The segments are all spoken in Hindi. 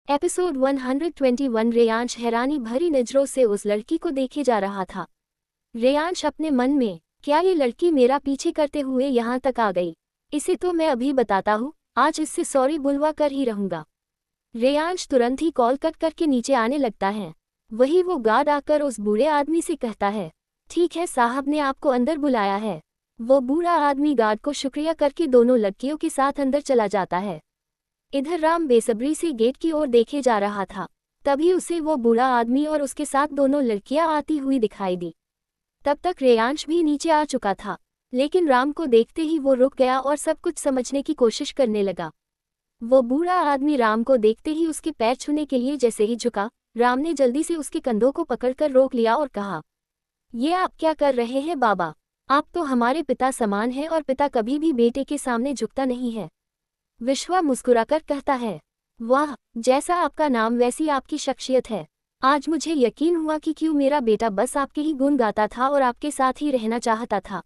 एपिसोड 121। रेयांश हैरानी भरी नजरों से उस लड़की को देखे जा रहा था। रेयांश अपने मन में, क्या ये लड़की मेरा पीछे करते हुए यहाँ तक आ गई? इसे तो मैं अभी बताता हूँ, आज इससे सॉरी बुलवा कर ही रहूंगा। रेयांश तुरंत ही कॉल कट करके नीचे आने लगता है। वही वो गार्ड आकर उस बूढ़े आदमी से कहता है, ठीक है साहब ने आपको अंदर बुलाया है। वो बूढ़ा आदमी गार्ड को शुक्रिया करके दोनों लड़कियों के साथ अंदर चला जाता है। इधर राम बेसब्री से गेट की ओर देखे जा रहा था। तभी उसे वो बूढ़ा आदमी और उसके साथ दोनों लड़कियां आती हुई दिखाई दी। तब तक रेयांश भी नीचे आ चुका था, लेकिन राम को देखते ही वो रुक गया और सब कुछ समझने की कोशिश करने लगा। वो बूढ़ा आदमी राम को देखते ही उसके पैर छूने के लिए जैसे ही झुका, राम ने जल्दी से उसके कंधों को पकड़कर रोक लिया और कहा, ये आप क्या कर रहे हैं बाबा? आप तो हमारे पिता समान हैं और पिता कभी भी बेटे के सामने झुकता नहीं है। विश्वा मुस्कुराकर कहता है, वाह, जैसा आपका नाम वैसी आपकी शख्सियत है। आज मुझे यकीन हुआ कि क्यों मेरा बेटा बस आपके ही गुण गाता था और आपके साथ ही रहना चाहता था,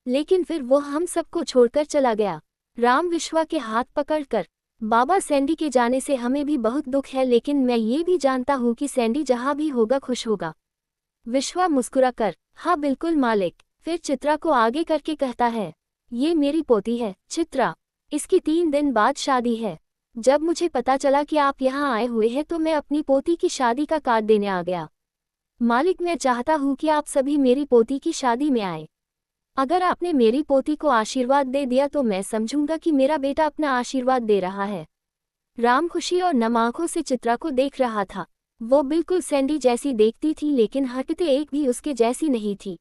लेकिन फिर वो हम सबको छोड़कर चला गया। राम विश्वा के हाथ पकड़कर, बाबा सैंडी के जाने से हमें भी बहुत दुख है, लेकिन मैं ये भी जानता हूँ कि सैंडी जहाँ भी होगा खुश होगा। विश्वा मुस्कुराकर, हाँ बिल्कुल मालिक। फिर चित्रा को आगे करके कहता है, ये मेरी पोती है चित्रा, इसकी 3 दिन बाद शादी है। जब मुझे पता चला कि आप यहाँ आए हुए हैं तो मैं अपनी पोती की शादी का कार्ड देने आ गया। मालिक, मैं चाहता हूँ कि आप सभी मेरी पोती की शादी में आए। अगर आपने मेरी पोती को आशीर्वाद दे दिया तो मैं समझूंगा कि मेरा बेटा अपना आशीर्वाद दे रहा है। राम खुशी और नम आंखों से चित्रा को देख रहा था। वो बिल्कुल सैंडी जैसी देखती थी, लेकिन हरकतें एक भी उसके जैसी नहीं थी।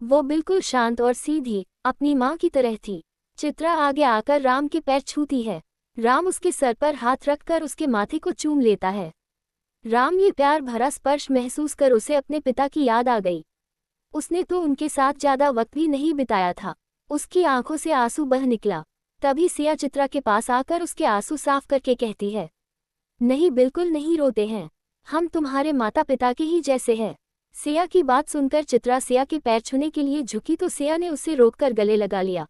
वो बिल्कुल शांत और सीधी, अपनी माँ की तरह थी। चित्रा आगे आकर राम के पैर छूती है। राम उसके सर पर हाथ रखकर उसके माथे को चूम लेता है। राम ये प्यार भरा स्पर्श महसूस कर उसे अपने पिता की याद आ गई। उसने तो उनके साथ ज्यादा वक्त भी नहीं बिताया था। उसकी आंखों से आंसू बह निकला। तभी सिया चित्रा के पास आकर उसके आंसू साफ करके कहती है, नहीं बिल्कुल नहीं रोते हैं, हम तुम्हारे माता पिता के ही जैसे हैं। सिया की बात सुनकर चित्रा सिया के पैर छूने के लिए झुकी तो सिया ने उसे रोककर गले लगा लिया।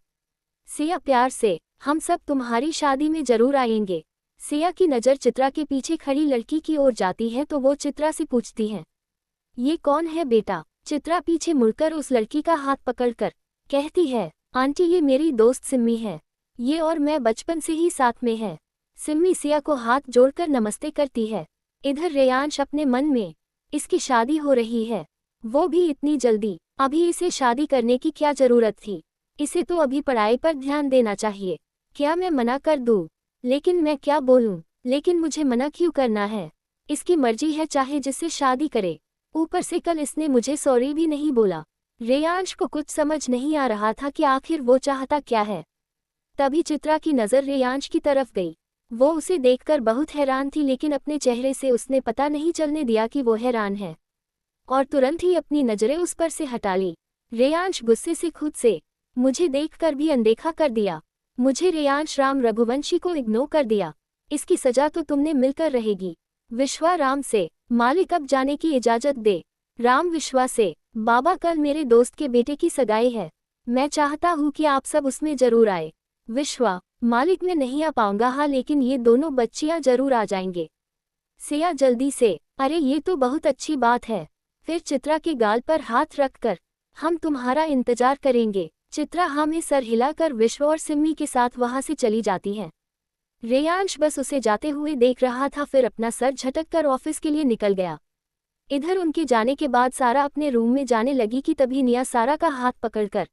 सिया प्यार से, हम सब तुम्हारी शादी में जरूर आएंगे। सिया की नज़र चित्रा के पीछे खड़ी लड़की की ओर जाती है तो वो चित्रा से पूछती है, ये कौन है बेटा? चित्रा पीछे मुड़कर उस लड़की का हाथ पकड़कर कहती है, आंटी ये मेरी दोस्त सिम्मी है। ये और मैं बचपन से ही साथ में है। सिम्मी सिया को हाथ जोड़कर नमस्ते करती है। इधर रेयांश अपने मन में, इसकी शादी हो रही है, वो भी इतनी जल्दी, अभी इसे शादी करने की क्या जरूरत थी? इसे तो अभी पढ़ाई पर ध्यान देना चाहिए। क्या मैं मना कर दूं? लेकिन मैं क्या बोलूं? लेकिन मुझे मना क्यों करना है? इसकी मर्जी है, चाहे जिससे शादी करे। ऊपर से कल इसने मुझे सॉरी भी नहीं बोला। रेयांश को कुछ समझ नहीं आ रहा था कि आखिर वो चाहता क्या है। तभी चित्रा की नज़र रेयांश की तरफ गई। वो उसे देखकर बहुत हैरान थी, लेकिन अपने चेहरे से उसने पता नहीं चलने दिया कि वो हैरान है, और तुरंत ही अपनी नज़रें उस पर से हटा ली। रेयांश गुस्से से खुद से, मुझे देखकर भी अनदेखा कर दिया। मुझे रेयांश राम रघुवंशी को इग्नोर कर दिया। इसकी सजा तो तुमने मिलकर रहेगी। विश्वा राम से, मालिक अब जाने की इजाजत दे। राम विश्वा से, बाबा कल मेरे दोस्त के बेटे की सगाई है, मैं चाहता हूँ कि आप सब उसमें जरूर आए। विश्वा, मालिक मैं नहीं आ पाऊंगा, हाँ लेकिन ये दोनों बच्चियां जरूर आ जाएंगे। सिया जल्दी से, अरे ये तो बहुत अच्छी बात है। फिर चित्रा के गाल पर हाथ रखकर, हम तुम्हारा इंतजार करेंगे। चित्रा हमें सर हिलाकर विश्व और सिम्मी के साथ वहां से चली जाती है। रेयांश बस उसे जाते हुए देख रहा था, फिर अपना सर झटक कर ऑफिस के लिए निकल गया। इधर उनके जाने के बाद सारा अपने रूम में जाने लगी कि तभी निया सारा का हाथ पकड़कर,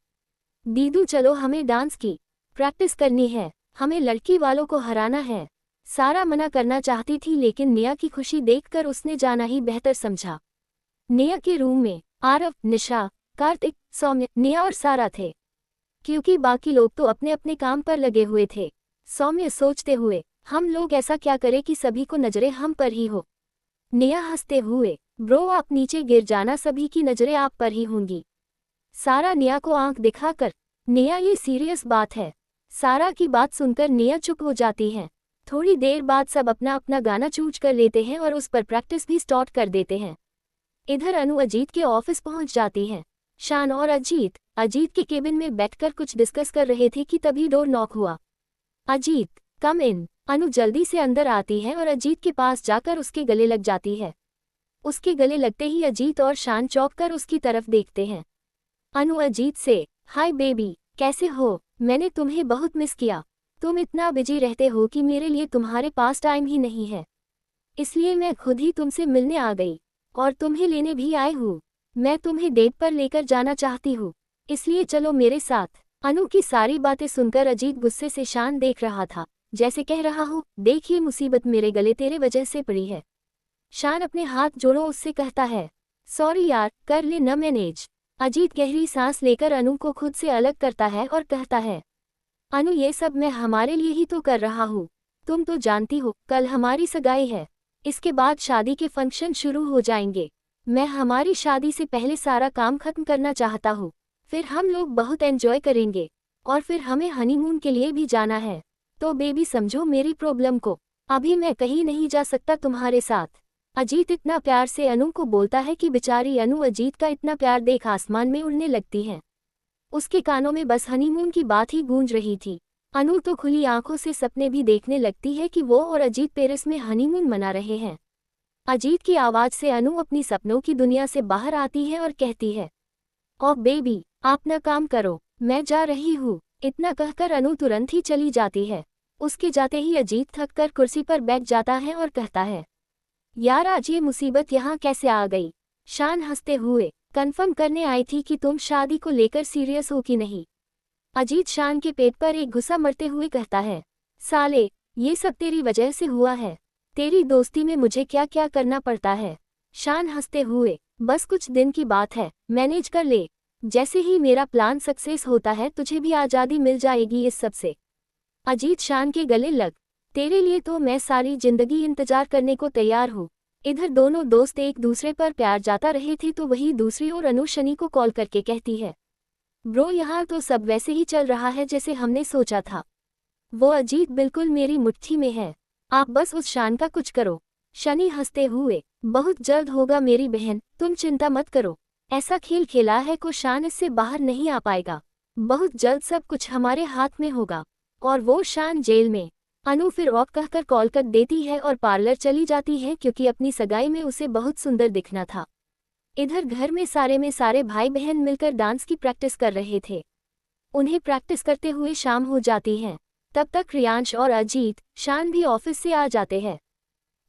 दीदू चलो हमें डांस की प्रैक्टिस करनी है, हमें लड़की वालों को हराना है। सारा मना करना चाहती थी, लेकिन निया की खुशी देखकर उसने जाना ही बेहतर समझा। निया के रूम में आरव, निशा, कार्तिक, सौम्य, निया और सारा थे, क्योंकि बाकी लोग तो अपने अपने काम पर लगे हुए थे। सौम्य सोचते हुए, हम लोग ऐसा क्या करें कि सभी को नजरें हम पर ही हो। निया हंसते हुए, ब्रो आप नीचे गिर जाना, सभी की नजरें आप पर ही होंगी। सारा निया को आंख दिखाकर, निया ये सीरियस बात है। सारा की बात सुनकर निया चुप हो जाती है। थोड़ी देर बाद सब अपना अपना गाना चूज कर लेते हैं और उस पर प्रैक्टिस भी स्टार्ट कर देते हैं। इधर अनु अजीत के ऑफिस पहुंच जाती है। शान और अजीत के केबिन में बैठकर कुछ डिस्कस कर रहे थे कि तभी डोर नॉक हुआ। अजीत, कम इन। अनु जल्दी से अंदर आती है और अजीत के पास जाकर उसके गले लग जाती है। उसके गले लगते ही अजीत और शान चौंक कर उसकी तरफ देखते हैं। अनु अजीत से, हाय बेबी, कैसे हो? मैंने तुम्हें बहुत मिस किया। तुम इतना बिजी रहते हो कि मेरे लिए तुम्हारे पास टाइम ही नहीं है, इसलिए मैं खुद ही तुमसे मिलने आ गई और तुम्हें लेने भी आई हूँ। मैं तुम्हें डेट पर लेकर जाना चाहती हूँ, इसलिए चलो मेरे साथ। अनु की सारी बातें सुनकर अजीत गुस्से से शान देख रहा था, जैसे कह रहा हो, देखिए मुसीबत मेरे गले तेरे वजह से पड़ी है। शान अपने हाथ जोड़ो उससे कहता है, सॉरी यार, कर ले न मैनेज। अजीत गहरी सांस लेकर अनु को खुद से अलग करता है और कहता है, अनु ये सब मैं हमारे लिए ही तो कर रहा हूँ। तुम तो जानती हो कल हमारी सगाई है, इसके बाद शादी के फंक्शन शुरू हो जाएंगे। मैं हमारी शादी से पहले सारा काम खत्म करना चाहता हूँ, फिर हम लोग बहुत एंजॉय करेंगे और फिर हमें हनीमून के लिए भी जाना है। तो बेबी समझो मेरी प्रॉब्लम को, अभी मैं कहीं नहीं जा सकता तुम्हारे साथ। अजीत इतना प्यार से अनु को बोलता है कि बेचारी अनु अजीत का इतना प्यार देख आसमान में उड़ने लगती है। उसके कानों में बस हनीमून की बात ही गूंज रही थी। अनु तो खुली आंखों से सपने भी देखने लगती है कि वो और अजीत पेरिस में हनीमून मना रहे हैं। अजीत की आवाज से अनु अपनी सपनों की दुनिया से बाहर आती है और कहती है, ओ बेबी, आप न काम करो, मैं जा रही हूँ। इतना कहकर अनु तुरंत ही चली जाती है। उसके जाते ही अजीत थककर कुर्सी पर बैठ जाता है और कहता है, यार आज ये मुसीबत यहाँ कैसे आ गई? शान हंसते हुए, कंफर्म करने आई थी कि तुम शादी को लेकर सीरियस हो कि नहीं। अजीत शान के पेट पर एक घुसा मरते हुए कहता है, साले, ये सब तेरी वजह से हुआ है। तेरी दोस्ती में मुझे क्या क्या करना पड़ता है। शान हंसते हुए, बस कुछ दिन की बात है, मैनेज कर ले। जैसे ही मेरा प्लान सक्सेस होता है तुझे भी आज़ादी मिल जाएगी इस सब से। अजीत शान के गले लग, तेरे लिए तो मैं सारी जिंदगी इंतजार करने को तैयार हूँ। इधर दोनों दोस्त एक दूसरे पर प्यार जाता रहे थे तो वही दूसरी ओर अनु शनि को कॉल करके कहती है, ब्रो यहाँ तो सब वैसे ही चल रहा है जैसे हमने सोचा था। वो अजीत बिल्कुल मेरी मुट्ठी में है, आप बस उस शान का कुछ करो। शनि हंसते हुए, बहुत जल्द होगा मेरी बहन, तुम चिंता मत करो। ऐसा खेल खेला है को शान इससे बाहर नहीं आ पाएगा। बहुत जल्द सब कुछ हमारे हाथ में होगा और वो शान जेल में। अनु फिर ऑफ कहकर कॉल कर देती है और पार्लर चली जाती है क्योंकि अपनी सगाई में उसे बहुत सुंदर दिखना था। इधर घर में सारे भाई बहन मिलकर डांस की प्रैक्टिस कर रहे थे। उन्हें प्रैक्टिस करते हुए शाम हो जाती है। तब तक रियांश और अजीत, शान भी ऑफिस से आ जाते हैं।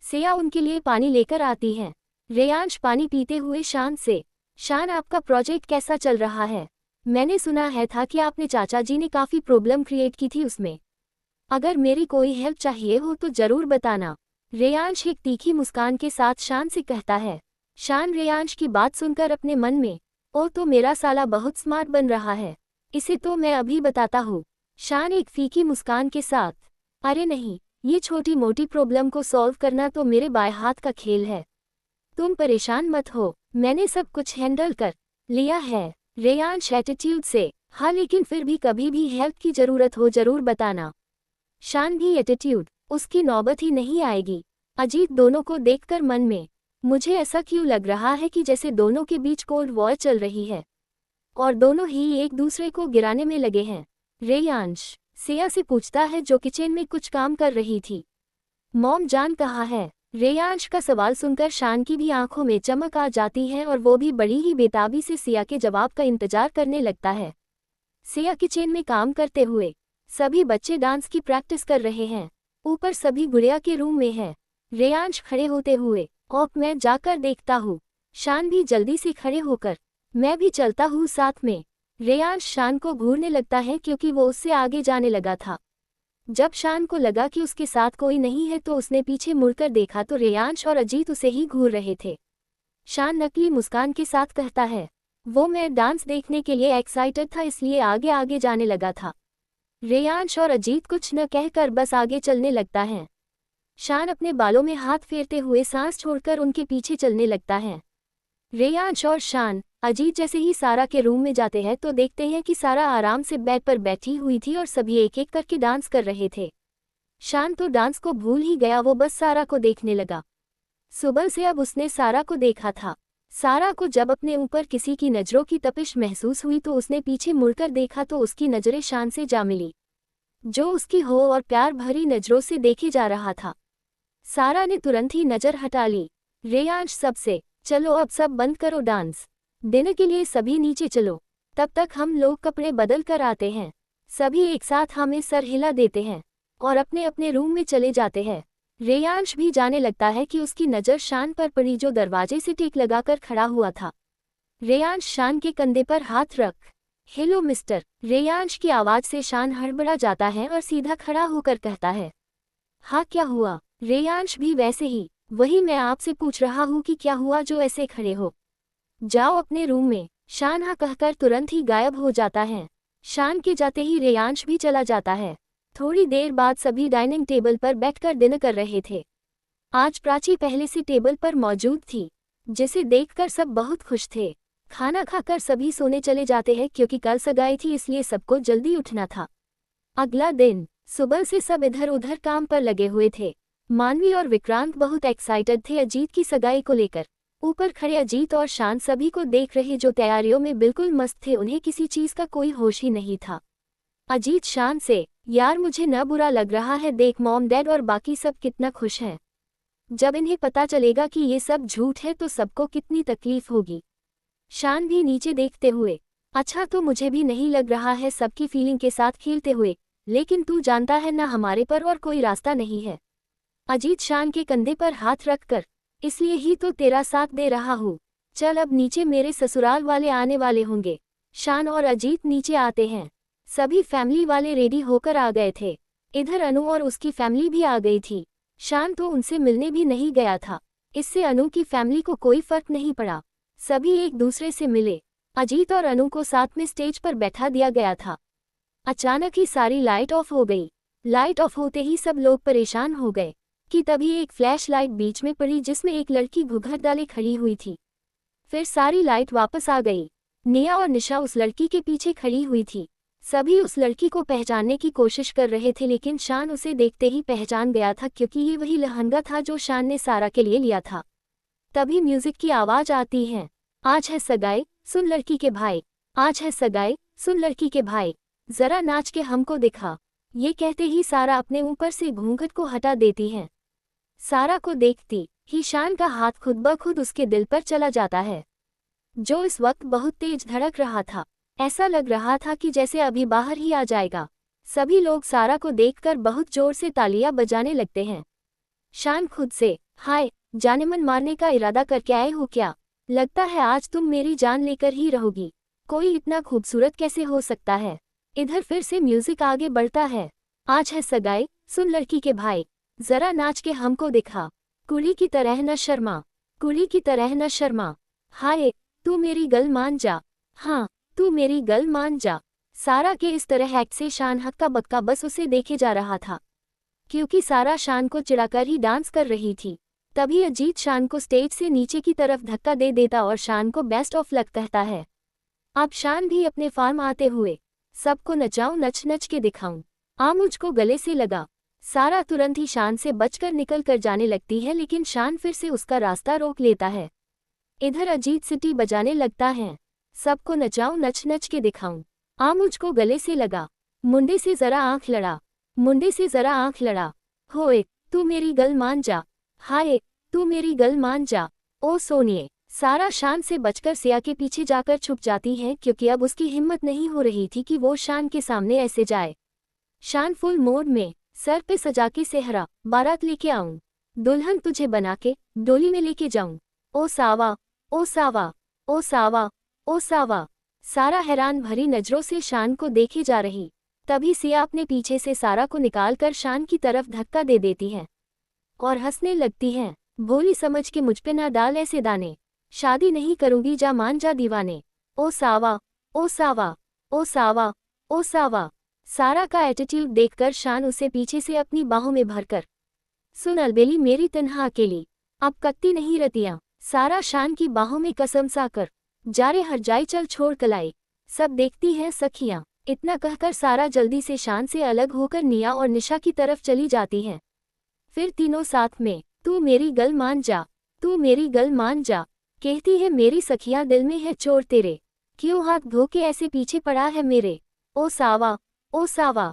सिया उनके लिए पानी लेकर आती है। रियांश पानी पीते हुए शान से, शान आपका प्रोजेक्ट कैसा चल रहा है? मैंने सुना है था कि आपने चाचा जी ने काफ़ी प्रॉब्लम क्रिएट की थी उसमें। अगर मेरी कोई हेल्प चाहिए हो तो ज़रूर बताना। रियांश एक तीखी मुस्कान के साथ शान से कहता है। शान रियांश की बात सुनकर अपने मन में, ओ तो मेरा साला बहुत स्मार्ट बन रहा है, इसे तो मैं अभी बताता हूँ। शान एक फीकी मुस्कान के साथ, अरे नहीं, ये छोटी मोटी प्रॉब्लम को सॉल्व करना तो मेरे बाएं हाथ का खेल है। तुम परेशान मत हो, मैंने सब कुछ हैंडल कर लिया है। रियांश एटीट्यूड से, हाँ लेकिन फिर भी कभी भी हेल्प की ज़रूरत हो ज़रूर बताना। शान भी एटीट्यूड, उसकी नौबत ही नहीं आएगी। अजीत दोनों को देखकर मन में, मुझे ऐसा क्यों लग रहा है कि जैसे दोनों के बीच कोल्ड वॉर चल रही है और दोनों ही एक दूसरे को गिराने में लगे हैं। रियांश सिया से पूछता है जो किचन में कुछ काम कर रही थी, मॉम जान कहाँ है? रियांश का सवाल सुनकर शान की भी आंखों में चमक आ जाती है और वो भी बड़ी ही बेताबी से सिया के जवाब का इंतजार करने लगता है। सिया किचन में काम करते हुए, सभी बच्चे डांस की प्रैक्टिस कर रहे हैं। ऊपर सभी गुड़िया के रूम में हैं। रियांश खड़े होते हुए, औप मैं जाकर देखता हूँ। शान भी जल्दी से खड़े होकर, मैं भी चलता हूँ साथ में। रियांश शान को घूरने लगता है क्योंकि वो उससे आगे जाने लगा था। जब शान को लगा कि उसके साथ कोई नहीं है तो उसने पीछे मुड़कर देखा तो रियांश और अजीत उसे ही घूर रहे थे। शान नकली मुस्कान के साथ कहता है, वो मैं डांस देखने के लिए एक्साइटेड था इसलिए आगे आगे जाने लगा था। रियांश और अजीत कुछ न कहकर बस आगे चलने लगता है। शान अपने बालों में हाथ फेरते हुए सांस छोड़कर उनके पीछे चलने लगता है। रियांश और शान, अजीत जैसे ही सारा के रूम में जाते हैं तो देखते हैं कि सारा आराम से बेड पर बैठी हुई थी और सभी एक एक करके डांस कर रहे थे। शान तो डांस को भूल ही गया, वो बस सारा को देखने लगा। सुबह से अब उसने सारा को देखा था। सारा को जब अपने ऊपर किसी की नज़रों की तपिश महसूस हुई तो उसने पीछे मुड़कर देखा तो उसकी नज़रें शान से जा मिली। जो उसकी हो और प्यार भरी नजरों से देखे जा रहा था। सारा ने तुरंत ही नजर हटा ली। रेयांश सबसे, चलो अब सब बंद करो डांस, डिनर के लिए सभी नीचे चलो, तब तक हम लोग कपड़े बदल कर आते हैं। सभी एक साथ हमें सर हिला देते हैं और अपने अपने रूम में चले जाते हैं। रेयांश भी जाने लगता है कि उसकी नज़र शान पर पड़ी, जो दरवाजे से टेक लगाकर खड़ा हुआ था। रेयांश शान के कंधे पर हाथ रख, हेलो मिस्टर। रेयांश की आवाज़ से शान हड़बड़ा जाता है और सीधा खड़ा होकर कहता है, हाँ क्या हुआ? रेयांश भी वैसे ही, वही मैं आपसे पूछ रहा हूँ कि क्या हुआ जो ऐसे खड़े हो? जाओ अपने रूम में। शान हाँ कहकर तुरंत ही गायब हो जाता है। शान के जाते ही रेयांश भी चला जाता है। थोड़ी देर बाद सभी डाइनिंग टेबल पर बैठकर डिनर कर रहे थे। आज प्राची पहले से टेबल पर मौजूद थी, जिसे देखकर सब बहुत खुश थे। खाना खाकर सभी सोने चले जाते हैं क्योंकि कल सगाई थी, इसलिए सबको जल्दी उठना था। अगला दिन सुबह से सब इधर उधर काम पर लगे हुए थे। मानवी और विक्रांत बहुत एक्साइटेड थे अजीत की सगाई को लेकर। ऊपर खड़े अजीत और शान सभी को देख रहे, जो तैयारियों में बिल्कुल मस्त थे। उन्हें किसी चीज का कोई होश ही नहीं था। अजीत शान से, यार मुझे न बुरा लग रहा है, देख मॉम डैड और बाकी सब कितना खुश हैं। जब इन्हें पता चलेगा कि ये सब झूठ है तो सबको कितनी तकलीफ होगी। शान भी नीचे देखते हुए, अच्छा तो मुझे भी नहीं लग रहा है, सबकी फीलिंग के साथ खेलते हुए, लेकिन तू जानता है ना हमारे पर और कोई रास्ता नहीं है। अजीत शान के कंधे पर हाथ रखकर, इसलिए ही तो तेरा साथ दे रहा हूँ। चल अब नीचे, मेरे ससुराल वाले आने वाले होंगे। शान और अजीत नीचे आते हैं। सभी फैमिली वाले रेडी होकर आ गए थे। इधर अनु और उसकी फैमिली भी आ गई थी। शान तो उनसे मिलने भी नहीं गया था, इससे अनु की फैमिली को कोई फर्क नहीं पड़ा। सभी एक दूसरे से मिले। अजीत और अनु को साथ में स्टेज पर बैठा दिया गया था। अचानक ही सारी लाइट ऑफ हो गई। लाइट ऑफ होते ही सब लोग परेशान हो गए कि तभी एक फ्लैश लाइट बीच में पड़ी, जिसमें एक लड़की घूंघट डाले खड़ी हुई थी। फिर सारी लाइट वापस आ गई। निया और निशा उस लड़की के पीछे खड़ी हुई थी। सभी उस लड़की को पहचानने की कोशिश कर रहे थे, लेकिन शान उसे देखते ही पहचान गया था, क्योंकि ये वही लहंगा था जो शान ने सारा के लिए लिया था। तभी म्यूजिक की आवाज आती है, आज है सगाई, सुन लड़की के भाई, आज है सगाई, सुन लड़की के भाई, जरा नाच के हमको दिखा। ये कहते ही सारा अपने ऊपर से घूंघट को हटा देती है। सारा को देखती ही शान का हाथ खुद ब खुद उसके दिल पर चला जाता है, जो इस वक्त बहुत तेज धड़क रहा था। ऐसा लग रहा था कि जैसे अभी बाहर ही आ जाएगा। सभी लोग सारा को देखकर बहुत जोर से तालियां बजाने लगते हैं। शान खुद से, हाय, जानेमन मारने का इरादा करके आए हो क्या? लगता है आज तुम मेरी जान लेकर ही रहोगी। कोई इतना खूबसूरत कैसे हो सकता है? इधर फिर से म्यूजिक आगे बढ़ता है। आज है सगाई, सुन लड़की के भाई, जरा नाच के हमको दिखा। कुड़ी की तरह न शर्मा, कुड़ी की तरह न शर्मा। हाय, तू मेरी गल मान जा, हाँ तू मेरी गल मान जा। सारा के इस तरह एक्ट से शान हक्का बक्का बस उसे देखे जा रहा था, क्योंकि सारा शान को चिढ़ाकर ही डांस कर रही थी। तभी अजीत शान को स्टेज से नीचे की तरफ धक्का दे देता और शान को बेस्ट ऑफ लक कहता है। अब शान भी अपने फार्म आते हुए, सबको नचाऊं, नच नच के दिखाऊं, आ मुझको गले से लगा। सारा तुरंत ही शान से बचकर निकल कर जाने लगती है, लेकिन शान फिर से उसका रास्ता रोक लेता है। इधर अजीत सिटी बजाने लगता है, सबको नचाऊं, नच नच के दिखाऊं, आ मुझको गले से लगा, मुंडे से जरा आंख लड़ा, मुंडे से जरा आंख लड़ा, होए तू मेरी गल मान जा, हाय तू मेरी गल मान जा, ओ सोनिए। सारा शान से बचकर सिया के पीछे जाकर छुप जाती है, क्योंकि अब उसकी हिम्मत नहीं हो रही थी कि वो शान के सामने ऐसे जाए। शान फुल मोड में, सर पे सजा के सेहरा, बारात लेके आऊं, दुल्हन तुझे बना के डोली में लेके जाऊं, ओ सावा, ओ सावा, ओ सावा, ओ सावा। सारा हैरान भरी नजरों से शान को देखे जा रही। तभी सिया अपने पीछे से सारा को निकालकर शान की तरफ धक्का दे देती है और हंसने लगती है, भोली समझ के मुझ पे ना डाल ऐसे दाने, शादी नहीं करूंगी, जा मान जा दीवाने, ओ सावा, ओ सावा, ओ सावा, ओ सावा। सारा का एटीट्यूड देखकर शान उसे पीछे से अपनी बाहों में भरकर, सुन अलबेली मेरी तन्हा अकेली, अब कत्ती नहीं रतियां। सारा शान की बाहों में कसम सा कर, जारे हर जाई चल छोड़ कलाई, सब देखती हैं सखियां। इतना कहकर सारा जल्दी से शान से अलग होकर निया और निशा की तरफ चली जाती है। फिर तीनों साथ में, तू मेरी गल मान जा, तू मेरी गल मान जा, कहती है मेरी सखियां, दिल में है चोर तेरे, क्यों हाथ धो के ऐसे पीछे पड़ा है मेरे, ओ सावा, ओ सावा,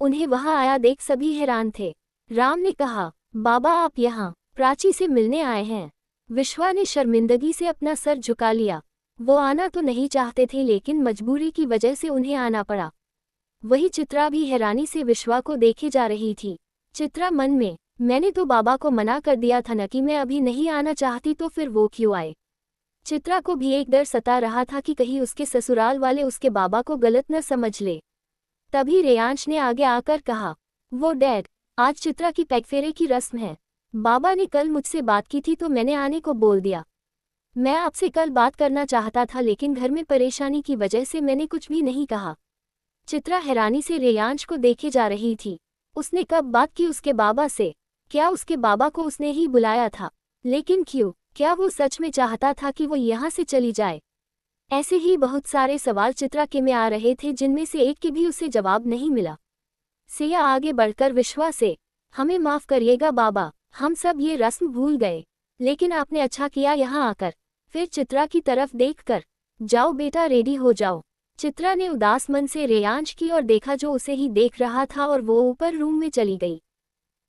उन्हें वहां आया देख सभी हैरान थे। राम ने कहा, बाबा आप यहाँ प्राची से मिलने आए हैं। विश्वा ने शर्मिंदगी से अपना सर झुका लिया। वो आना तो नहीं चाहते थे लेकिन मजबूरी की वजह से उन्हें आना पड़ा। वही चित्रा भी हैरानी से विश्वा को देखे जा रही थी। चित्रा मन में, मैंने तो बाबा को मना कर दिया था न कि मैं अभी नहीं आना चाहती, तो फिर वो क्यों आए। चित्रा को भी एक डर सता रहा था कि कहीं उसके ससुराल वाले उसके बाबा को गलत न समझ ले। तभी रेयांश ने आगे आकर कहा, वो डैड, आज चित्रा की पैगफेरे की रस्म है। बाबा ने कल मुझसे बात की थी तो मैंने आने को बोल दिया। मैं आपसे कल बात करना चाहता था लेकिन घर में परेशानी की वजह से मैंने कुछ भी नहीं कहा। चित्रा हैरानी से रेयांश को देखे जा रही थी। उसने कब बात की उसके बाबा से? क्या उसके बाबा को उसने ही बुलाया था? लेकिन क्यों? क्या वो सच में चाहता था कि वो यहाँ से चली जाए? ऐसे ही बहुत सारे सवाल चित्रा के में आ रहे थे जिनमें से एक के भी उसे जवाब नहीं मिला। सिया आगे बढ़कर विश्वा से, हमें माफ करिएगा बाबा, हम सब ये रस्म भूल गए, लेकिन आपने अच्छा किया यहाँ आकर। फिर चित्रा की तरफ देखकर, जाओ बेटा रेडी हो जाओ। चित्रा ने उदास मन से रेयांश की ओर देखा जो उसे ही देख रहा था और वो ऊपर रूम में चली गई।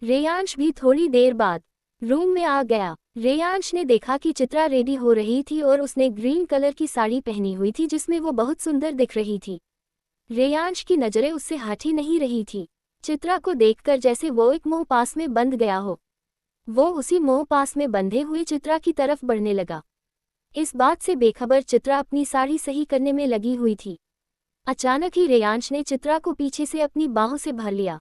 रेयांश भी थोड़ी देर बाद रूम में आ गया। रेयांश ने देखा कि चित्रा रेडी हो रही थी और उसने ग्रीन कलर की साड़ी पहनी हुई थी जिसमें वो बहुत सुंदर दिख रही थी। रेयांश की नजरें उससे हट ही नहीं रही थी। चित्रा को देखकर जैसे वो एक मोह पास में बंध गया हो। वो उसी मोह पास में बंधे हुए चित्रा की तरफ बढ़ने लगा। इस बात से बेखबर चित्रा अपनी साड़ी सही करने में लगी हुई थी। अचानक ही रेयांश ने चित्रा को पीछे से अपनी बाहों से भर लिया।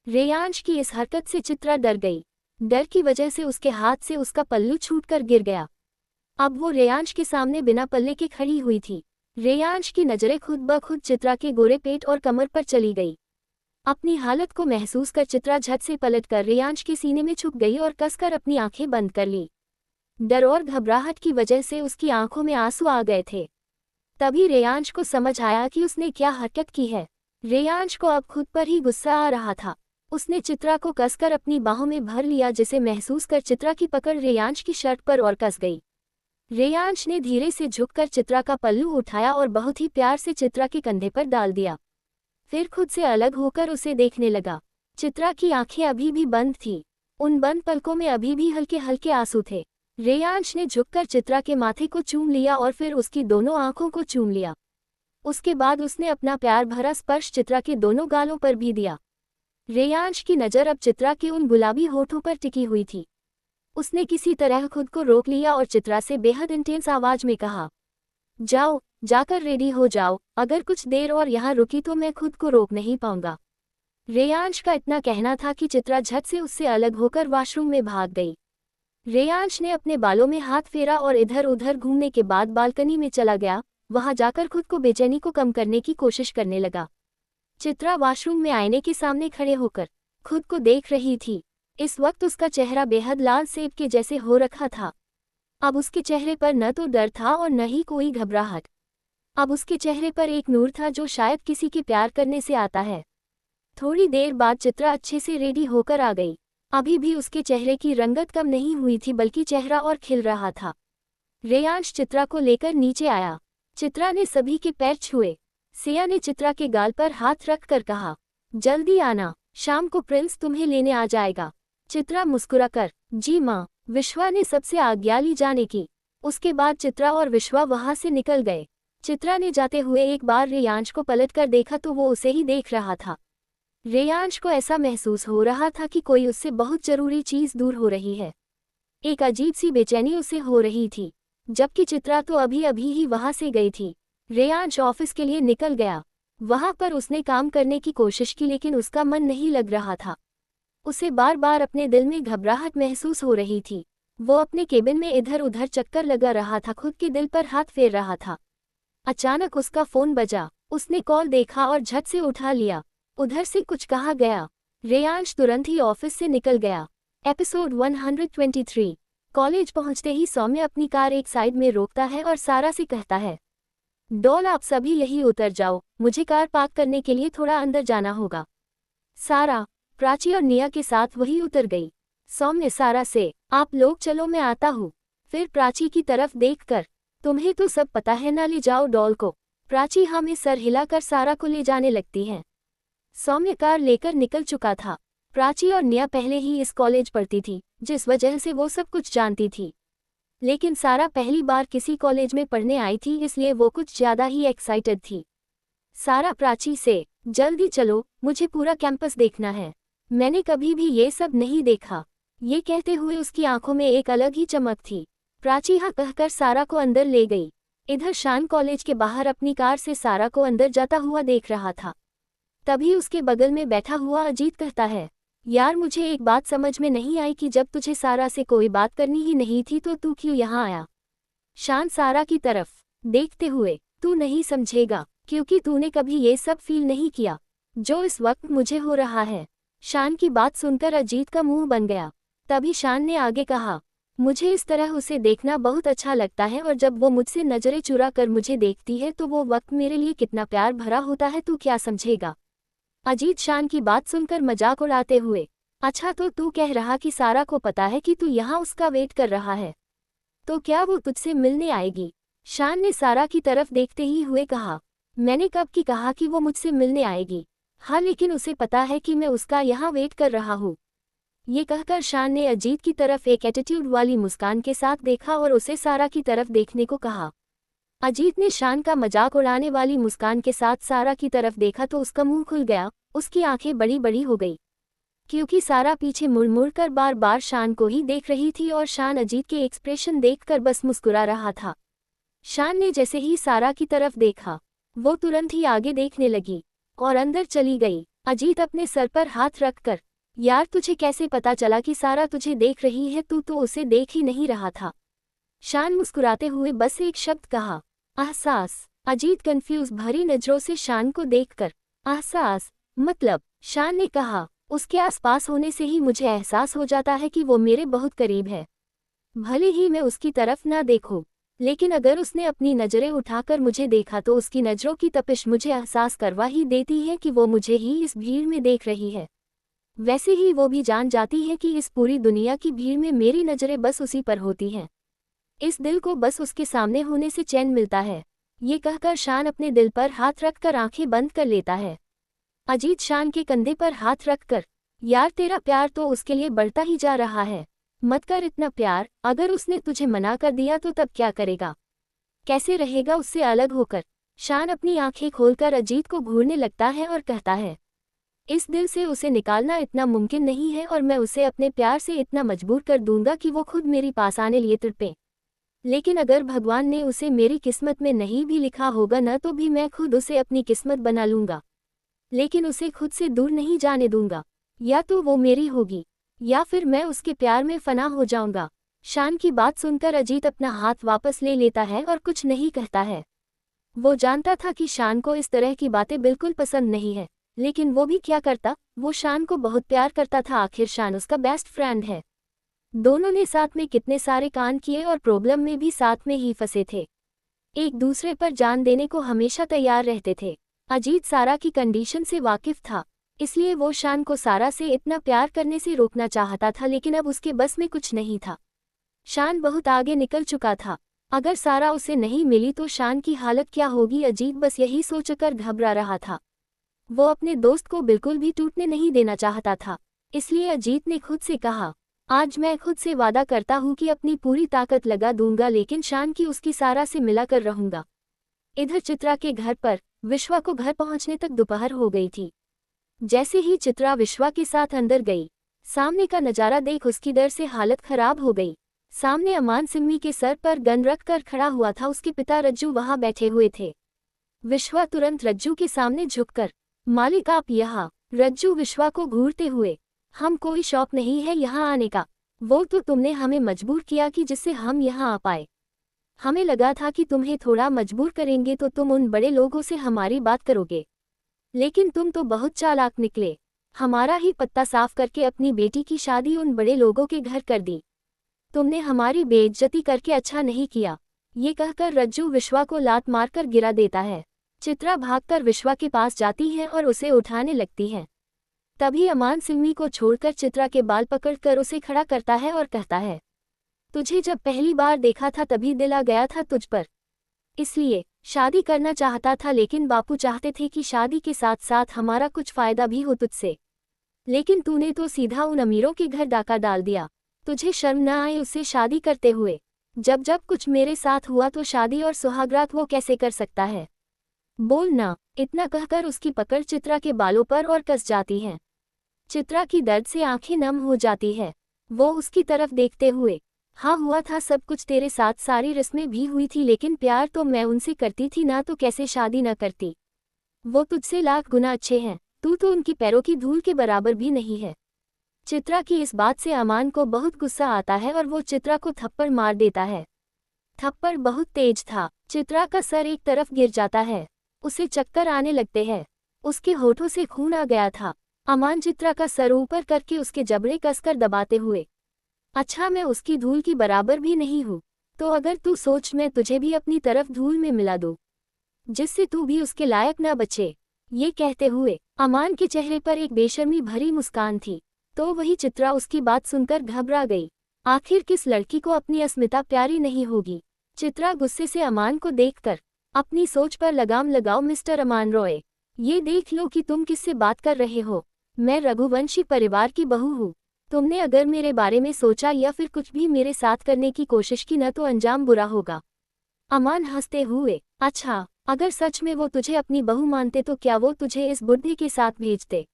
रेयांश की इस हरकत से चित्रा डर गई। डर की वजह से उसके हाथ से उसका पल्लू छूटकर गिर गया। अब वो रेयांश के सामने बिना पल्ले के खड़ी हुई थी। रेयांश की नजरें खुद ब खुद चित्रा के गोरे पेट और कमर पर चली गई। अपनी हालत को महसूस कर चित्रा झट से पलटकर रेयांश के सीने में छुप गई और कसकर अपनी आंखें बंद कर ली। डर और घबराहट की वजह से उसकी आंखों में आंसू आ गए थे। तभी रेयांश को समझ आया कि उसने क्या हरकत की है। रेयांश को अब खुद पर ही गुस्सा आ रहा था। उसने चित्रा को कसकर अपनी बाहों में भर लिया जिसे महसूस कर चित्रा की पकड़ रेयांश की शर्ट पर और कस गई। रेयांश ने धीरे से झुककर चित्रा का पल्लू उठाया और बहुत ही प्यार से चित्रा के कंधे पर डाल दिया। फिर खुद से अलग होकर उसे देखने लगा। चित्रा की आंखें अभी भी बंद थीं। उन बंद पलकों में अभी भी हल्के हल्के आंसू थे। रेयांश ने झुककर चित्रा के माथे को चूम लिया और फिर उसकी दोनों आंखों को चूम लिया। उसके बाद उसने अपना प्यार भरा स्पर्श चित्रा के दोनों गालों पर भी दिया। रेयांश की नज़र अब चित्रा के उन गुलाबी होठों पर टिकी हुई थी। उसने किसी तरह खुद को रोक लिया और चित्रा से बेहद इंटेंस आवाज में कहा, जाओ, जाकर रेडी हो जाओ, अगर कुछ देर और यहाँ रुकी तो मैं खुद को रोक नहीं पाऊंगा। रेयांश का इतना कहना था कि चित्रा झट से उससे अलग होकर वॉशरूम में भाग गई। रेयांश ने अपने बालों में हाथ फेरा और इधर उधर घूमने के बाद बालकनी में चला गया। वहां जाकर खुद को बेचैनी को कम करने की कोशिश करने लगा। चित्रा वॉशरूम में आईने के सामने खड़े होकर खुद को देख रही थी। इस वक्त उसका चेहरा बेहद लाल सेब के जैसे हो रखा था। अब उसके चेहरे पर न तो डर था और न ही कोई घबराहट। अब उसके चेहरे पर एक नूर था जो शायद किसी के प्यार करने से आता है। थोड़ी देर बाद चित्रा अच्छे से रेडी होकर आ गई। अभी भी उसके चेहरे की रंगत कम नहीं हुई थी बल्कि चेहरा और खिल रहा था। रेयांश चित्रा को लेकर नीचे आया। चित्रा ने सभी के पैर छुए। सिया ने चित्रा के गाल पर हाथ रख कर कहा, जल्दी आना, शाम को प्रिंस तुम्हें लेने आ जाएगा। चित्रा मुस्कुराकर, जी माँ। विश्वा ने सबसे आज्ञा ली जाने की। उसके बाद चित्रा और विश्वा वहां से निकल गए। चित्रा ने जाते हुए एक बार रेयांश को पलटकर देखा तो वो उसे ही देख रहा था। रेयांश को ऐसा महसूस हो रहा था कि कोई उससे बहुत जरूरी चीज दूर हो रही है। एक अजीब सी बेचैनी उसे हो रही थी, जबकि चित्रा तो अभी अभी ही वहां से गई थी। रेयांश ऑफिस के लिए निकल गया। वहां पर उसने काम करने की कोशिश की लेकिन उसका मन नहीं लग रहा था। उसे बार बार अपने दिल में घबराहट महसूस हो रही थी। वो अपने केबिन में इधर उधर चक्कर लगा रहा था, खुद के दिल पर हाथ फेर रहा था। अचानक उसका फोन बजा। उसने कॉल देखा और झट से उठा लिया। उधर से कुछ कहा गया। रेयांश तुरंत ही ऑफिस से निकल गया। एपिसोड 123। कॉलेज पहुंचते ही सौम्य अपनी कार एक साइड में रोकता है और सारा से कहता है, डॉल आप सभी यही उतर जाओ, मुझे कार पार्क करने के लिए थोड़ा अंदर जाना होगा। सारा, प्राची और निया के साथ वही उतर गई। सौम्य सारा से, आप लोग चलो मैं आता हूँ। फिर प्राची की तरफ देखकर, तुम्हें तो सब पता है ना, ले जाओ डॉल को। प्राची हमें सर हिलाकर सारा को ले जाने लगती है। सौम्य कार लेकर निकल चुका था। प्राची और निया पहले ही इस कॉलेज पढ़ती थी, जिस वजह से वो सब कुछ जानती थी। लेकिन सारा पहली बार किसी कॉलेज में पढ़ने आई थी, इसलिए वो कुछ ज़्यादा ही एक्साइटेड थी। सारा प्राची से, जल्दी चलो, मुझे पूरा कैंपस देखना है, मैंने कभी भी ये सब नहीं देखा। ये कहते हुए उसकी आंखों में एक अलग ही चमक थी। प्राची हाँ कहकर सारा को अंदर ले गई। इधर शान कॉलेज के बाहर अपनी कार से सारा को अंदर जाता हुआ देख रहा था। तभी उसके बगल में बैठा हुआ अजीत कहता है, यार मुझे एक बात समझ में नहीं आई कि जब तुझे सारा से कोई बात करनी ही नहीं थी तो तू क्यों यहाँ आया। शान सारा की तरफ देखते हुए, तू नहीं समझेगा, क्योंकि तूने कभी ये सब फील नहीं किया जो इस वक्त मुझे हो रहा है। शान की बात सुनकर अजीत का मुंह बन गया। तभी शान ने आगे कहा, मुझे इस तरह उसे देखना बहुत अच्छा लगता है, और जब वो मुझसे नजरें चुरा कर मुझे देखती है तो वो वक्त मेरे लिए कितना प्यार भरा होता है, तू क्या समझेगा। अजीत शान की बात सुनकर मजाक उड़ाते हुए, अच्छा तो तू कह रहा कि सारा को पता है कि तू यहाँ उसका वेट कर रहा है, तो क्या वो तुझसे मिलने आएगी। शान ने सारा की तरफ देखते ही हुए कहा, मैंने कब की कहा कि वो मुझसे मिलने आएगी। हाँ लेकिन उसे पता है कि मैं उसका यहाँ वेट कर रहा हूँ। ये कहकर शान ने अजीत की तरफ एक एटीट्यूड वाली मुस्कान के साथ देखा और उसे सारा की तरफ देखने को कहा। अजीत ने शान का मजाक उड़ाने वाली मुस्कान के साथ सारा की तरफ देखा तो उसका मुंह खुल गया, उसकी आंखें बड़ी बड़ी हो गई, क्योंकि सारा पीछे मुड़ मुड़ कर बार बार शान को ही देख रही थी और शान अजीत के एक्सप्रेशन देखकर बस मुस्कुरा रहा था। शान ने जैसे ही सारा की तरफ देखा, वो तुरंत ही आगे देखने लगी और अंदर चली गई। अजीत अपने सर पर हाथ रखकर, यार तुझे कैसे पता चला कि सारा तुझे देख रही है, तू तो उसे देख ही नहीं रहा था। शान मुस्कुराते हुए बस एक शब्द कहा, एहसास। अजीत कंफ्यूज भरी नजरों से शान को देखकर, एहसास मतलब। शान ने कहा, उसके आसपास होने से ही मुझे एहसास हो जाता है कि वो मेरे बहुत करीब है। भले ही मैं उसकी तरफ ना देखूं, लेकिन अगर उसने अपनी नज़रें उठाकर मुझे देखा तो उसकी नज़रों की तपिश मुझे एहसास करवा ही देती है कि वो मुझे ही इस भीड़ में देख रही है। वैसे ही वो भी जान जाती है कि इस पूरी दुनिया की भीड़ में मेरी नज़रें बस उसी पर होती हैं। इस दिल को बस उसके सामने होने से चैन मिलता है। ये कहकर शान अपने दिल पर हाथ रखकर आंखें बंद कर लेता है। अजीत शान के कंधे पर हाथ रखकर, यार तेरा प्यार तो उसके लिए बढ़ता ही जा रहा है, मत कर इतना प्यार। अगर उसने तुझे मना कर दिया तो तब क्या करेगा, कैसे रहेगा उससे अलग होकर। शान अपनी आंखें खोलकर अजीत को घूरने लगता है और कहता है, इस दिल से उसे निकालना इतना मुमकिन नहीं है और मैं उसे अपने प्यार से इतना मजबूर कर दूंगा कि वो खुद मेरे पास आने लिए तड़पे। लेकिन अगर भगवान ने उसे मेरी किस्मत में नहीं भी लिखा होगा न तो भी मैं खुद उसे अपनी किस्मत बना लूंगा, लेकिन उसे खुद से दूर नहीं जाने दूंगा। या तो वो मेरी होगी या फिर मैं उसके प्यार में फना हो जाऊंगा। शान की बात सुनकर अजीत अपना हाथ वापस ले लेता है और कुछ नहीं कहता है। वो जानता था कि शान को इस तरह की बातें बिल्कुल पसंद नहीं है, लेकिन वो भी क्या करता, वो शान को बहुत प्यार करता था, आखिर शान उसका बेस्ट फ्रेंड है। दोनों ने साथ में कितने सारे कांड किए और प्रॉब्लम में भी साथ में ही फंसे थे, एक दूसरे पर जान देने को हमेशा तैयार रहते थे। अजीत सारा की कंडीशन से वाकिफ था, इसलिए वो शान को सारा से इतना प्यार करने से रोकना चाहता था, लेकिन अब उसके बस में कुछ नहीं था। शान बहुत आगे निकल चुका था, अगर सारा उसे नहीं मिली तो शान की हालत क्या होगी। अजीत बस यही सोचकर घबरा रहा था। वो अपने दोस्त को बिल्कुल भी टूटने नहीं देना चाहता था, इसलिए अजीत ने खुद से कहा, आज मैं खुद से वादा करता हूँ कि अपनी पूरी ताकत लगा दूंगा, लेकिन शान की उसकी सारा से मिला कर रहूंगा। इधर चित्रा के घर पर विश्वा को घर पहुंचने तक दोपहर हो गई थी। जैसे ही चित्रा विश्वा के साथ अंदर गई, सामने का नजारा देख उसकी डर से हालत खराब हो गई। सामने अमान सिम्मी के सर पर गन रख कर खड़ा हुआ था, उसके पिता रज्जू वहां बैठे हुए थे। विश्वा तुरंत रज्जू के सामने झुककर, मालिक आप यहाँ। रज्जू विश्वा को घूरते हुए, हम कोई शौक नहीं है यहाँ आने का, वो तो तुमने हमें मजबूर किया कि जिससे हम यहाँ आ पाए। हमें लगा था कि तुम्हें थोड़ा मजबूर करेंगे तो तुम उन बड़े लोगों से हमारी बात करोगे, लेकिन तुम तो बहुत चालाक निकले। हमारा ही पत्ता साफ करके अपनी बेटी की शादी उन बड़े लोगों के घर कर दी। तुमने हमारी बेइज्जती करके अच्छा नहीं किया। ये कहकर रज्जू विश्वा को लात मारकर गिरा देता है। चित्रा भागकर विश्वा के पास जाती है और उसे उठाने लगती है। तभी अमान सिम्मी को छोड़कर चित्रा के बाल पकड़कर उसे खड़ा करता है और कहता है, तुझे जब पहली बार देखा था तभी दिल आ गया था तुझ पर, इसलिए शादी करना चाहता था, लेकिन बापू चाहते थे कि शादी के साथ साथ हमारा कुछ फायदा भी हो तुझसे। लेकिन तूने तो सीधा उन अमीरों के घर डाका डाल दिया। तुझे शर्म न आए उससे शादी करते हुए? जब जब कुछ मेरे साथ हुआ तो शादी और सुहागरात वो कैसे कर सकता है? बोल ना। इतना कहकर उसकी पकड़ चित्रा के बालों पर और कस जाती है। चित्रा की दर्द से आंखें नम हो जाती है। वो उसकी तरफ देखते हुए, हाँ हुआ था सब कुछ तेरे साथ, सारी रस्में भी हुई थी, लेकिन प्यार तो मैं उनसे करती थी ना, तो कैसे शादी न करती? वो तुझसे लाख गुना अच्छे हैं, तू तो उनकी पैरों की धूल के बराबर भी नहीं है। चित्रा की इस बात से अमान को बहुत गुस्सा आता है और वो चित्रा को थप्पड़ मार देता है। थप्पड़ बहुत तेज था, चित्रा का सर एक तरफ गिर जाता है। उसे चक्कर आने लगते हैं। उसके होठों से खून आ गया था। अमान चित्रा का सर ऊपर करके उसके जबड़े कसकर दबाते हुए, अच्छा मैं उसकी धूल की बराबर भी नहीं हूँ, तो अगर तू सोच मैं तुझे भी अपनी तरफ धूल में मिला दूँ, जिससे तू भी उसके लायक न बचे। ये कहते हुए अमान के चेहरे पर एक बेशर्मी भरी मुस्कान थी। तो वही चित्रा उसकी बात सुनकर घबरा गई। आखिर किस लड़की को अपनी अस्मिता प्यारी नहीं होगी? चित्रा गुस्से से अमान को देखकर, अपनी सोच पर लगाम लगाओ मिस्टर अमान रॉय। ये देख लो कि तुम किससे बात कर रहे हो। मैं रघुवंशी परिवार की बहू हूँ। तुमने अगर मेरे बारे में सोचा या फिर कुछ भी मेरे साथ करने की कोशिश की न, तो अंजाम बुरा होगा। अमान हंसते हुए, अच्छा अगर सच में वो तुझे अपनी बहू मानते तो क्या वो तुझे इस बुढ़े के साथ भेजते?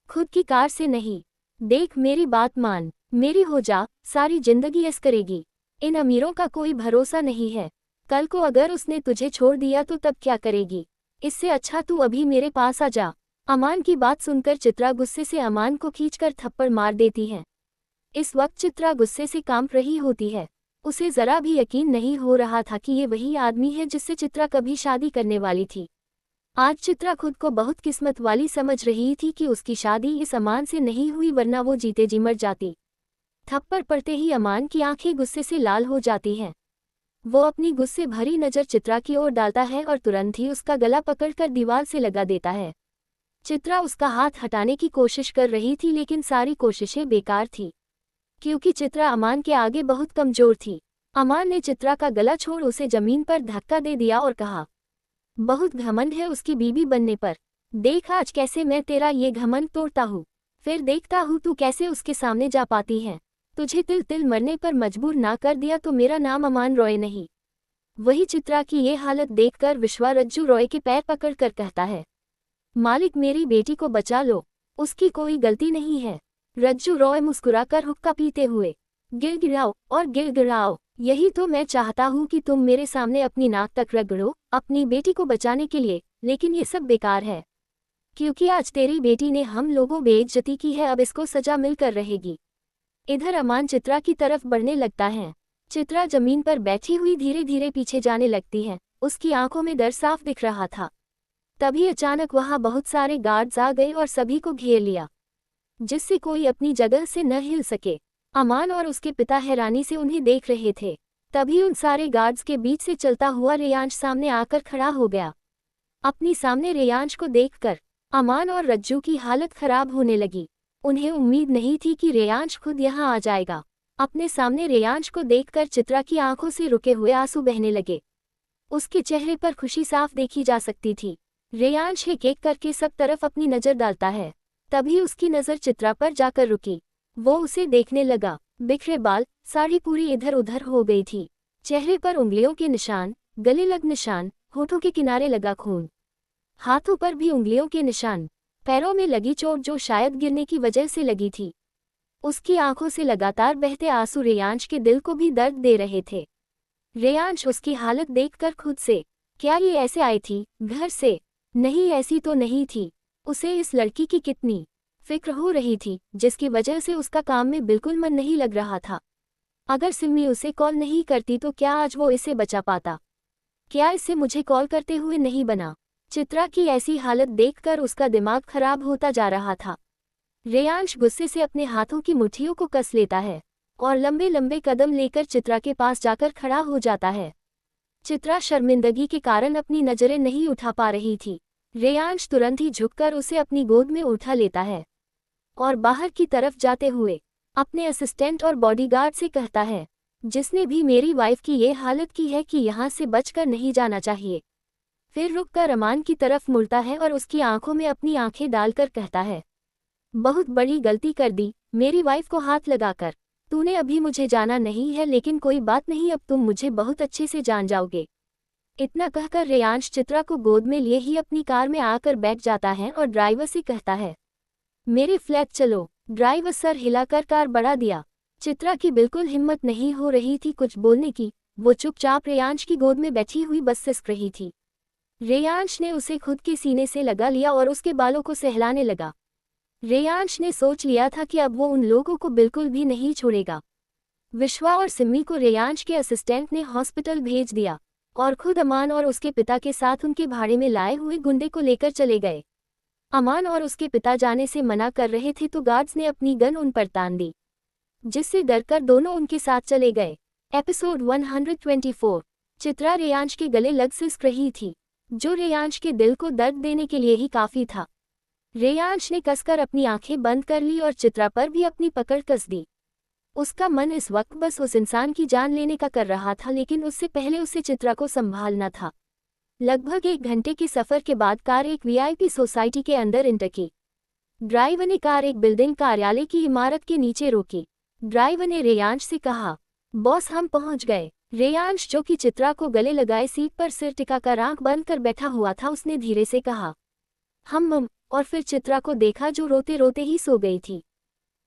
खुद की कार से नहीं। देख मेरी बात मान, मेरी हो जा, सारी जिंदगी ऐस करेगी। इन अमीरों का कोई भरोसा नहीं है। कल को अगर उसने तुझे छोड़ दिया तो तब क्या करेगी? इससे अच्छा तू अभी मेरे पास आ जा। अमान की बात सुनकर चित्रा गुस्से से अमान को खींचकर थप्पड़ मार देती है। इस वक्त चित्रा गुस्से से कांप रही होती है। उसे जरा भी यकीन नहीं हो रहा था कि ये वही आदमी है जिससे चित्रा कभी शादी करने वाली थी। आज चित्रा खुद को बहुत किस्मत वाली समझ रही थी कि उसकी शादी इस अमान से नहीं हुई, वरना वो जीते जी मर जाती। थप्पड़ पड़ते ही अमान की आंखें गुस्से से लाल हो जाती हैं। वो अपनी गुस्से भरी नज़र चित्रा की ओर डालता है और तुरंत ही उसका गला पकड़कर दीवार से लगा देता है। चित्रा उसका हाथ हटाने की कोशिश कर रही थी, लेकिन सारी कोशिशें बेकार थी, क्योंकि चित्रा अमान के आगे बहुत कमजोर थी। अमान ने चित्रा का गला छोड़ उसे जमीन पर धक्का दे दिया और कहा, बहुत घमंड है उसकी बीवी बनने पर। देख आज कैसे मैं तेरा ये घमंड तोड़ता हूँ, फिर देखता हूँ तू कैसे उसके सामने जा पाती है। तुझे तिल तिल मरने पर मजबूर ना कर दिया तो मेरा नाम अमान रॉय नहीं। वही चित्रा की ये हालत देखकर विश्वा रज्जू रॉय के पैर पकड़कर कहता है, मालिक मेरी बेटी को बचा लो, उसकी कोई गलती नहीं है। रज्जू रॉय मुस्कुराकर हुक्का पीते हुए, गिड़गिड़ाओ और गिड़गिड़ाओ, यही तो मैं चाहता हूँ कि तुम मेरे सामने अपनी नाक तक रगड़ो अपनी बेटी को बचाने के लिए, लेकिन ये सब बेकार है, क्योंकि आज तेरी बेटी ने हम लोगों बेइज्जती की है, अब इसको सजा मिलकर रहेगी। इधर अमान चित्रा की तरफ बढ़ने लगता है। चित्रा जमीन पर बैठी हुई धीरे धीरे पीछे जाने लगती है। उसकी आंखों में डर साफ दिख रहा था। तभी अचानक वहां बहुत सारे गार्ड्स आ गए और सभी को घेर लिया, जिससे कोई अपनी जगह से न हिल सके। अमान और उसके पिता हैरानी से उन्हें देख रहे थे। तभी उन सारे गार्ड्स के बीच से चलता हुआ रेयांश सामने आकर खड़ा हो गया। अपनी सामने रेयांश को देखकर अमान और रज्जू की हालत खराब होने लगी। उन्हें उम्मीद नहीं थी कि रेयांश खुद यहाँ आ जाएगा। अपने सामने रेयांश को देखकर चित्रा की आंखों से रुके हुए आंसू बहने लगे। उसके चेहरे पर खुशी साफ देखी जा सकती थी। रेयांश एक एक करके सब तरफ अपनी नज़र डालता है। तभी उसकी नज़र चित्रा पर जाकर रुकी। वो उसे देखने लगा। बिखरे बाल, साड़ी पूरी इधर उधर हो गई थी। चेहरे पर उंगलियों के निशान, गले लग निशान, होठों के किनारे लगा खून, हाथों पर भी उंगलियों के निशान, पैरों में लगी चोट जो शायद गिरने की वजह से लगी थी। उसकी आंखों से लगातार बहते आंसू रेयांश के दिल को भी दर्द दे रहे थे। रेयांश उसकी हालत देखकर खुद से, क्या ये ऐसे आई थी घर से? नहीं, ऐसी तो नहीं थी। उसे इस लड़की की कितनी फिक्र हो रही थी, जिसकी वजह से उसका काम में बिल्कुल मन नहीं लग रहा था। अगर सिमी उसे कॉल नहीं करती तो क्या आज वो इसे बचा पाता? क्या इससे मुझे कॉल करते हुए नहीं बना? चित्रा की ऐसी हालत देखकर उसका दिमाग खराब होता जा रहा था। रेयांश गुस्से से अपने हाथों की मुट्ठियों को कस लेता है और लंबे लंबे कदम लेकर चित्रा के पास जाकर खड़ा हो जाता है। चित्रा शर्मिंदगी के कारण अपनी नजरें नहीं उठा पा रही थी। रेयांश तुरंत ही झुककर उसे अपनी गोद में उठा लेता है और बाहर की तरफ जाते हुए अपने असिस्टेंट और बॉडीगार्ड से कहता है, जिसने भी मेरी वाइफ की ये हालत की है कि यहाँ से बचकर नहीं जाना चाहिए। फिर रुककर अमान की तरफ मुड़ता है और उसकी आंखों में अपनी आंखें डालकर कहता है, बहुत बड़ी गलती कर दी मेरी वाइफ को हाथ लगाकर। तूने अभी मुझे जाना नहीं है, लेकिन कोई बात नहीं, अब तुम मुझे बहुत अच्छे से जान जाओगे। इतना कहकर रेयांश चित्रा को गोद में लिए ही अपनी कार में आकर बैठ जाता है और ड्राइवर से कहता है, मेरे फ्लैट चलो। ड्राइवर सर हिलाकर कार बढ़ा दिया। चित्रा की बिल्कुल हिम्मत नहीं हो रही थी कुछ बोलने की। वो चुपचाप रेयांश की गोद में बैठी हुई बस सिसक रही थी। रेयांश ने उसे खुद के सीने से लगा लिया और उसके बालों को सहलाने लगा। रेयांश ने सोच लिया था कि अब वो उन लोगों को बिल्कुल भी नहीं छोड़ेगा। विश्वा और सिम्मी को रेयांश के असिस्टेंट ने हॉस्पिटल भेज दिया और खुद अमान और उसके पिता के साथ उनके भाड़े में लाए हुए गुंडे को लेकर चले गए। अमान और उसके पिता जाने से मना कर रहे थे तो गार्ड्स ने अपनी गन उन पर तान दी, जिससे डरकर दोनों उनके साथ चले गए। एपिसोड 124। चित्रा रेयांश के गले लग सिसक रही थी, जो रेयांश के दिल को दर्द देने के लिए ही काफी था। रेयांश ने कसकर अपनी आंखें बंद कर ली और चित्रा पर भी अपनी पकड़ कस दी। उसका मन इस वक्त बस उस इंसान की जान लेने का कर रहा था, लेकिन उससे पहले उसे चित्रा को संभालना था। लगभग 1 घंटे के सफर के बाद कार एक वीआईपी सोसाइटी के अंदर एंटर की। ड्राइवर ने कार एक बिल्डिंग कार्यालय की इमारत के नीचे रोकी। ड्राइवर ने रेयांश से कहा, बॉस हम पहुंच गए। रेयांश, जो कि चित्रा को गले लगाए सीट पर सिर टिकाकर आंख बंद कर बैठा हुआ था, उसने धीरे से कहा, हम और फिर चित्रा को देखा जो रोते रोते ही सो गई थी।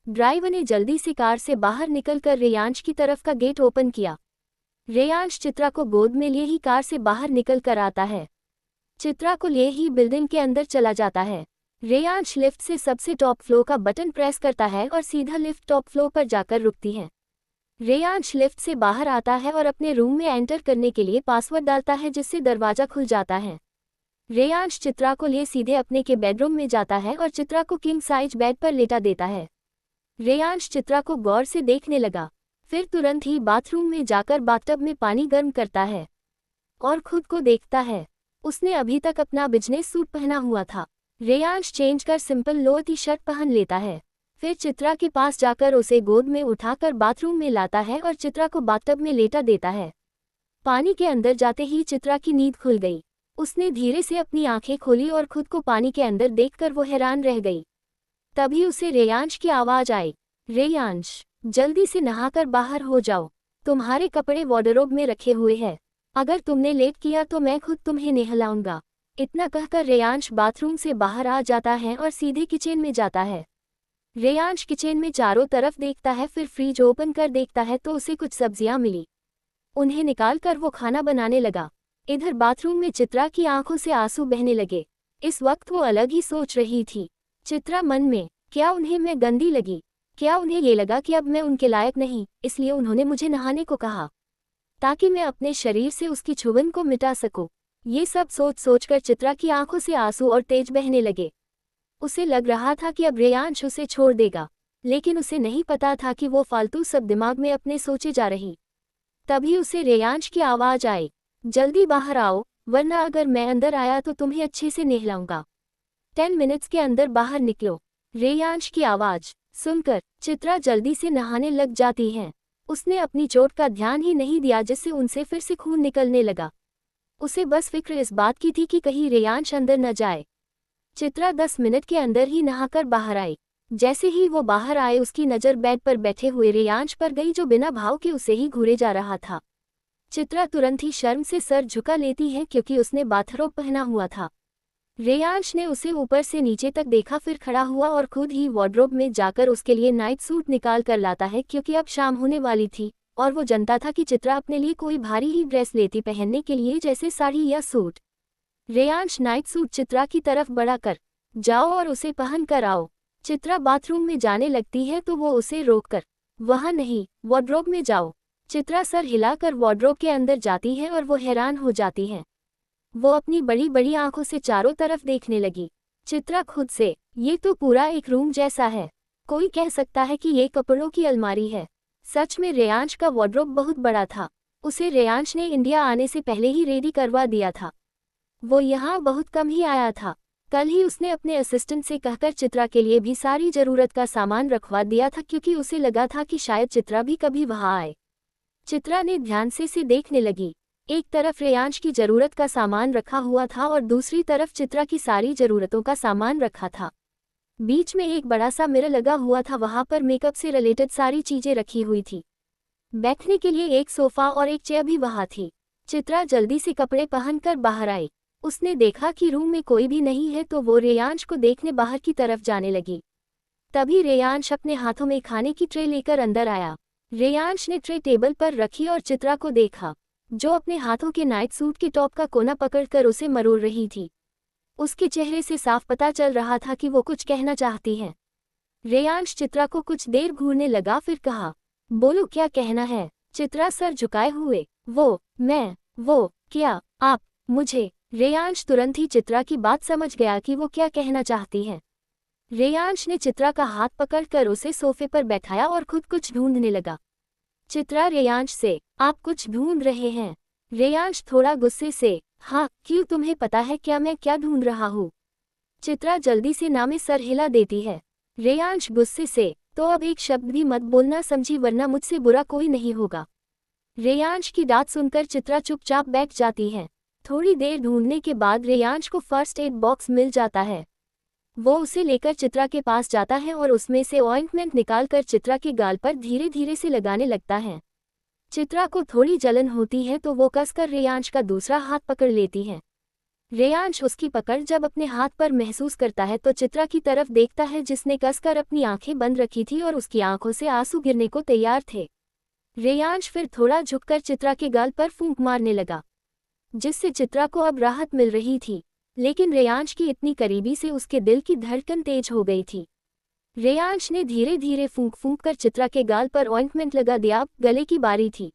ड्राइवर ने जल्दी से कार से बाहर निकलकर रेयांश की तरफ का गेट ओपन किया। रेयांश चित्रा को गोद में लिए ही कार से बाहर निकल कर आता है। चित्रा को लिए ही बिल्डिंग के अंदर चला जाता है। रेयांश लिफ्ट से सबसे टॉप फ्लोर का बटन प्रेस करता है और सीधा लिफ्ट टॉप फ्लोर पर जाकर रुकती है। रेयांश लिफ्ट से बाहर आता है और अपने रूम में एंटर करने के लिए पासवर्ड डालता है, जिससे दरवाजा खुल जाता है। रेयांश चित्रा को लिए सीधे अपने के बेडरूम में जाता है और चित्रा को किंग साइज बेड पर लेटा देता है। रेयांश चित्रा को गौर से देखने लगा, फिर तुरंत ही बाथरूम में जाकर बाथटब में पानी गर्म करता है और खुद को देखता है। उसने अभी तक अपना बिजनेस सूट पहना हुआ था। रेयांश चेंज कर सिंपल लोअर टी शर्ट पहन लेता है, फिर चित्रा के पास जाकर उसे गोद में उठाकर बाथरूम में लाता है और चित्रा को बाथटब में लेटा देता है। पानी के अंदर जाते ही चित्रा की नींद खुल गई। उसने धीरे से अपनी आंखें खोली और खुद को पानी के अंदर देखकर वो हैरान रह गई। तभी उसे रेयांश की आवाज आई, रेयांश जल्दी से नहाकर बाहर हो जाओ, तुम्हारे कपड़े वार्डरोब में रखे हुए हैं, अगर तुमने लेट किया तो मैं खुद तुम्हें नहलाऊंगा। इतना कहकर रेयांश बाथरूम से बाहर आ जाता है और सीधे किचन में जाता है। रेयांश किचन में चारों तरफ देखता है, फिर फ्रिज ओपन कर देखता है तो उसे कुछ सब्जियां मिली। उन्हें निकालकर वो खाना बनाने लगा। इधर बाथरूम में चित्रा की आंखों से आंसू बहने लगे। इस वक्त वो अलग ही सोच रही थी। चित्रा मन में, क्या उन्हें मैं गंदी लगी? क्या उन्हें ये लगा कि अब मैं उनके लायक नहीं, इसलिए उन्होंने मुझे नहाने को कहा ताकि मैं अपने शरीर से उसकी छुबन को मिटा सकूं? ये सब सोच सोचकर चित्रा की आंखों से आंसू और तेज बहने लगे। उसे लग रहा था कि अब रेयांश उसे छोड़ देगा, लेकिन उसे नहीं पता था कि वो फालतू सब दिमाग में अपने सोचे जा रही। तभी उसे रेयांश की आवाज आई, जल्दी बाहर आओ, वरना अगर मैं अंदर आया तो तुम्हें अच्छे से नहलाऊंगा। 10 मिनट्स के अंदर बाहर निकलो। रेयांश की आवाज सुनकर चित्रा जल्दी से नहाने लग जाती है। उसने अपनी चोट का ध्यान ही नहीं दिया, जिससे उनसे फिर से खून निकलने लगा। उसे बस फिक्र इस बात की थी कि कहीं रेयांश अंदर न जाए। चित्रा 10 मिनट के अंदर ही नहाकर बाहर आई। जैसे ही वो बाहर आए, उसकी नज़र बेड पर बैठे हुए रेयांश पर गई, जो बिना भाव के उसे ही घूरे जा रहा था। चित्रा तुरंत ही शर्म से सर झुका लेती है, क्योंकि उसने बाथरोब पहना हुआ था। रेयांश ने उसे ऊपर से नीचे तक देखा, फिर खड़ा हुआ और खुद ही वार्डरोब में जाकर उसके लिए नाइट सूट निकाल कर लाता है, क्योंकि अब शाम होने वाली थी और वो जानता था कि चित्रा अपने लिए कोई भारी ही ड्रेस लेती पहनने के लिए, जैसे साड़ी या suit. Reyansh night suit Chitra की तरफ बढ़ाकर, जाओ और उसे पहन कर आओ। चित्रा बाथरूम में जाने लगती है तो वो उसे रोककर, वहाँ नहीं, वार्डरोब में जाओ। चित्रा सर हिलाकर वार्डरोब के अंदर जाती है और वो हैरान हो जाती है। वो अपनी बड़ी बड़ी आंखों से चारों तरफ देखने लगी। चित्रा खुद से, ये तो पूरा एक रूम जैसा है, कोई कह सकता है कि ये कपड़ों की अलमारी है। सच में रेयांश का वार्डरोब बहुत बड़ा था। उसे रेयांश ने इंडिया आने से पहले ही रेडी करवा दिया था। वो यहाँ बहुत कम ही आया था। कल ही उसने अपने असिस्टेंट से कहकर चित्रा के लिए भी सारी जरूरत का सामान रखवा दिया था, क्योंकि उसे लगा था कि शायद चित्रा भी कभी वहाँ आए। चित्रा ने ध्यान से देखने लगी। एक तरफ रेयांश की जरूरत का सामान रखा हुआ था और दूसरी तरफ चित्रा की सारी जरूरतों का सामान रखा था। बीच में एक बड़ा सा मिरर लगा हुआ था, वहां पर मेकअप से रिलेटेड सारी चीजें रखी हुई थी। बैठने के लिए एक सोफा और एक चेयर भी वहां थी। चित्रा जल्दी से कपड़े पहनकर बाहर आई। उसने देखा कि रूम में कोई भी नहीं है तो वो रेयांश को देखने बाहर की तरफ जाने लगी। तभी रेयांश अपने हाथों में खाने की ट्रे लेकर अंदर आया। रेयांश ने ट्रे टेबल पर रखी और चित्रा को देखा, जो अपने हाथों के नाइट सूट के टॉप का कोना पकड़कर उसे मरोड़ रही थी। उसके चेहरे से साफ पता चल रहा था कि वो कुछ कहना चाहती है। रेयांश चित्रा को कुछ देर घूरने लगा, फिर कहा, बोलो क्या कहना है। चित्रा सर झुकाए हुए, वो क्या आप मुझे। रेयांश तुरंत ही चित्रा की बात समझ गया कि वो क्या कहना चाहती है। रेयांश ने चित्रा का हाथ पकड़कर उसे सोफे पर बैठाया और खुद कुछ ढूंढने लगा। चित्रा रेयांश से, आप कुछ ढूंढ रहे हैं। रेयांश थोड़ा गुस्से से, हाँ, क्यों, तुम्हें पता है क्या मैं क्या ढूंढ रहा हूँ। चित्रा जल्दी से ना में सर हिला देती है। रेयांश गुस्से से, तो अब एक शब्द भी मत बोलना समझी, वरना मुझसे बुरा कोई नहीं होगा। रेयांश की बात सुनकर चित्रा चुपचाप बैठ जाती है। थोड़ी देर ढूंढने के बाद रेयांश को फर्स्ट एड बॉक्स मिल जाता है। वो उसे लेकर चित्रा के पास जाता है और उसमें से ऑइंटमेंट निकालकर चित्रा के गाल पर धीरे धीरे से लगाने लगता है। चित्रा को थोड़ी जलन होती है तो वो कसकर रेयांश का दूसरा हाथ पकड़ लेती है। रेयांश उसकी पकड़ जब अपने हाथ पर महसूस करता है तो चित्रा की तरफ देखता है, जिसने कसकर अपनी आंखें बंद रखी थी और उसकी आंखों से आंसू गिरने को तैयार थे। रेयांश फिर थोड़ा झुककर चित्रा के गाल पर फूंक मारने लगा, जिससे चित्रा को अब राहत मिल रही थी। लेकिन रेयांश की इतनी करीबी से उसके दिल की धड़कन तेज हो गई थी। रेयांश ने धीरे धीरे फूंक कर चित्रा के गाल पर ऑइंटमेंट लगा दिया। अब गले की बारी थी।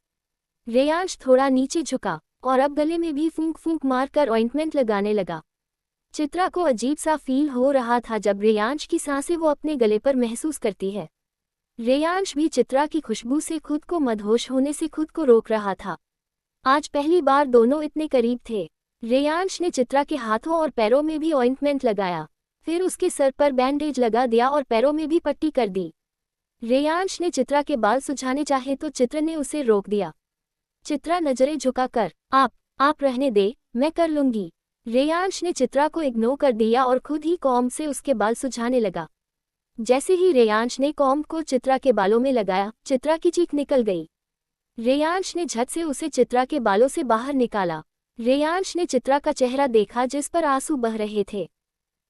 रेयांश थोड़ा नीचे झुका और अब गले में भी फूंक मारकर ऑइंटमेंट लगाने लगा। चित्रा को अजीब सा फील हो रहा था जब रेयांश की सांसें वो अपने गले पर महसूस करती है। रेयांश भी चित्रा की खुशबू से खुद को मदहोश होने से खुद को रोक रहा था। आज पहली बार दोनों इतने करीब थे। रेयांश ने चित्रा के हाथों और पैरों में भी ऑइंटमेंट लगाया, फिर उसके सर पर बैंडेज लगा दिया और पैरों में भी पट्टी कर दी। रेयांश ने चित्रा के बाल सुझाने चाहे तो चित्रा ने उसे रोक दिया। चित्रा नजरें झुकाकर, आप रहने दे, मैं कर लूंगी। रेयांश ने चित्रा को इग्नोर कर दिया और खुद ही कॉम्ब से उसके बाल सुझाने लगा। जैसे ही रेयांश ने कॉम्ब को चित्रा के बालों में लगाया, चित्रा की चीख निकल गई। रेयांश ने झट से उसे चित्रा के बालों से बाहर निकाला। रेयांश ने चित्रा का चेहरा देखा जिस पर आंसू बह रहे थे।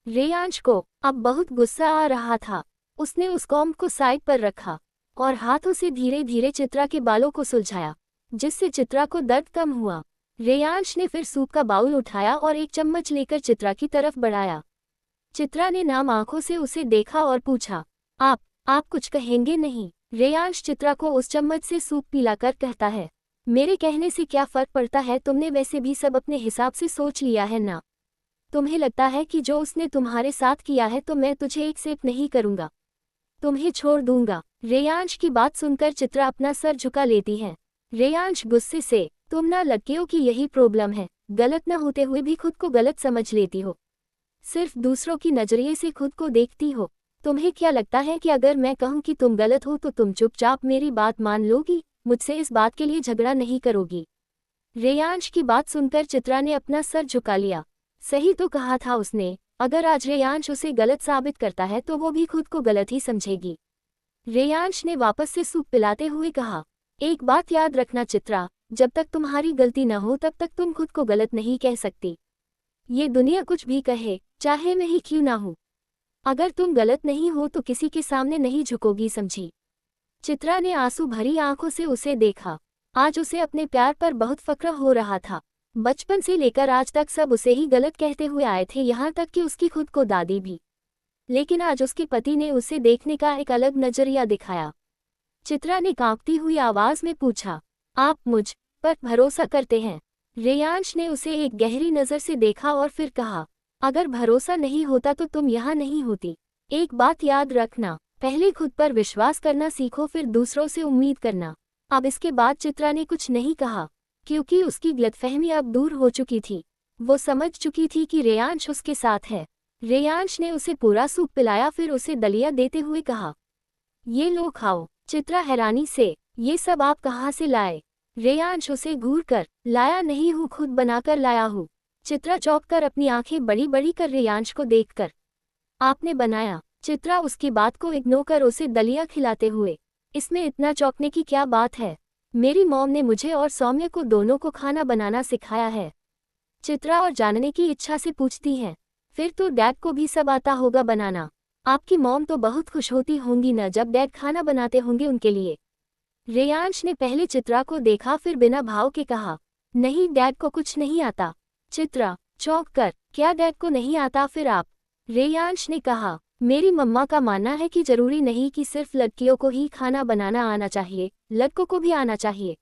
रेयांश को अब बहुत गुस्सा आ रहा था। उसने उस कॉम्ब को साइड पर रखा और हाथों से धीरे धीरे चित्रा के बालों को सुलझाया, जिससे चित्रा को दर्द कम हुआ। रेयांश ने फिर सूप का बाउल उठाया और एक चम्मच लेकर चित्रा की तरफ बढ़ाया। चित्रा ने नाम आंखों से उसे देखा और पूछा, आप कुछ कहेंगे नहीं। रेयांश चित्रा को उस चम्मच से सूप पिलाकर कहता है, मेरे कहने से क्या फर्क पड़ता है, तुमने वैसे भी सब अपने हिसाब से सोच लिया है ना। तुम्हें लगता है कि जो उसने तुम्हारे साथ किया है तो मैं तुझे एक्सेप्ट नहीं करूंगा, तुम्हें छोड़ दूंगा। रेयांश की बात सुनकर चित्रा अपना सर झुका लेती है। रेयांश गुस्से से, तुम ना लगते हो कि यही प्रॉब्लम है, गलत न होते हुए भी खुद को गलत समझ लेती हो, सिर्फ दूसरों की नजरिए से खुद को देखती हो। तुम्हें क्या लगता है कि अगर मैं कहूं कि तुम गलत हो तो तुम चुपचाप मेरी बात मान लोगी, मुझसे इस बात के लिए झगड़ा नहीं करोगी। रेयांश की बात सुनकर चित्रा ने अपना सर झुका लिया। सही तो कहा था उसने, अगर आज रेयांश उसे गलत साबित करता है तो वो भी खुद को गलत ही समझेगी। रेयांश ने वापस से सूप पिलाते हुए कहा, एक बात याद रखना चित्रा, जब तक तुम्हारी गलती न हो तब तक तुम खुद को गलत नहीं कह सकती। ये दुनिया कुछ भी कहे, चाहे मैं ही क्यों ना हूं, अगर तुम गलत नहीं हो तो किसी के सामने नहीं झुकोगी, समझी। चित्रा ने आंसू भरी आंखों से उसे देखा। आज उसे अपने प्यार पर बहुत फक्र हो रहा था। बचपन से लेकर आज तक सब उसे ही गलत कहते हुए आए थे, यहाँ तक कि उसकी खुद को दादी भी। लेकिन आज उसके पति ने उसे देखने का एक अलग नजरिया दिखाया। चित्रा ने कांपती हुई आवाज में पूछा, आप मुझ पर भरोसा करते हैं। रेयांश ने उसे एक गहरी नजर से देखा और फिर कहा, अगर भरोसा नहीं होता तो तुम यहाँ नहीं होती। एक बात याद रखना, पहले खुद पर विश्वास करना सीखो, फिर दूसरों से उम्मीद करना। अब इसके बाद चित्रा ने कुछ नहीं कहा, क्योंकि उसकी गलतफहमी अब दूर हो चुकी थी। वो समझ चुकी थी कि रेयांश उसके साथ है। रेयांश ने उसे पूरा सूप पिलाया, फिर उसे दलिया देते हुए कहा, ये लो खाओ। चित्रा हैरानी से, ये सब आप कहाँ से लाए। रेयांश उसे घूर कर, लाया नहीं हूँ, खुद बनाकर लाया हूँ। चित्रा चौंक कर अपनी आंखें बड़ी बड़ी कर रेयांश को देखकर, आपने बनाया? चित्रा उसकी बात को इग्नोर कर उसे दलिया खिलाते हुए, इसमें इतना चौंकने की क्या बात है? मेरी मॉम ने मुझे और सौम्य को दोनों को खाना बनाना सिखाया है। चित्रा और जानने की इच्छा से पूछती हैं, फिर तो डैड को भी सब आता होगा बनाना। आपकी मॉम तो बहुत खुश होती होंगी न जब डैड खाना बनाते होंगे उनके लिए। रेयांश ने पहले चित्रा को देखा, फिर बिना भाव के कहा, नहीं डैड को कुछ नहीं आता। चित्रा चौंक कर, क्या डैड को नहीं आता फिर आप? रेयांश ने कहा, मेरी मम्मा का मानना है कि जरूरी नहीं कि सिर्फ लड़कियों को ही खाना बनाना आना चाहिए, लड़कों को भी आना चाहिए,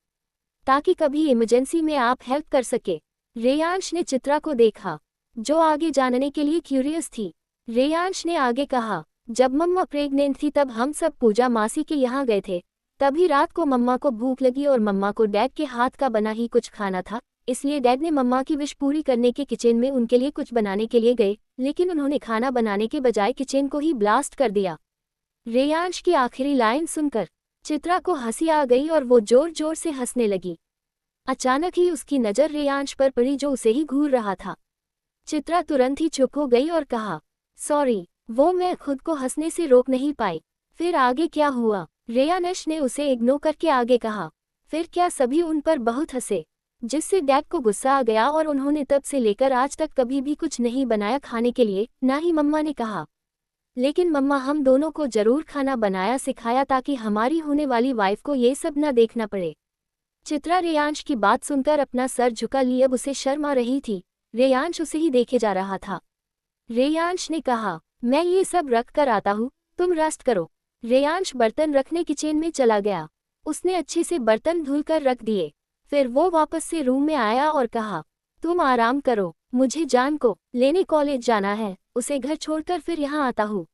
ताकि कभी इमरजेंसी में आप हेल्प कर सके। रेयांश ने चित्रा को देखा, जो आगे जानने के लिए क्यूरियस थी। रेयांश ने आगे कहा, जब मम्मा प्रेग्नेंट थी तब हम सब पूजा मासी के यहाँ गए थे। तभी रात को मम्मा को भूख लगी और मम्मा को डैड के हाथ का बना ही कुछ खाना था, इसलिए डैड ने मम्मा की विश पूरी करने के किचन में उनके लिए कुछ बनाने के लिए गए, लेकिन उन्होंने खाना बनाने के बजाय किचन को ही ब्लास्ट कर दिया। रेयांश की आखिरी लाइन सुनकर चित्रा को हंसी आ गई और वो जोर जोर से हंसने लगी। अचानक ही उसकी नज़र रेयांश पर पड़ी जो उसे ही घूर रहा था। चित्रा तुरंत ही चुप हो गई और कहा, सॉरी, वो मैं खुद को हंसने से रोक नहीं पाई। फिर आगे क्या हुआ? रेयांश ने उसे इग्नोर करके आगे कहा, फिर क्या सभी उन पर बहुत हंसे, जिससे डैड को गुस्सा आ गया और उन्होंने तब से लेकर आज तक कभी भी कुछ नहीं बनाया खाने के लिए, ना ही मम्मा ने कहा। लेकिन मम्मा हम दोनों को जरूर खाना बनाया सिखाया ताकि हमारी होने वाली वाइफ को ये सब ना देखना पड़े। चित्रा रेयांश की बात सुनकर अपना सर झुका ली, अब उसे शर्म आ रही थी। रेयांश उसे ही देखे जा रहा था। रेयांश ने कहा, मैं ये सब रख कर आता हूँ, तुम रेस्ट करो। रेयांश बर्तन रखने किचन में चला गया। उसने अच्छे से बर्तन धुलकर रख दिए। फिर वो वापस से रूम में आया और कहा, तुम आराम करो, मुझे जान को लेने कॉलेज जाना है, उसे घर छोड़कर फिर यहाँ आता हूँ।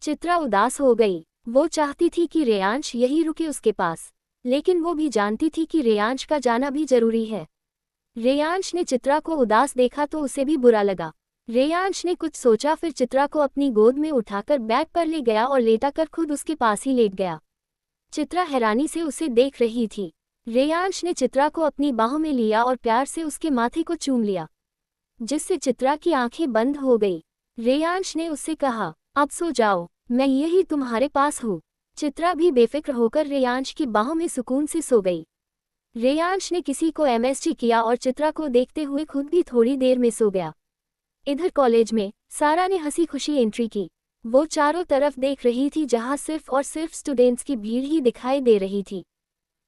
चित्रा उदास हो गई। वो चाहती थी कि रेयांश यही रुके उसके पास, लेकिन वो भी जानती थी कि रेयांश का जाना भी जरूरी है। रेयांश ने चित्रा को उदास देखा तो उसे भी बुरा लगा। रेयांश ने कुछ सोचा, फिर चित्रा को अपनी गोद में उठाकर बैग पर ले गया और लेटाकर खुद उसके पास ही लेट गया। चित्रा हैरानी से उसे देख रही थी। रेयांश ने चित्रा को अपनी बाहों में लिया और प्यार से उसके माथे को चूम लिया, जिससे चित्रा की आंखें बंद हो गई। रेयांश ने उससे कहा, अब सो जाओ, मैं यही तुम्हारे पास हूँ। चित्रा भी बेफिक्र होकर रेयांश की बाहों में सुकून से सो गई। रेयांश ने किसी को एमएसजी किया और चित्रा को देखते हुए खुद भी थोड़ी देर में सो गया। इधर कॉलेज में सारा ने हंसी खुशी एंट्री की। वो चारों तरफ देख रही थी, जहां सिर्फ और सिर्फ स्टूडेंट्स की भीड़ ही दिखाई दे रही थी।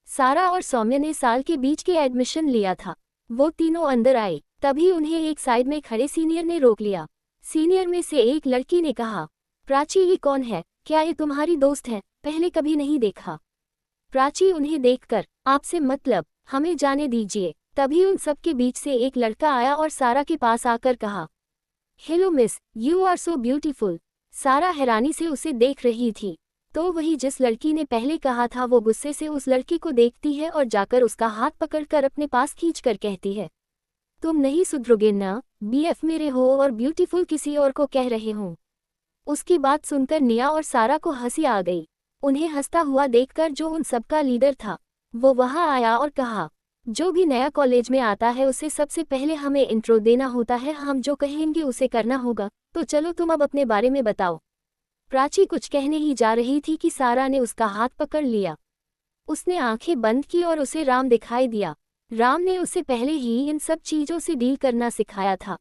सारा और सौम्य ने साल के बीच के एडमिशन लिया था। वो तीनों अंदर आए, तभी उन्हें एक साइड में खड़े सीनियर ने रोक लिया। सीनियर में से एक लड़की ने कहा, प्राची ये कौन है? क्या ये तुम्हारी दोस्त है? पहले कभी नहीं देखा। प्राची उन्हें देखकर, आपसे मतलब, हमें जाने दीजिए। तभी उन सब के बीच से एक लड़का आया और सारा के पास आकर कहा, hello miss, you are so beautiful. सारा हैरानी से उसे देख रही थी। तो वही जिस लड़की ने पहले कहा था, वो गुस्से से उस लड़की को देखती है और जाकर उसका हाथ पकड़कर अपने पास खींचकर कहती है, तुम नहीं सुधरोगे ना, बीएफ मेरे हो और ब्यूटीफुल किसी और को कह रहे हो। उसकी बात सुनकर निया और सारा को हंसी आ गई। उन्हें हंसता हुआ देखकर जो उन सबका लीडर था, वो वहां आया और कहा, जो भी नया कॉलेज में आता है उसे सबसे पहले हमें इंट्रो देना होता है, हम जो कहेंगे उसे करना होगा, तो चलो तुम अब अपने बारे में बताओ। प्राची कुछ कहने ही जा रही थी कि सारा ने उसका हाथ पकड़ लिया। उसने आंखें बंद की और उसे राम दिखाई दिया। राम ने उसे पहले ही इन सब चीजों से डील करना सिखाया था।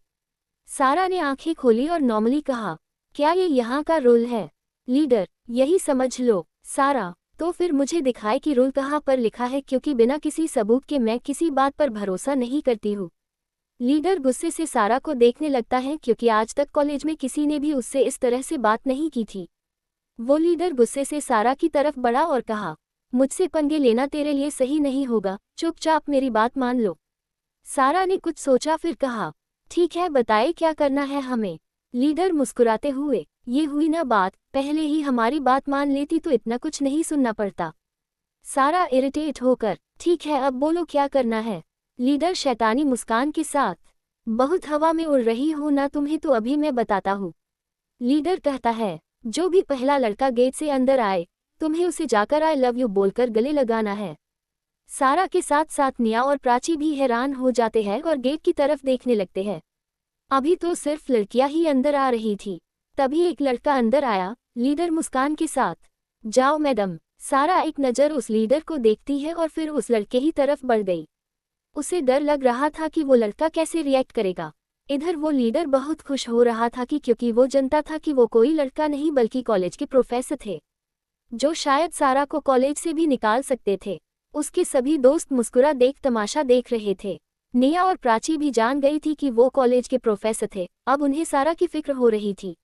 सारा ने आंखें खोली और नॉर्मली कहा, क्या ये यहाँ का रोल है? लीडर, यही समझ लो। सारा, तो फिर मुझे दिखाए कि रोल कहाँ पर लिखा है, क्योंकि बिना किसी सबूत के मैं किसी बात पर भरोसा नहीं करती हूँ। लीडर गुस्से से सारा को देखने लगता है, क्योंकि आज तक कॉलेज में किसी ने भी उससे इस तरह से बात नहीं की थी। वो लीडर गुस्से से सारा की तरफ बढ़ा और कहा, मुझसे पंगे लेना तेरे लिए सही नहीं होगा, चुपचाप मेरी बात मान लो। सारा ने कुछ सोचा, फिर कहा, ठीक है, बताए क्या करना है हमें। लीडर मुस्कुराते हुए, ये हुई ना बात, पहले ही हमारी बात मान लेती तो इतना कुछ नहीं सुनना पड़ता। सारा इरिटेट होकर, ठीक है अब बोलो क्या करना है। लीडर शैतानी मुस्कान के साथ, बहुत हवा में उड़ रही हो ना तुम्हें, तो अभी मैं बताता हूँ। लीडर कहता है, जो भी पहला लड़का गेट से अंदर आए, तुम्हें उसे जाकर आई लव यू बोलकर गले लगाना है। सारा के साथ साथ निया और प्राची भी हैरान हो जाते हैं और गेट की तरफ देखने लगते हैं। अभी तो सिर्फ लड़कियां ही अंदर आ रही थी, तभी एक लड़का अंदर आया, लीडर मुस्कान के साथ। जाओ मैडम। सारा एक नज़र उस लीडर को देखती है और फिर उस लड़के ही तरफ बढ़ गई। उसे डर लग रहा था कि वो लड़का कैसे रिएक्ट करेगा। इधर वो लीडर बहुत खुश हो रहा था क्योंकि वो जानता था कि वो कोई लड़का नहीं बल्कि कॉलेज के प्रोफेसर थे, जो शायद सारा को कॉलेज से भी निकाल सकते थे। उसके सभी दोस्त मुस्कुरा देख तमाशा देख रहे थे। निया और प्राची भी जान गई थी कि वो कॉलेज के प्रोफेसर थे, अब उन्हें सारा की फिक्र हो रही थी।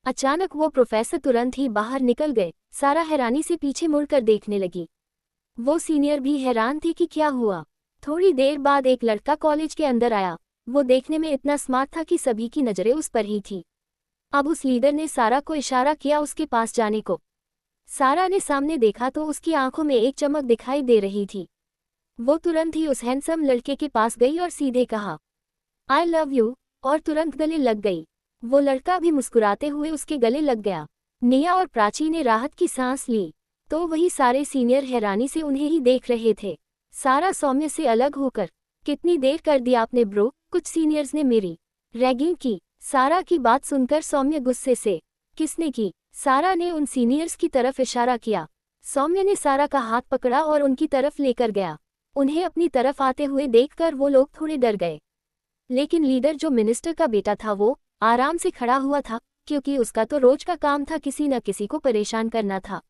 अचानक वो प्रोफेसर तुरंत ही बाहर निकल गए। सारा हैरानी से पीछे मुड़कर देखने लगी। वो सीनियर भी हैरान थे कि क्या हुआ। थोड़ी देर बाद एक लड़का कॉलेज के अंदर आया। वो देखने में इतना स्मार्ट था कि सभी की नज़रें उस पर ही थी। अब उस लीडर ने सारा को इशारा किया उसके पास जाने को। सारा ने सामने देखा तो उसकी आंखों में एक चमक दिखाई दे रही थी। वो तुरंत ही उस हैंडसम लड़के के पास गई और सीधे कहा, आई लव यू, और तुरंत गले लग गई। वो लड़का भी मुस्कुराते हुए उसके गले लग गया। निया और प्राची ने राहत की सांस ली, तो वही सारे सीनियर हैरानी से उन्हें ही देख रहे थे। सारा सौम्य से अलग होकर, कितनी देर कर दी आपने ब्रो, कुछ सीनियर्स ने मेरी रैगिंग की। सारा की बात सुनकर सौम्य गुस्से से, किसने की? सारा ने उन सीनियर्स की तरफ इशारा किया। सौम्य ने सारा का हाथ पकड़ा और उनकी तरफ लेकर गया। उन्हें अपनी तरफ आते हुए देखकर वो लोग थोड़े डर गए, लेकिन लीडर जो मिनिस्टर का बेटा था वो आराम से खड़ा हुआ था, क्योंकि उसका तो रोज का काम था किसी न किसी को परेशान करना था।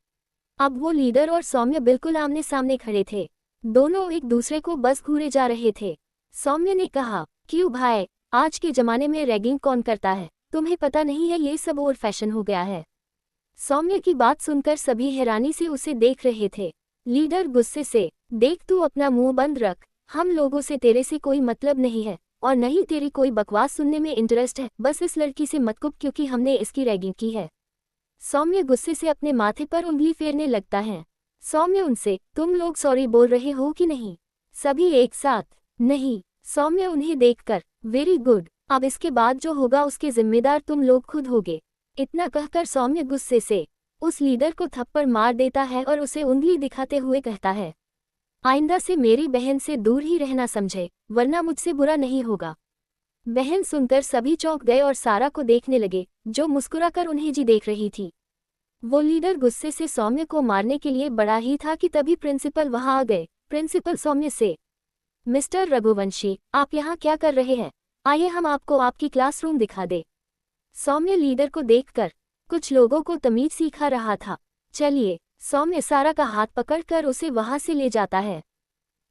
अब वो लीडर और सौम्य बिल्कुल आमने सामने खड़े थे। दोनों एक दूसरे को बस घूरे जा रहे थे। सौम्य ने कहा, क्यों भाई, आज के जमाने में रैगिंग कौन करता है? तुम्हें पता नहीं है ये सब ओल्ड फैशन हो गया है। सौम्य की बात सुनकर सभी हैरानी से उसे देख रहे थे। लीडर गुस्से से, देख तू अपना मुंह बंद रख, हम लोगों से तेरे से कोई मतलब नहीं है और नहीं तेरी कोई बकवास सुनने में इंटरेस्ट है, बस इस लड़की से मत कुप क्योंकि हमने इसकी रैगिंग की है। सौम्य गुस्से से अपने माथे पर उंगली फेरने लगता है। सौम्य उनसे, तुम लोग सॉरी बोल रहे हो कि नहीं? सभी एक साथ, नहीं। सौम्य उन्हें देखकर, वेरी गुड, अब इसके बाद जो होगा उसके जिम्मेदार तुम लोग खुद होगे। इतना कहकर सौम्य गुस्से से उस लीडर को थप्पड़ मार देता है और उसे उंगली दिखाते हुए कहता है, आइंदा से मेरी बहन से दूर ही रहना समझे, वरना मुझसे बुरा नहीं होगा। बहन सुनकर सभी चौंक गए और सारा को देखने लगे, जो मुस्कुराकर उन्हें जी देख रही थी। वो लीडर गुस्से से सौम्य को मारने के लिए बड़ा ही था कि तभी प्रिंसिपल वहां आ गए। प्रिंसिपल सौम्य से, मिस्टर रघुवंशी, आप यहाँ क्या कर रहे हैं? आइए हम आपको आपकी क्लासरूम दिखा दे। सौम्य लीडर को देखकर कुछ लोगों को तमीज सिखा रहा था। चलिए। सौम्य सारा का हाथ पकड़कर उसे वहां से ले जाता है।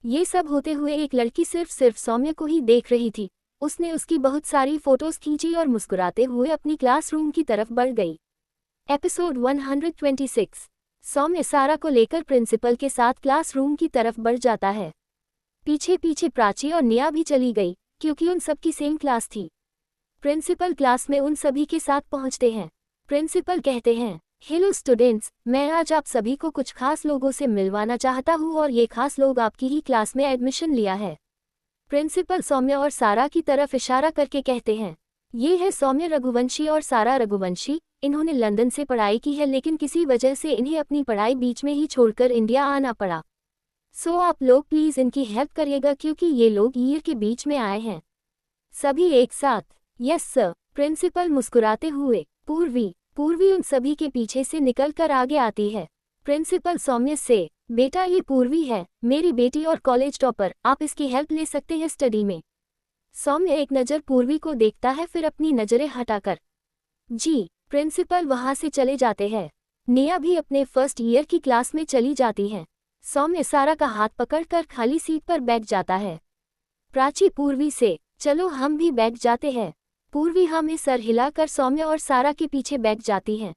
ये सब होते हुए एक लड़की सिर्फ सौम्य को ही देख रही थी। उसने उसकी बहुत सारी फोटोज खींची और मुस्कुराते हुए अपनी क्लासरूम की तरफ बढ़ गई। एपिसोड 126। सौम्य सारा को लेकर प्रिंसिपल के साथ क्लासरूम की तरफ बढ़ जाता है। पीछे पीछे प्राची और निया भी चली गई, क्योंकि उन सबकी सेम क्लास थी। प्रिंसिपल क्लास में उन सभी के साथ पहुंचते हैं। प्रिंसिपल कहते हैं, हेलो स्टूडेंट्स, मैं आज आप सभी को कुछ खास लोगों से मिलवाना चाहता हूं और ये खास लोग आपकी ही क्लास में एडमिशन लिया है। प्रिंसिपल सौम्य और सारा की तरफ इशारा करके कहते हैं, ये है सौम्य रघुवंशी और सारा रघुवंशी। इन्होंने लंदन से पढ़ाई की है, लेकिन किसी वजह से इन्हें अपनी पढ़ाई बीच में ही छोड़कर इंडिया आना पड़ा। सो आप लोग प्लीज़ इनकी हेल्प करिएगा क्योंकि ये लोग ईयर के बीच में आए हैं। सभी एक साथ, यस सर। प्रिंसिपल मुस्कुराते हुए, पूर्वी उन सभी के पीछे से निकलकर आगे आती है। प्रिंसिपल सौम्य से, बेटा ये पूर्वी है, मेरी बेटी और कॉलेज टॉपर, आप इसकी हेल्प ले सकते हैं स्टडी में। सौम्य एक नज़र पूर्वी को देखता है, फिर अपनी नज़रें हटाकर, जी। प्रिंसिपल वहां से चले जाते हैं। निया भी अपने फर्स्ट ईयर की क्लास में चली जाती है। सौम्य सारा का हाथ पकड़कर खाली सीट पर बैठ जाता है। प्राची पूर्वी से, चलो हम भी बैठ जाते हैं। पूर्वी हमें सर हिलाकर सौम्य और सारा के पीछे बैठ जाती हैं।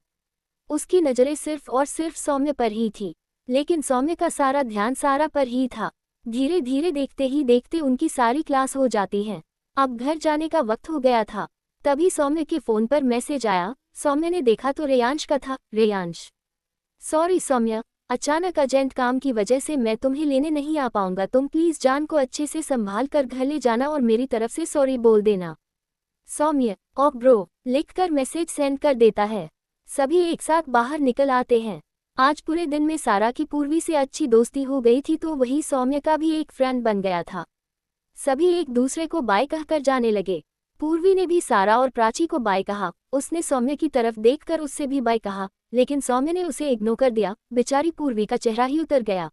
उसकी नज़रें सिर्फ और सिर्फ सौम्य पर ही थी, लेकिन सौम्य का सारा ध्यान सारा पर ही था। धीरे धीरे देखते ही देखते उनकी सारी क्लास हो जाती है। अब घर जाने का वक्त हो गया था। तभी सौम्य के फ़ोन पर मैसेज आया। सौम्य ने देखा तो रेयांश का था। रेयांश, सॉरी सौम्य, अचानक अर्जेंट काम की वजह से मैं तुम्हें लेने नहीं आ पाऊंगा। तुम प्लीज़ जान को अच्छे से संभाल कर घर ले जाना और मेरी तरफ से सॉरी बोल देना। सौम्य, ओ ब्रो, लिखकर मैसेज सेंड कर देता है। सभी एक साथ बाहर निकल आते हैं। आज पूरे दिन में सारा की पूर्वी से अच्छी दोस्ती हो गई थी तो वही सौम्य का भी एक फ्रेंड बन गया था। सभी एक दूसरे को बाय कहकर जाने लगे। पूर्वी ने भी सारा और प्राची को बाय कहा। उसने सौम्य की तरफ देखकर उससे भी बाय कहा, लेकिन सौम्य ने उसे इग्नोर कर दिया। बेचारी पूर्वी का चेहरा ही उतर गया।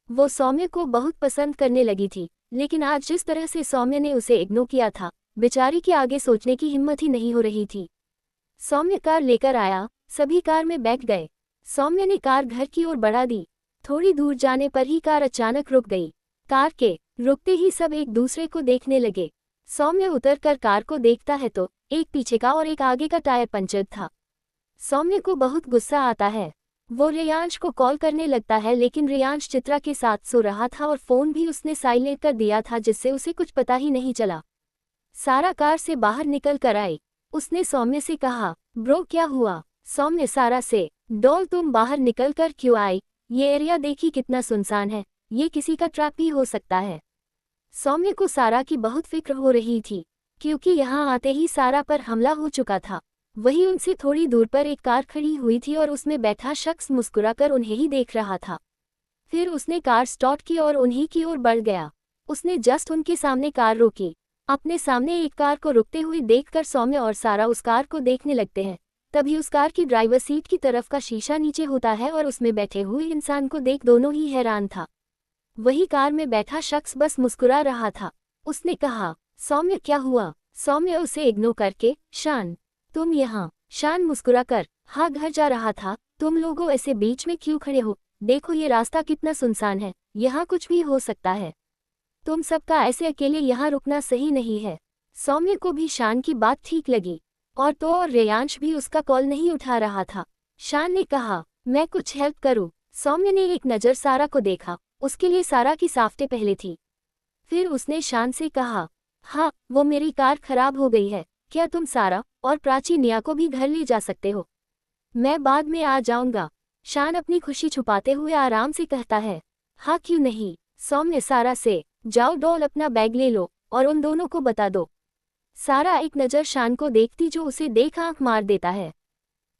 वो सौम्य को बहुत पसंद करने लगी थी, लेकिन आज जिस तरह से सौम्य ने उसे इग्नोर किया था, बेचारी के आगे सोचने की हिम्मत ही नहीं हो रही थी। सौम्य कार लेकर आया, सभी कार में बैठ गए। सौम्य ने कार घर की ओर बढ़ा दी। थोड़ी दूर जाने पर ही कार अचानक रुक गई। कार के रुकते ही सब एक दूसरे को देखने लगे। सौम्य उतरकर कार को देखता है तो एक पीछे का और एक आगे का टायर पंचर था। सौम्य को बहुत गुस्सा आता है। वो रेयांश को कॉल करने लगता है, लेकिन रेयांश चित्रा के साथ सो रहा था और फोन भी उसने साइलेंट कर दिया था, जिससे उसे कुछ पता ही नहीं चला। सारा कार से बाहर निकल कर आई। उसने सौम्य से कहा, ब्रो क्या हुआ? सौम्य सारा से, डॉल तुम बाहर निकल कर क्यों आई? ये एरिया देखी कितना सुनसान है, ये किसी का ट्रैप भी हो सकता है। सौम्य को सारा की बहुत फिक्र हो रही थी, क्योंकि यहाँ आते ही सारा पर हमला हो चुका था। वहीं उनसे थोड़ी दूर पर एक कार खड़ी हुई थी और उसमें बैठा शख्स मुस्कुराकर उन्हें ही देख रहा था। फिर उसने कार स्टार्ट की और उन्हीं की ओर बढ़ गया। उसने जस्ट उनके सामने कार रोकी। अपने सामने एक कार को रुकते हुए देखकर सौम्य और सारा उस कार को देखने लगते हैं। तभी उस कार की ड्राइवर सीट की तरफ का शीशा नीचे होता है और उसमें बैठे हुए इंसान को देख दोनों ही हैरान था। वही कार में बैठा शख्स बस मुस्कुरा रहा था। उसने कहा, सौम्य क्या हुआ? सौम्य उसे इग्नोर करके, शान तुम यहाँ? शान मुस्कुराकर, हाँ घर जा रहा था। तुम लोगों ऐसे बीच में क्यों खड़े हो? देखो ये रास्ता कितना सुनसान है, यहाँ कुछ भी हो सकता है। तुम सबका ऐसे अकेले यहाँ रुकना सही नहीं है। सौम्य को भी शान की बात ठीक लगी, और रेयांश भी उसका कॉल नहीं उठा रहा था। शान ने कहा, मैं कुछ हेल्प करूँ? सौम्य ने एक नज़र सारा को देखा। उसके लिए सारा की साफ्टे पहले थी। फिर उसने शान से कहा, हाँ वो मेरी कार खराब हो गई है, क्या तुम सारा और प्राची निया को भी घर ले जा सकते हो? मैं बाद में आ जाऊंगा। शान अपनी खुशी छुपाते हुए आराम से कहता है, हाँ क्यों नहीं। सौम्य सारा से, जाओ डॉल अपना बैग ले लो और उन दोनों को बता दो। सारा एक नज़र शान को देखती जो उसे देख आंख मार देता है।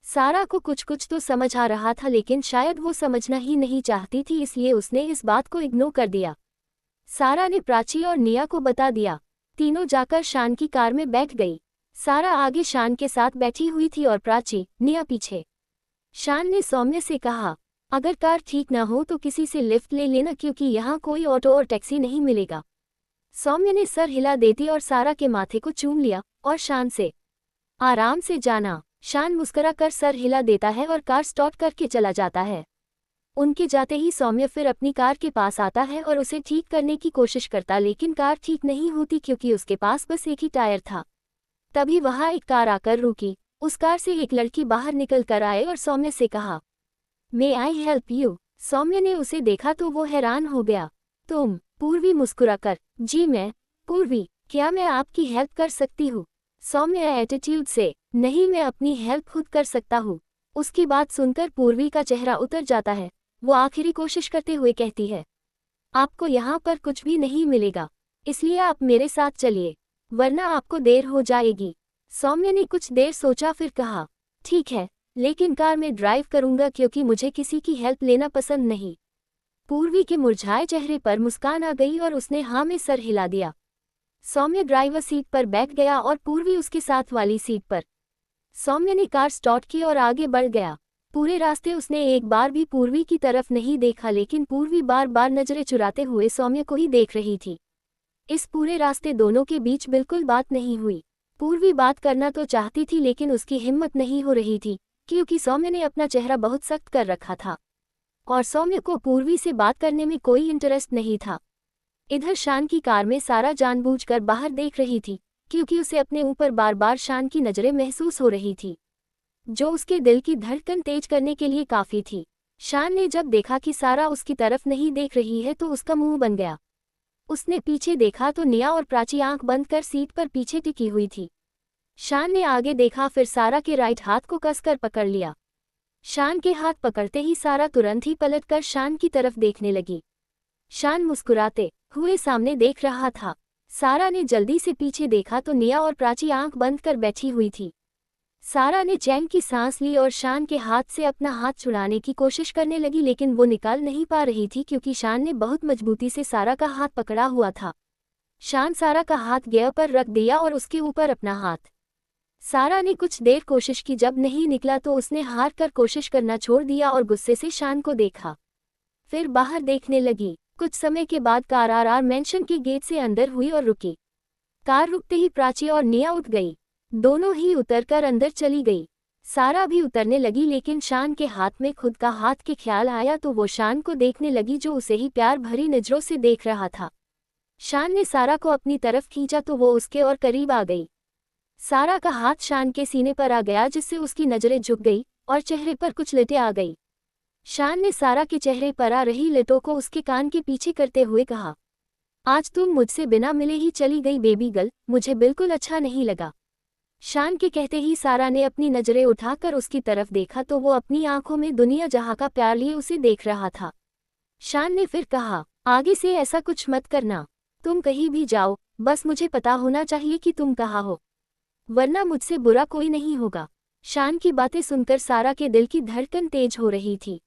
सारा को कुछ कुछ तो समझ आ रहा था, लेकिन शायद वो समझना ही नहीं चाहती थी, इसलिए उसने इस बात को इग्नोर कर दिया। सारा ने प्राची और निया को बता दिया। तीनों जाकर शान की कार में बैठ गई। सारा आगे शान के साथ बैठी हुई थी और प्राची, निया पीछे। शान ने सौम्य से कहा, अगर कार ठीक ना हो तो किसी से लिफ्ट ले लेना, क्योंकि यहाँ कोई ऑटो और टैक्सी नहीं मिलेगा। सौम्य ने सर हिला देती और सारा के माथे को चूम लिया और शान से, आराम से जाना। शान मुस्कुराकर सर हिला देता है और कार स्टार्ट करके चला जाता है। उनके जाते ही सौम्य फिर अपनी कार के पास आता है और उसे ठीक करने की कोशिश करता, लेकिन कार ठीक नहीं होती क्योंकि उसके पास बस एक ही टायर था। तभी वहां एक कार आकर रुकी। उस कार से एक लड़की बाहर निकल कर आए और सौम्य से कहा, मे आई हेल्प यू? सौम्य ने उसे देखा तो वो हैरान हो गया। तुम? पूर्वी मुस्कुराकर, जी मैं। पूर्वी, क्या मैं आपकी हेल्प कर सकती हूँ? सौम्य एटीट्यूड से, नहीं मैं अपनी हेल्प खुद कर सकता हूँ। उसकी बात सुनकर पूर्वी का चेहरा उतर जाता है। वो आखिरी कोशिश करते हुए कहती है, आपको यहाँ पर कुछ भी नहीं मिलेगा, इसलिए आप मेरे साथ चलिए, वरना आपको देर हो जाएगी। सौम्य ने कुछ देर सोचा फिर कहा, ठीक है, लेकिन कार में ड्राइव करूंगा क्योंकि मुझे किसी की हेल्प लेना पसंद नहीं। पूर्वी के मुरझाए चेहरे पर मुस्कान आ गई और उसने हाँ में सर हिला दिया। सौम्य ड्राइवर सीट पर बैठ गया और पूर्वी उसके साथ वाली सीट पर। सौम्य ने कार स्टार्ट की और आगे बढ़ गया। पूरे रास्ते उसने एक बार भी पूर्वी की तरफ नहीं देखा, लेकिन पूर्वी बार बार नजरें चुराते हुए सौम्य को ही देख रही थी। इस पूरे रास्ते दोनों के बीच बिल्कुल बात नहीं हुई। पूर्वी बात करना तो चाहती थी, लेकिन उसकी हिम्मत नहीं हो रही थी, क्योंकि सौम्य ने अपना चेहरा बहुत सख्त कर रखा था और सौम्य को पूर्वी से बात करने में कोई इंटरेस्ट नहीं था। इधर शान की कार में सारा जानबूझकर बाहर देख रही थी, क्योंकि उसे अपने ऊपर बार बार शान की नज़रें महसूस हो रही थी, जो उसके दिल की धड़कन तेज करने के लिए काफ़ी थी। शान ने जब देखा कि सारा उसकी तरफ नहीं देख रही है तो उसका मुंह बन गया। उसने पीछे देखा तो निया और प्राची आंख बंद कर सीट पर पीछे टिकी हुई थी। शान ने आगे देखा, फिर सारा के राइट हाथ को कसकर पकड़ लिया। शान के हाथ पकड़ते ही सारा तुरंत ही पलटकर शान की तरफ देखने लगी। शान मुस्कुराते हुए सामने देख रहा था। सारा ने जल्दी से पीछे देखा तो निया और प्राची आंख बंद कर बैठी हुई थी। सारा ने चैन की सांस ली और शान के हाथ से अपना हाथ छुड़ाने की कोशिश करने लगी, लेकिन वो निकाल नहीं पा रही थी क्योंकि शान ने बहुत मजबूती से सारा का हाथ पकड़ा हुआ था। शान सारा का हाथ गियर पर रख दिया और उसके ऊपर अपना हाथ। सारा ने कुछ देर कोशिश की, जब नहीं निकला तो उसने हार कर कोशिश करना छोड़ दिया और गुस्से से शान को देखा। फिर बाहर देखने लगी। कुछ समय के बाद कार आर मेंशन के गेट से अंदर हुई और रुकी। कार रुकते ही प्राची और निया उठ गई। दोनों ही उतरकर अंदर चली गई। सारा भी उतरने लगी, लेकिन शान के हाथ में खुद का हाथ के ख्याल आया तो वो शान को देखने लगी जो उसे ही प्यार भरी नजरों से देख रहा था। शान ने सारा को अपनी तरफ खींचा तो वो उसके और करीब आ गई। सारा का हाथ शान के सीने पर आ गया, जिससे उसकी नजरें झुक गई और चेहरे पर कुछ लिटें आ गई। शान ने सारा के चेहरे पर आ रही लिटों को उसके कान के पीछे करते हुए कहा, आज तुम मुझसे बिना मिले ही चली गई बेबी गर्ल, मुझे बिल्कुल अच्छा नहीं लगा। शान के कहते ही सारा ने अपनी नजरें उठाकर उसकी तरफ देखा तो वो अपनी आंखों में दुनिया जहां का प्यार लिए उसे देख रहा था। शान ने फिर कहा, आगे से ऐसा कुछ मत करना। तुम कहीं भी जाओ, बस मुझे पता होना चाहिए कि तुम कहाँ हो, वरना मुझसे बुरा कोई नहीं होगा। शान की बातें सुनकर सारा के दिल की धड़कन तेज हो रही थी।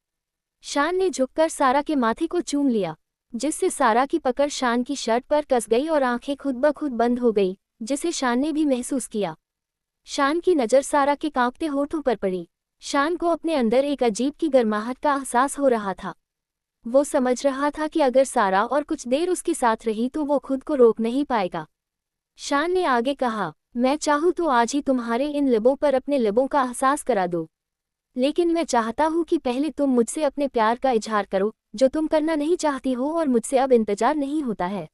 शान ने झुककर सारा के माथे को चूम लिया, जिससे सारा की पकड़ शान की शर्ट पर कस गई और आंखें खुद ब खुद बंद हो गई, जिसे शान ने भी महसूस किया। शान की नज़र सारा के कांपते होठों पर पड़ी। शान को अपने अंदर एक अजीब की गर्माहट का एहसास हो रहा था। वो समझ रहा था कि अगर सारा और कुछ देर उसके साथ रही तो वो खुद को रोक नहीं पाएगा। शान ने आगे कहा, मैं चाहूँ तो आज ही तुम्हारे इन लबों पर अपने लबों का एहसास करा दो, लेकिन मैं चाहता हूँ कि पहले तुम मुझसे अपने प्यार का इजहार करो, जो तुम करना नहीं चाहती हो और मुझसे अब इंतजार नहीं होता है।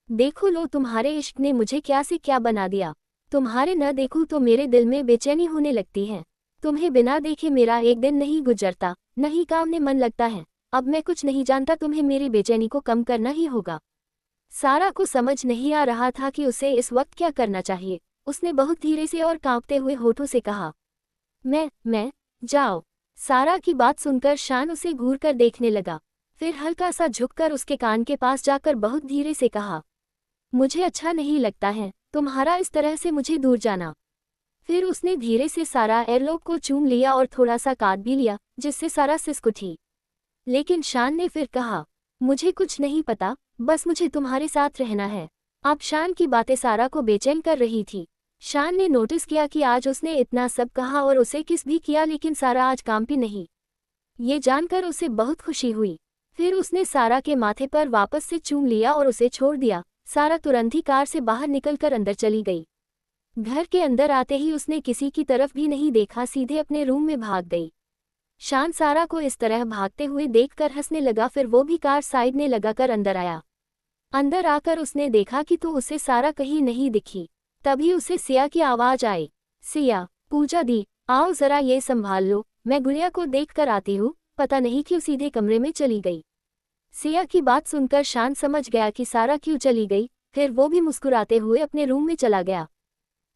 देखो लो, तुम्हारे इश्क ने मुझे क्या से क्या बना दिया। तुम्हारे न देखूं तो मेरे दिल में बेचैनी होने लगती है। तुम्हें बिना देखे मेरा एक दिन नहीं गुजरता, न ही काम में मन लगता है। अब मैं कुछ नहीं जानता, तुम्हें मेरी बेचैनी को कम करना ही होगा। सारा को समझ नहीं आ रहा था कि उसे इस वक्त क्या करना चाहिए। उसने बहुत धीरे से और कांपते हुए होठों से कहा, मैं जाओ। सारा की बात सुनकर शान उसे घूर कर देखने लगा, फिर हल्का सा झुककर उसके कान के पास जाकर बहुत धीरे से कहा, मुझे अच्छा नहीं लगता है तुम्हारा इस तरह से मुझे दूर जाना। फिर उसने धीरे से सारा एयरलोक को चूम लिया और थोड़ा सा काट भी लिया, जिससे सारा सिसक उठी। लेकिन शान ने फिर कहा, मुझे कुछ नहीं पता, बस मुझे तुम्हारे साथ रहना है। अब शान की बातें सारा को बेचैन कर रही थी। शान ने नोटिस किया कि आज उसने इतना सब कहा और उसे किस भी किया, लेकिन सारा आज कांपी नहीं। ये जानकर उसे बहुत खुशी हुई। फिर उसने सारा के माथे पर वापस से चूम लिया और उसे छोड़ दिया। सारा तुरंत ही कार से बाहर निकलकर अंदर चली गई। घर के अंदर आते ही उसने किसी की तरफ भी नहीं देखा, सीधे अपने रूम में भाग गई। शान सारा को इस तरह भागते हुए देखकर हंसने लगा, फिर वो भी कार साइड में लगाकर अंदर आया। अंदर आकर उसने देखा कि तो उसे सारा कहीं नहीं दिखी। तभी उसे सिया की आवाज आई, सिया, पूजा दी, आओ जरा ये संभाल लो, मैं गुड़िया को देख कर आती हूँ। पता नहीं क्यों सीधे कमरे में चली गई। सिया की बात सुनकर शान समझ गया कि सारा क्यों चली गई, फिर वो भी मुस्कुराते हुए अपने रूम में चला गया।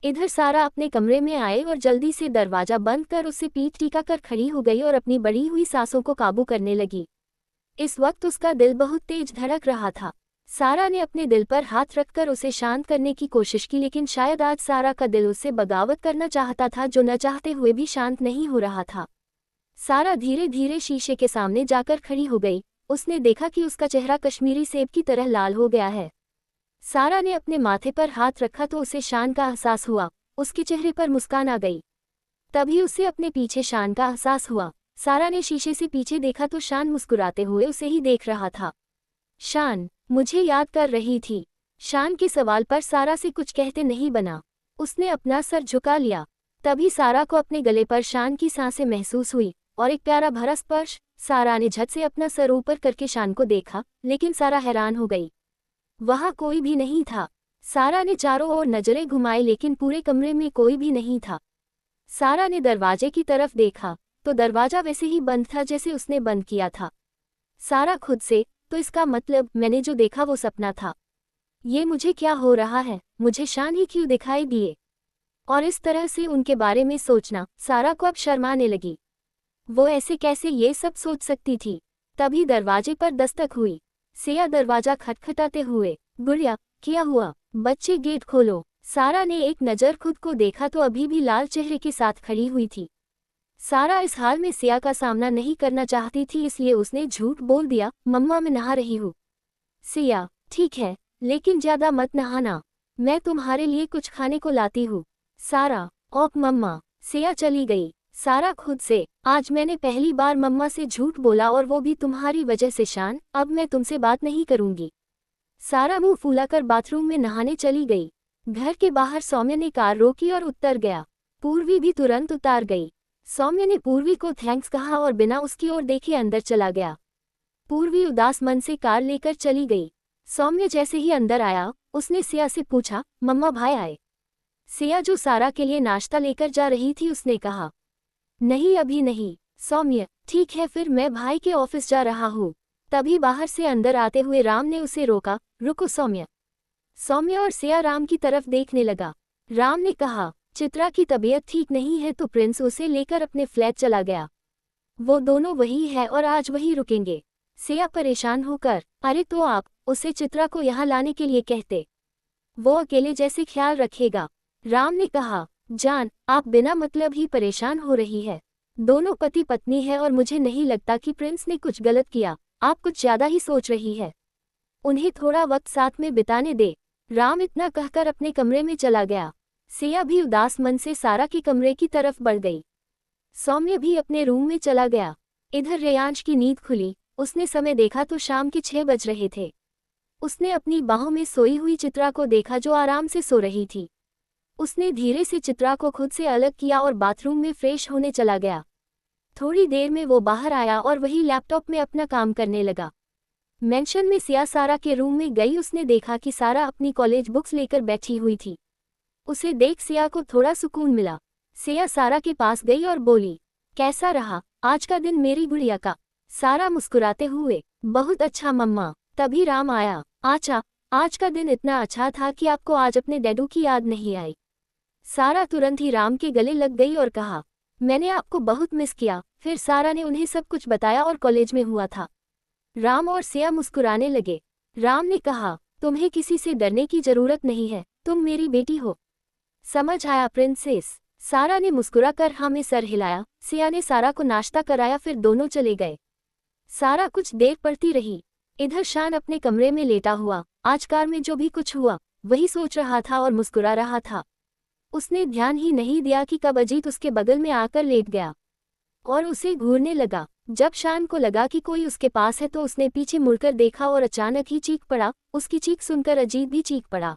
इधर सारा अपने कमरे में आए और जल्दी से दरवाजा बंद कर उससे पीठ टिका कर खड़ी हो गई और अपनी बढ़ी हुई सांसों को काबू करने लगी। इस वक्त उसका दिल बहुत तेज धड़क रहा था। सारा ने अपने दिल पर हाथ रखकर उसे शांत करने की कोशिश की, लेकिन शायद आज सारा का दिल उससे बगावत करना चाहता था, जो न चाहते हुए भी शांत नहीं हो रहा था। सारा धीरे धीरे शीशे के सामने जाकर खड़ी हो गई। उसने देखा कि उसका चेहरा कश्मीरी सेब की तरह लाल हो गया है। सारा ने अपने माथे पर हाथ रखा तो उसे शान का एहसास हुआ। उसके चेहरे पर मुस्कान आ गई। तभी उसे अपने पीछे शान का एहसास हुआ। सारा ने शीशे से पीछे देखा तो शान मुस्कुराते हुए उसे ही देख रहा था। शान, मुझे याद कर रही थी। शान के सवाल पर सारा से कुछ कहते नहीं बना। उसने अपना सर झुका लिया। तभी सारा को अपने गले पर शान की सांसें महसूस हुई और एक प्यारा भरा स्पर्श। सारा ने झट से अपना सर ऊपर करके शान को देखा, लेकिन सारा हैरान हो गई। वहां कोई भी नहीं था। सारा ने चारों ओर नजरें घुमाई, लेकिन पूरे कमरे में कोई भी नहीं था। सारा ने दरवाजे की तरफ देखा तो दरवाजा वैसे ही बंद था जैसे उसने बंद किया था। सारा खुद से, तो इसका मतलब मैंने जो देखा वो सपना था। ये मुझे क्या हो रहा है, मुझे शान ही क्यों दिखाई दिए? और इस तरह से उनके बारे में सोचना सारा को अब शर्माने लगी। वो ऐसे कैसे ये सब सोच सकती थी? तभी दरवाजे पर दस्तक हुई। सिया दरवाजा खटखटाते हुए, गुड़िया, क्या हुआ? बच्चे गेट खोलो। सारा ने एक नज़र खुद को देखा तो अभी भी लाल चेहरे के साथ खड़ी हुई थी। सारा इस हाल में सिया का सामना नहीं करना चाहती थी, इसलिए उसने झूठ बोल दिया, मम्मा मैं नहा रही हूँ। सिया, ठीक है, लेकिन ज़्यादा मत नहाना, मैं तुम्हारे लिए कुछ खाने को लाती हूँ। सारा, ओह मम्मा। सिया चली गई। सारा खुद से, आज मैंने पहली बार मम्मा से झूठ बोला और वो भी तुम्हारी वजह से शान, अब मैं तुमसे बात नहीं करूँगी। सारा मुंह फुलाकर बाथरूम में नहाने चली गई। घर के बाहर सौम्य ने कार रोकी और उतर गया। पूर्वी भी तुरंत उतार गई। सौम्य ने पूर्वी को थैंक्स कहा और बिना उसकी ओर देखे अंदर चला गया। पूर्वी उदास मन से कार लेकर चली गई। सौम्य जैसे ही अंदर आया, उसने सिया से पूछा, मम्मा भाई आए? सिया जो सारा के लिए नाश्ता लेकर जा रही थी उसने कहा, नहीं अभी नहीं। सौम्य, ठीक है फिर मैं भाई के ऑफिस जा रहा हूँ। तभी बाहर से अंदर आते हुए राम ने उसे रोका, रुको सौम्य। सौम्य और सिया राम की तरफ देखने लगा। राम ने कहा, चित्रा की तबीयत ठीक नहीं है तो प्रिंस उसे लेकर अपने फ्लैट चला गया। वो दोनों वही है और आज वही रुकेंगे। सिया परेशान होकर, अरे तो आप उसे चित्रा को यहाँ लाने के लिए कहते, वो अकेले जैसे ख्याल रखेगा। राम ने कहा, जान आप बिना मतलब ही परेशान हो रही है। दोनों पति पत्नी है और मुझे नहीं लगता कि प्रिंस ने कुछ गलत किया, आप कुछ ज्यादा ही सोच रही है। उन्हें थोड़ा वक्त साथ में बिताने दे। राम इतना कहकर अपने कमरे में चला गया। सिया भी उदास मन से सारा के कमरे की तरफ बढ़ गई। सौम्य भी अपने रूम में चला गया। इधर रेयांश की नींद खुली। उसने समय देखा तो शाम के 6 बज रहे थे। उसने अपनी बाहों में सोई हुई चित्रा को देखा जो आराम से सो रही थी। उसने धीरे से चित्रा को खुद से अलग किया और बाथरूम में फ्रेश होने चला गया। थोड़ी देर में वो बाहर आया और वही लैपटॉप में अपना काम करने लगा। मेंशन में सिया सारा के रूम में गई। उसने देखा कि सारा अपनी कॉलेज बुक्स लेकर बैठी हुई थी। उसे देख सिया को थोड़ा सुकून मिला। सिया सारा के पास गई और बोली, कैसा रहा आज का दिन मेरी गुड़िया का? सारा मुस्कुराते हुए, बहुत अच्छा मम्मा। तभी राम आया, आचा आज का दिन इतना अच्छा था कि आपको आज अपने डैडू की याद नहीं आई। सारा तुरंत ही राम के गले लग गई और कहा, मैंने आपको बहुत मिस किया। फिर सारा ने उन्हें सब कुछ बताया और कॉलेज में हुआ था। राम और सिया मुस्कुराने लगे। राम ने कहा, तुम्हें किसी से डरने की जरूरत नहीं है, तुम मेरी बेटी हो। समझ आया प्रिंसेस? सारा ने मुस्कुराकर हाँ में सर हिलाया। सिया ने सारा को नाश्ता कराया, फिर दोनों चले गए। सारा कुछ देर पढ़ती रही। इधर शान अपने कमरे में लेटा हुआ आज कार में जो भी कुछ हुआ वही सोच रहा था और मुस्कुरा रहा था। उसने ध्यान ही नहीं दिया कि कब अजीत उसके बगल में आकर लेट गया और उसे घूरने लगा। जब शान को लगा कि कोई उसके पास है तो उसने पीछे मुड़कर देखा और अचानक ही चीख पड़ा। उसकी चीख सुनकर अजीत भी चीख पड़ा।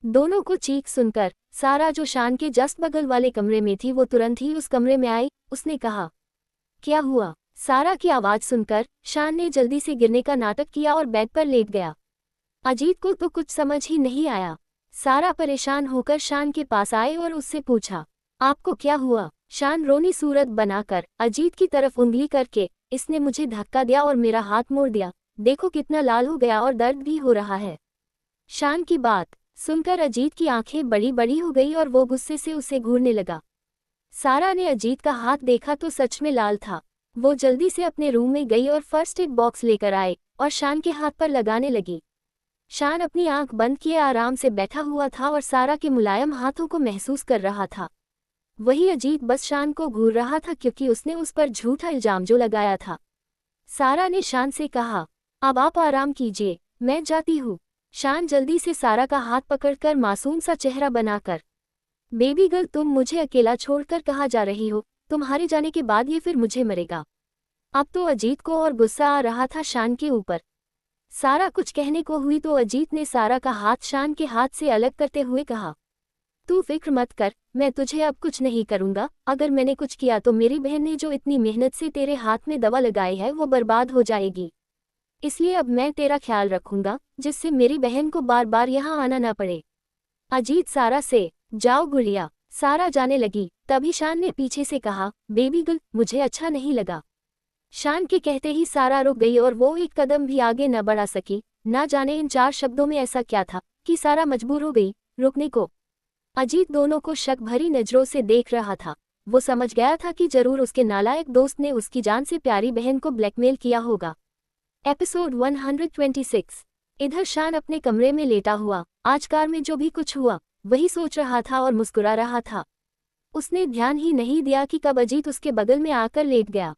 दोनों को चीख सुनकर सारा जो शान के जस्ट बगल वाले कमरे में थी वो तुरंत ही उस कमरे में आई। उसने कहा, क्या हुआ? सारा की आवाज़ सुनकर शान ने जल्दी से गिरने का नाटक किया और बेड पर लेट गया। अजीत को तो कुछ समझ ही नहीं आया। सारा परेशान होकर शान के पास आए और उससे पूछा, आपको क्या हुआ? शान रोनी सूरत बनाकर अजीत की तरफ उंगली करके, इसने मुझे धक्का दिया और मेरा हाथ मोड़ दिया, देखो कितना लाल हो गया और दर्द भी हो रहा है। शान की बात सुनकर अजीत की आंखें बड़ी बड़ी हो गई और वो गुस्से से उसे घूरने लगा। सारा ने अजीत का हाथ देखा तो सच में लाल था। वो जल्दी से अपने रूम में गई और फर्स्ट एड बॉक्स लेकर आए और शान के हाथ पर लगाने लगी। शान अपनी आंख बंद किए आराम से बैठा हुआ था और सारा के मुलायम हाथों को महसूस कर रहा था। वही अजीत बस शान को घूर रहा था क्योंकि उसने उस पर झूठा इल्जाम जो लगाया था। सारा ने शान से कहा, अब आप आराम कीजिए, मैं जाती हूँ। शान जल्दी से सारा का हाथ पकड़कर मासूम सा चेहरा बनाकर, बेबी गर्ल तुम मुझे अकेला छोड़कर कहाँ जा रही हो? तुम्हारे जाने के बाद ये फिर मुझे मरेगा। अब तो अजीत को और गुस्सा आ रहा था शान के ऊपर। सारा कुछ कहने को हुई तो अजीत ने सारा का हाथ शान के हाथ से अलग करते हुए कहा, तू फिक्र मत कर, मैं तुझे अब कुछ नहीं करूँगा। अगर मैंने कुछ किया तो मेरी बहन ने जो इतनी मेहनत से तेरे हाथ में दवा लगाई है वो बर्बाद हो जाएगी। इसलिए अब मैं तेरा ख्याल रखूंगा जिससे मेरी बहन को बार बार यहाँ आना ना पड़े। अजीत सारा से, जाओ गुड़िया। सारा जाने लगी। तभी शान ने पीछे से कहा, बेबी गर्ल मुझे अच्छा नहीं लगा। शान के कहते ही सारा रुक गई और वो एक कदम भी आगे न बढ़ा सकी। ना जाने इन 4 शब्दों में ऐसा क्या था कि सारा मजबूर हो गई रुकने को। अजीत दोनों को शक भरी नजरों से देख रहा था। वो समझ गया था कि जरूर उसके नालायक दोस्त ने उसकी जान से प्यारी बहन को ब्लैकमेल किया होगा। एपिसोड 126। इधर शान अपने कमरे में लेटा हुआ आज कार में जो भी कुछ हुआ वही सोच रहा था और मुस्कुरा रहा था। उसने ध्यान ही नहीं दिया कि कब अजीत उसके बगल में आकर लेट गया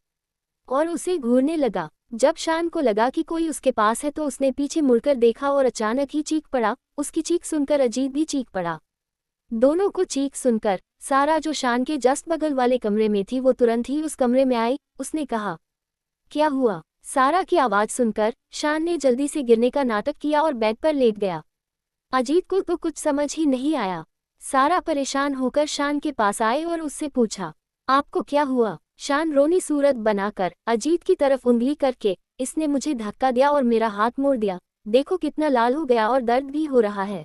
और उसे घूरने लगा। जब शान को लगा कि कोई उसके पास है तो उसने पीछे मुड़कर देखा और अचानक ही चीख पड़ा। उसकी चीख सुनकर अजीत भी चीख पड़ा। दोनों को चीख सुनकर सारा, जो शान के जस्ट बगल वाले कमरे में थी, वो तुरंत ही उस कमरे में आई। उसने कहा, क्या हुआ? सारा की आवाज़ सुनकर शान ने जल्दी से गिरने का नाटक किया और बेड पर लेट गया। अजीत को तो कुछ समझ ही नहीं आया। सारा परेशान होकर शान के पास आए और उससे पूछा, आपको क्या हुआ? शान रोनी सूरत बनाकर अजीत की तरफ उंगली करके, इसने मुझे धक्का दिया और मेरा हाथ मोड़ दिया, देखो कितना लाल हो गया और दर्द भी हो रहा है।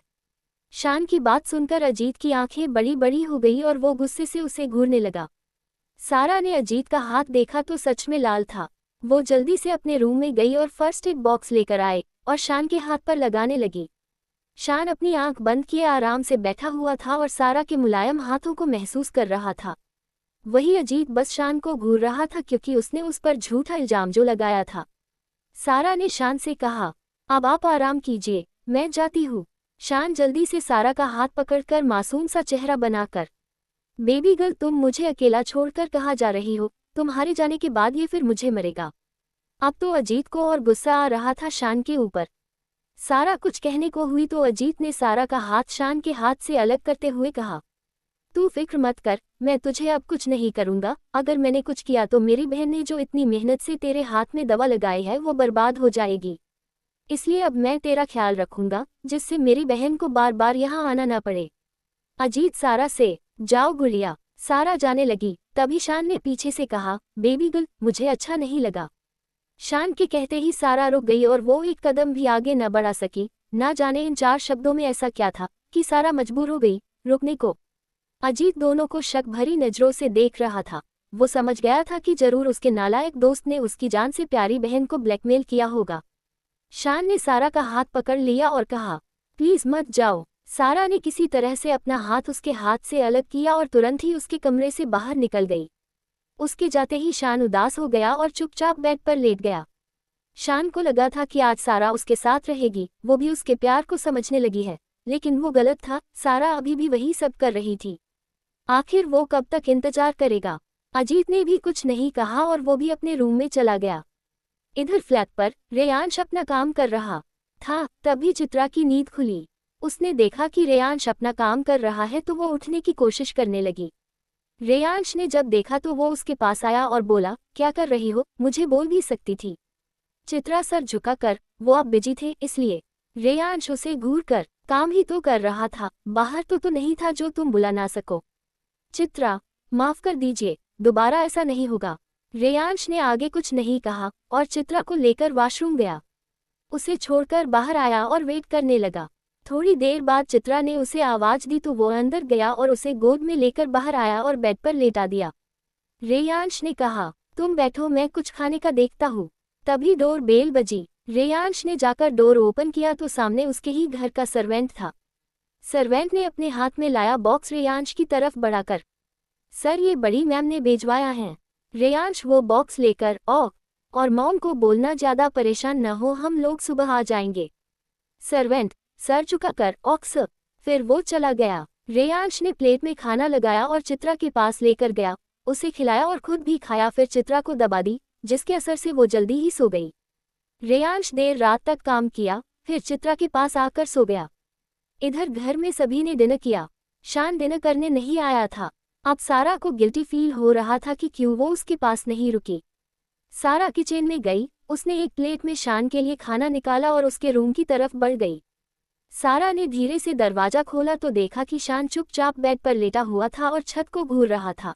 शान की बात सुनकर अजीत की आंखें बड़ी बड़ी हो गई और वो गुस्से से उसे घूरने लगा। सारा ने अजीत का हाथ देखा तो सच में लाल था। वो जल्दी से अपने रूम में गई और फर्स्ट एड बॉक्स लेकर आए और शान के हाथ पर लगाने लगी। शान अपनी आंख बंद किए आराम से बैठा हुआ था और सारा के मुलायम हाथों को महसूस कर रहा था। वही अजीत बस शान को घूर रहा था क्योंकि उसने उस पर झूठा इल्जाम जो लगाया था। सारा ने शान से कहा, अब आप आराम कीजिए, मैं जाती हूँ। शान जल्दी से सारा का हाथ पकड़कर मासूम सा चेहरा बनाकर, बेबी गर्ल, तुम मुझे अकेला छोड़कर कहाँ जा रही हो? तुम्हारे जाने के बाद ये फिर मुझे मरेगा। अब तो अजीत को और गुस्सा आ रहा था शान के ऊपर। सारा कुछ कहने को हुई तो अजीत ने सारा का हाथ शान के हाथ से अलग करते हुए कहा, तू फिक्र मत कर, मैं तुझे अब कुछ नहीं करूंगा। अगर मैंने कुछ किया तो मेरी बहन ने जो इतनी मेहनत से तेरे हाथ में दवा लगाई है वो बर्बाद हो जाएगी। इसलिए अब मैं तेरा ख्याल रखूंगा, जिससे मेरी बहन को बार बार यहाँ आना ना पड़े। अजीत सारा से, जाओ गुड़िया। सारा जाने लगी, तभी शान ने पीछे से कहा, बेबी गर्ल, मुझे अच्छा नहीं लगा। शान के कहते ही सारा रुक गई और वो एक कदम भी आगे न बढ़ा सकी। ना जाने इन 4 शब्दों में ऐसा क्या था कि सारा मजबूर हो गई रुकने को। अजीत दोनों को शक भरी नजरों से देख रहा था। वो समझ गया था कि जरूर उसके नालायक दोस्त ने उसकी जान से प्यारी बहन को ब्लैकमेल किया होगा। शान ने सारा का हाथ पकड़ लिया और कहा, प्लीज मत जाओ। सारा ने किसी तरह से अपना हाथ उसके हाथ से अलग किया और तुरंत ही उसके कमरे से बाहर निकल गई। उसके जाते ही शान उदास हो गया और चुपचाप बेड पर लेट गया। शान को लगा था कि आज सारा उसके साथ रहेगी, वो भी उसके प्यार को समझने लगी है, लेकिन वो गलत था। सारा अभी भी वही सब कर रही थी। आखिर वो कब तक इंतजार करेगा? अजीत ने भी कुछ नहीं कहा और वो भी अपने रूम में चला गया। इधर फ्लैट पर रेयांश अपना काम कर रहा था, तभी चित्रा की नींद खुली। उसने देखा कि रेयांश अपना काम कर रहा है तो वो उठने की कोशिश करने लगी। रेयांश ने जब देखा तो वो उसके पास आया और बोला, क्या कर रही हो? मुझे बोल भी सकती थी। चित्रा सर झुकाकर, वो आप बिजी थे इसलिए। रेयांश उसे घूर कर, काम ही तो कर रहा था, बाहर तो नहीं था जो तुम बुला ना सको। चित्रा, माफ कर दीजिए, दोबारा ऐसा नहीं होगा। रेयांश ने आगे कुछ नहीं कहा और चित्रा को लेकर वॉशरूम गया। उसे छोड़कर बाहर आया और वेट करने लगा। थोड़ी देर बाद चित्रा ने उसे आवाज दी तो वो अंदर गया और उसे गोद में लेकर बाहर आया और बेड पर लेटा दिया। रेयांश ने कहा, तुम बैठो, मैं कुछ खाने का देखता हूँ। तभी डोर बेल बजी। रेयांश ने जाकर डोर ओपन किया तो सामने उसके ही घर का सर्वेंट था। सर्वेंट ने अपने हाथ में लाया बॉक्स रेयांश की तरफ बढ़ाकर, सर ये बड़ी मैम ने भेजवाया है। रेयांश वो बॉक्स लेकर और मॉम को बोलना ज्यादा परेशान न हो, हम लोग सुबह आ जाएंगे। सर्वेंट सर झुकाकर ऑक्स। फिर वो चला गया। रेयांश ने प्लेट में खाना लगाया और चित्रा के पास लेकर गया, उसे खिलाया और खुद भी खाया, फिर चित्रा को दबा दी, जिसके असर से वो जल्दी ही सो गई। रेयांश देर रात तक काम किया, फिर चित्रा के पास आकर सो गया। इधर घर में सभी ने डिनर किया। शान डिनर करने नहीं आया था। अब सारा को गिल्टी फील हो रहा था कि क्यों वो उसके पास नहीं रुकी। सारा किचन में गई, उसने एक प्लेट में शान के लिए खाना निकाला और उसके रूम की तरफ बढ़ गई। सारा ने धीरे से दरवाजा खोला तो देखा कि शान चुपचाप बेड पर लेटा हुआ था और छत को घूर रहा था।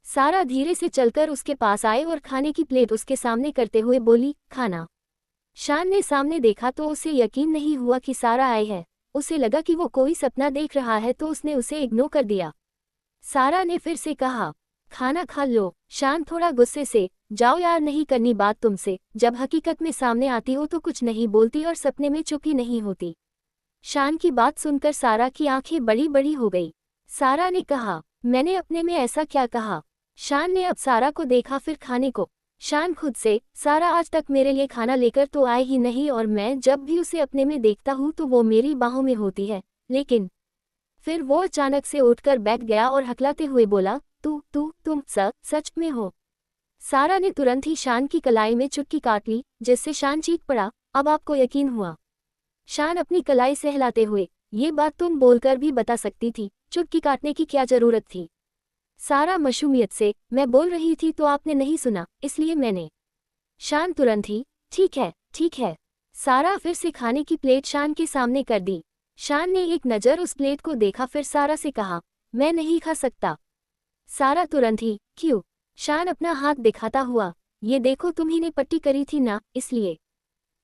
सारा धीरे से चलकर उसके पास आए और खाने की प्लेट उसके सामने करते हुए बोली, खाना। शान ने सामने देखा तो उसे यकीन नहीं हुआ कि सारा आई है। उसे लगा कि वो कोई सपना देख रहा है तो उसने उसे इग्नोर कर दिया। सारा ने फिर से कहा, खाना खा लो। शान थोड़ा गुस्से से, जाओ यार, नहीं करनी बात तुमसे, जब हकीकत में सामने आती हो तो कुछ नहीं बोलती और सपने में चुप ही नहीं होती। शान की बात सुनकर सारा की आंखें बड़ी बड़ी हो गई। सारा ने कहा, मैंने अपने में ऐसा क्या कहा? शान ने अब सारा को देखा फिर खाने को। शान खुद से, सारा आज तक मेरे लिए खाना लेकर तो आए ही नहीं और मैं जब भी उसे अपने में देखता हूँ तो वो मेरी बाहों में होती है, लेकिन फिर वो अचानक से उठकर बैठ गया और हकलाते हुए बोला, तुम सच में हो। सारा ने तुरंत ही शान की कलाई में चुटकी काट ली, जिससे शान चीख पड़ा, अब आपको यकीन हुआ। शान अपनी कलाई सहलाते हुए, ये बात तुम बोलकर भी बता सकती थी, चुटकी काटने की क्या जरूरत थी। सारा मशूमियत से, मैं बोल रही थी तो आपने नहीं सुना, इसलिए मैंने। शान तुरंत ही, ठीक है। सारा फिर से खाने की प्लेट शान के सामने कर दी। शान ने एक नज़र उस प्लेट को देखा, फिर सारा से कहा, मैं नहीं खा सकता। सारा तुरंत ही, क्यों? शान अपना हाथ दिखाता हुआ, ये देखो तुम्ही ने पट्टी करी थी ना, इसलिए।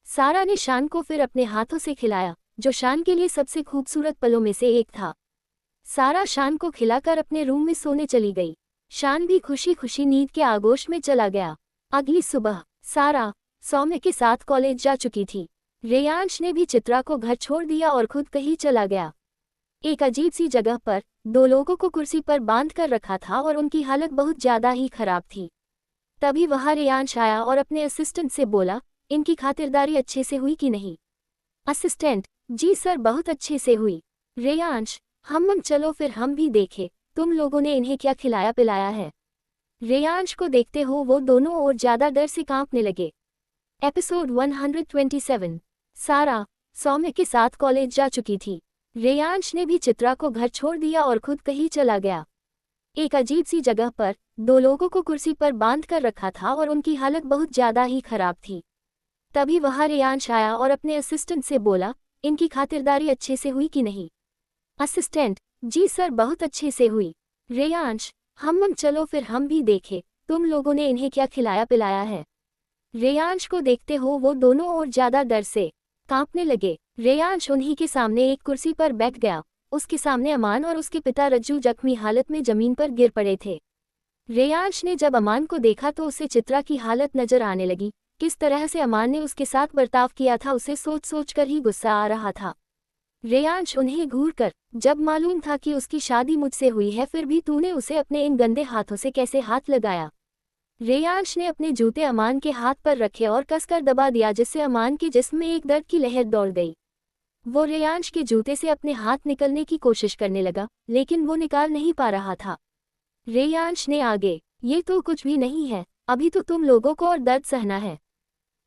सारा ने शान को फिर अपने हाथों से खिलाया, जो शान के लिए सबसे खूबसूरत पलों में से एक था। सारा शान को खिलाकर अपने रूम में सोने चली गई। शान भी खुशी खुशी नींद के आगोश में चला गया। अगली सुबह सारा सौम्य के साथ कॉलेज जा चुकी थी। रेयांश ने भी चित्रा को घर छोड़ दिया और खुद कहीं चला गया। एक अजीब सी जगह पर दो लोगों को कुर्सी पर बांध कर रखा था और उनकी हालत बहुत ज्यादा ही खराब थी। तभी वहां रेयांश आया और अपने असिस्टेंट से बोला, इनकी खातिरदारी अच्छे से हुई कि नहीं? असिस्टेंट, जी सर, बहुत अच्छे से हुई। रेयांश, हम चलो फिर हम भी देखें तुम लोगों ने इन्हें क्या खिलाया पिलाया है। रेयांश को देखते हो वो दोनों और ज्यादा डर से कांपने लगे। एपिसोड 127। सारा सौम्य के साथ कॉलेज जा चुकी थी। रेयांश ने भी चित्रा को घर छोड़ दिया और खुद कहीं चला गया। एक अजीब सी जगह पर दो लोगों को कुर्सी पर बांध कर रखा था और उनकी हालत बहुत ज्यादा ही खराब थी। तभी वहां रेयांश आया और अपने असिस्टेंट से बोला, इनकी खातिरदारी अच्छे से हुई कि नहीं? असिस्टेंट, जी सर, बहुत अच्छे से हुई। रेयांश, हम चलो फिर हम भी देखें तुम लोगों ने इन्हें क्या खिलाया पिलाया है। रेयांश को देखते हो वो दोनों और ज्यादा डर से कांपने लगे। रेयांश उन्हीं के सामने एक कुर्सी पर बैठ गया। उसके सामने अमान और उसके पिता रज्जू जख्मी हालत में जमीन पर गिर पड़े थे। रेयांश ने जब अमान को देखा तो उसे चित्रा की हालत नजर आने लगी। किस तरह से अमान ने उसके साथ बर्ताव किया था उसे सोच सोच कर ही गुस्सा आ रहा था। रेयांश उन्हें घूर कर, जब मालूम था कि उसकी शादी मुझसे हुई है फिर भी तूने उसे अपने इन गंदे हाथों से कैसे हाथ लगाया। रेयांश ने अपने जूते अमान के हाथ पर रखे और कसकर दबा दिया, जिससे अमान के जिस्म में एक दर्द की लहर दौड़ गई। वो रेयांश के जूते से अपने हाथ निकलने की कोशिश करने लगा, लेकिन वो निकाल नहीं पा रहा था। रेयांश ने आगे, ये तो कुछ भी नहीं है, अभी तो तुम लोगों को और दर्द सहना है।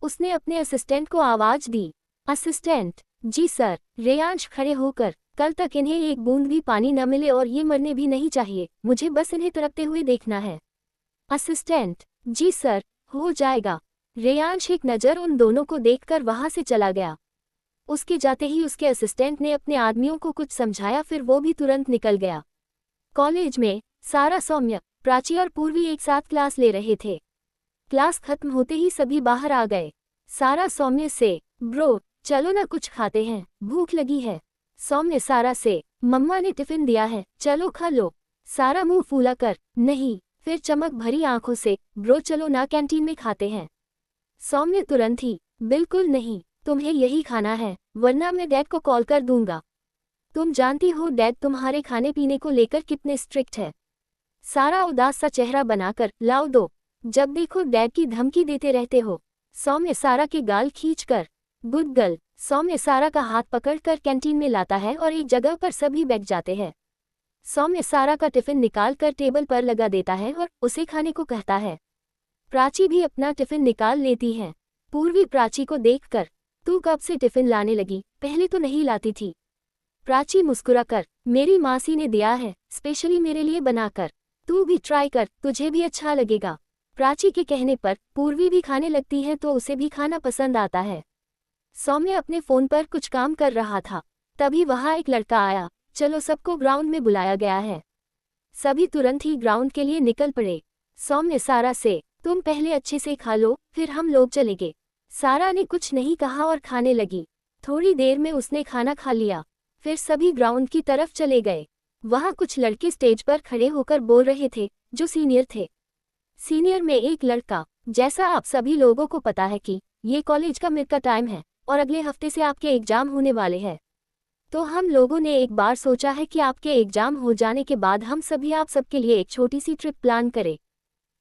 उसने अपने असिस्टेंट को आवाज दी। असिस्टेंट, जी सर। रेयांश खड़े होकर, कल तक इन्हें एक बूंद भी पानी न मिले और ये मरने भी नहीं चाहिए, मुझे बस इन्हें तड़पते हुए देखना है। असिस्टेंट, जी सर, हो जाएगा। रेयांश एक नज़र उन दोनों को देखकर वहां से चला गया। उसके जाते ही उसके असिस्टेंट ने अपने आदमियों को कुछ समझाया, फिर वो भी तुरंत निकल गया। कॉलेज में सारा, सौम्य, प्राची और पूर्वी एक साथ क्लास ले रहे थे। क्लास खत्म होते ही सभी बाहर आ गए। सारा सौम्य से, ब्रो चलो ना कुछ खाते हैं, भूख लगी है। सौम्य सारा से, मम्मा ने टिफिन दिया है, चलो खा लो। सारा मुंह फूला कर, नहीं। फिर चमक भरी आंखों से, ब्रो चलो ना कैंटीन में खाते हैं। सौम्य तुरंत ही, बिल्कुल नहीं, तुम्हें यही खाना है, वरना मैं डैड को कॉल कर दूंगा। तुम जानती हो डैड तुम्हारे खाने पीने को लेकर कितने स्ट्रिक्ट है। सारा उदास सा चेहरा बनाकर, लाओ दो, जब देखो डैड की धमकी देते रहते हो। सौम्य सारा के गाल खींचकर, गुड गर्ल। सौम्य सारा का हाथ पकड़कर कैंटीन में लाता है और एक जगह पर सभी बैठ जाते हैं। सौम्य सारा का टिफिन निकाल कर टेबल पर लगा देता है और उसे खाने को कहता है। प्राची भी अपना टिफिन निकाल लेती है। पूर्वी प्राची को देखकर, तू कब से टिफिन लाने लगी, पहले तो नहीं लाती थी। प्राची मुस्कुराकर, मेरी मासी ने दिया है, स्पेशली मेरे लिए बनाकर, तू भी ट्राई कर, तुझे भी अच्छा लगेगा। प्राची के कहने पर पूर्वी भी खाने लगती है तो उसे भी खाना पसंद आता है। सौम्य अपने फोन पर कुछ काम कर रहा था, तभी वहां एक लड़का आया। चलो सबको ग्राउंड में बुलाया गया है। सभी तुरंत ही ग्राउंड के लिए निकल पड़े। सौम्य सारा से, तुम पहले अच्छे से खा लो, फिर हम लोग चलेंगे। सारा ने कुछ नहीं कहा और खाने लगी। थोड़ी देर में उसने खाना खा लिया। फिर सभी ग्राउंड की तरफ चले गए। वहां कुछ लड़के स्टेज पर खड़े होकर बोल रहे थे, जो सीनियर थे। सीनियर में एक लड़का, जैसा आप सभी लोगों को पता है कि ये कॉलेज का मिड का टाइम है और अगले हफ्ते से आपके एग्जाम होने वाले हैं, तो हम लोगों ने एक बार सोचा है कि आपके एग्जाम हो जाने के बाद हम सभी आप सबके लिए एक छोटी सी ट्रिप प्लान करें।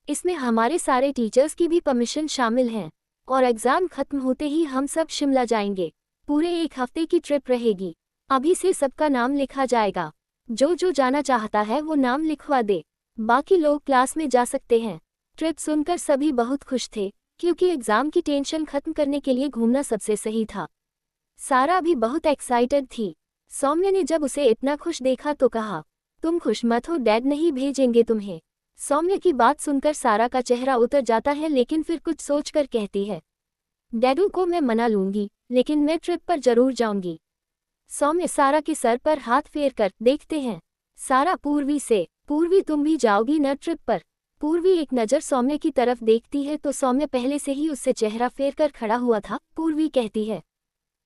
इसमें हमारे सारे टीचर्स की भी परमिशन शामिल है और एग्जाम खत्म होते ही हम सब शिमला जाएंगे। पूरे एक हफ्ते की ट्रिप रहेगी। अभी से सबका नाम लिखा जाएगा। जो जो जाना चाहता है वो नाम लिखवा दे, बाकी लोग क्लास में जा सकते हैं। ट्रिप सुनकर सभी बहुत खुश थे, क्योंकि एग्जाम की टेंशन खत्म करने के लिए घूमना सबसे सही था। सारा भी बहुत एक्साइटेड थी। सौम्य ने जब उसे इतना खुश देखा तो कहा, तुम खुश मत हो, डैड नहीं भेजेंगे तुम्हें। सौम्य की बात सुनकर सारा का चेहरा उतर जाता है, लेकिन फिर कुछ सोचकर कहती है, डैडू को मैं मना लूंगी, लेकिन मैं ट्रिप पर जरूर जाऊंगी। सौम्य सारा के सर पर हाथ फेर कर देखते हैं। सारा पूर्वी से, पूर्वी तुम भी जाओगी न ट्रिप पर? पूर्वी एक नज़र सौम्य की तरफ देखती है तो सौम्य पहले से ही उससे चेहरा फेर कर खड़ा हुआ था। पूर्वी कहती है,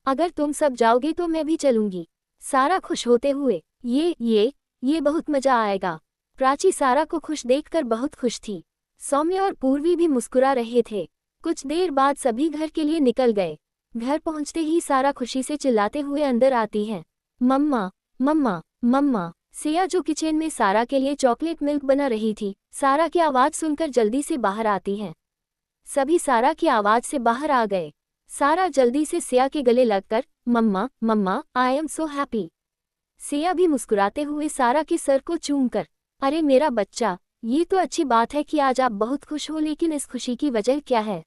अगर तुम सब जाओगे तो मैं भी चलूंगी। सारा खुश होते हुए, ये बहुत मजा आएगा। प्राची सारा को खुश देखकर बहुत खुश थी। सौम्य और पूर्वी भी मुस्कुरा रहे थे। कुछ देर बाद सभी घर के लिए निकल गए। घर पहुंचते ही सारा खुशी से चिल्लाते हुए अंदर आती है, मम्मा मम्मा मम्मा। सिया जो किचन में सारा के लिए चॉकलेट मिल्क बना रही थी, सारा की आवाज़ सुनकर जल्दी से बाहर आती हैं। सभी सारा की आवाज़ से बाहर आ गए। सारा जल्दी से सिया के गले लगकर, mamma mamma I am so happy. Siya भी मुस्कुराते हुए सारा के सर को चूमकर, अरे मेरा बच्चा, ये तो अच्छी बात है कि आज आप बहुत खुश हो, लेकिन इस खुशी की वजह क्या है?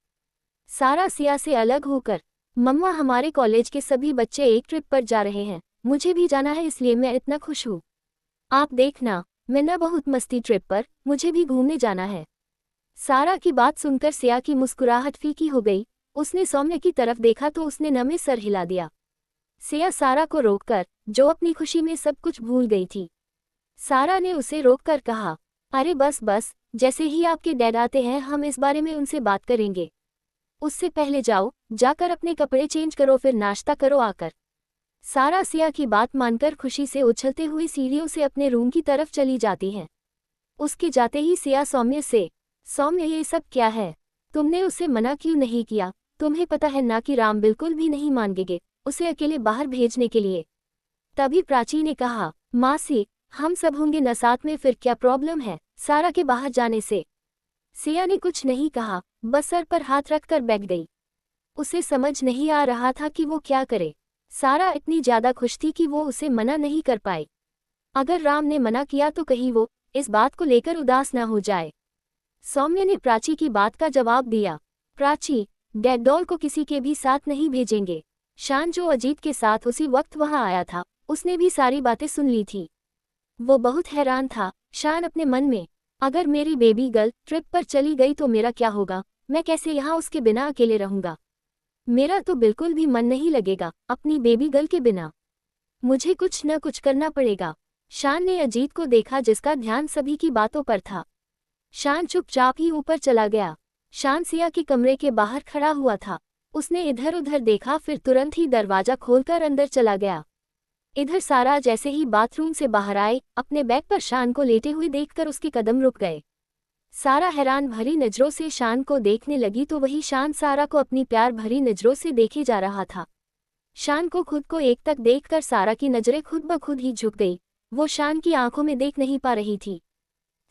सारा सिया से अलग होकर, मम्मा हमारे कॉलेज के सभी बच्चे एक ट्रिप पर जा रहे हैं, मुझे भी जाना है, इसलिए मैं इतना खुश हूँ। आप देखना, मैं न बहुत मस्ती ट्रिप पर, मुझे भी घूमने जाना है। सारा की बात सुनकर सिया की मुस्कुराहट फीकी हो गई। उसने सौम्य की तरफ देखा तो उसने न में सर हिला दिया। सिया सारा को रोककर, जो अपनी खुशी में सब कुछ भूल गई थी। सारा ने उसे रोककर कहा, अरे बस बस, जैसे ही आपके डैड आते हैं हम इस बारे में उनसे बात करेंगे। उससे पहले जाओ, जाकर अपने कपड़े चेंज करो, फिर नाश्ता करो आकर। सारा सिया की बात मानकर खुशी से उछलते हुए सीढ़ियों से अपने रूम की तरफ चली जाती है। उसके जाते ही सिया सौम्य से, सौम्य ये सब क्या है? तुमने उसे मना क्यों नहीं किया? तुम्हें पता है ना कि राम बिल्कुल भी नहीं मानेंगे उसे अकेले बाहर भेजने के लिए। तभी प्राची ने कहा, मासी हम सब होंगे न साथ में, फिर क्या प्रॉब्लम है सारा के बाहर जाने से? सिया ने कुछ नहीं कहा, बस सर पर हाथ रखकर बैठ गई। उसे समझ नहीं आ रहा था कि वो क्या करे। सारा इतनी ज्यादा खुश थी कि वो उसे मना नहीं कर पाई। अगर राम ने मना किया तो कहीं वो इस बात को लेकर उदास न हो जाए। सौम्य ने प्राची की बात का जवाब दिया, प्राची डैड डॉल को किसी के भी साथ नहीं भेजेंगे। शान जो अजीत के साथ उसी वक्त वहां आया था, उसने भी सारी बातें सुन ली थी। वो बहुत हैरान था। शान अपने मन में, अगर मेरी बेबी गर्ल ट्रिप पर चली गई तो मेरा क्या होगा? मैं कैसे यहाँ उसके बिना अकेले रहूंगा? मेरा तो बिल्कुल भी मन नहीं लगेगा अपनी बेबी गर्ल के बिना। मुझे कुछ न कुछ करना पड़ेगा। शान ने अजीत को देखा जिसका ध्यान सभी की बातों पर था। शान चुपचाप ही ऊपर चला गया। शान सिया के कमरे के बाहर खड़ा हुआ था। उसने इधर उधर देखा, फिर तुरंत ही दरवाजा खोलकर अंदर चला गया। इधर सारा जैसे ही बाथरूम से बाहर आए, अपने बैग पर शान को लेटे हुए देखकर उसके कदम रुक गए। सारा हैरान भरी नजरों से शान को देखने लगी तो वही शान सारा को अपनी प्यार भरी नजरों से देखे जा रहा था। शान को खुद को एक तक देखकर सारा की नजरें खुद ब खुद ही झुक गई। वो शान की आंखों में देख नहीं पा रही थी।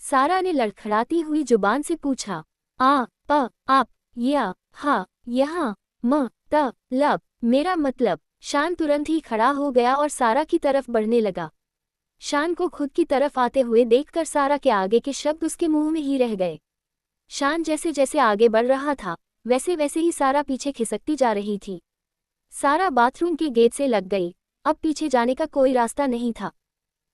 सारा ने लड़खड़ाती हुई जुबान से पूछा, आ प आप या हा यहाँ म त लब मेरा मतलब। शान तुरंत ही खड़ा हो गया और सारा की तरफ बढ़ने लगा। शान को खुद की तरफ आते हुए देखकर सारा के आगे के शब्द उसके मुंह में ही रह गए। शान जैसे जैसे आगे बढ़ रहा था, वैसे वैसे ही सारा पीछे खिसकती जा रही थी। सारा बाथरूम के गेट से लग गई। अब पीछे जाने का कोई रास्ता नहीं था।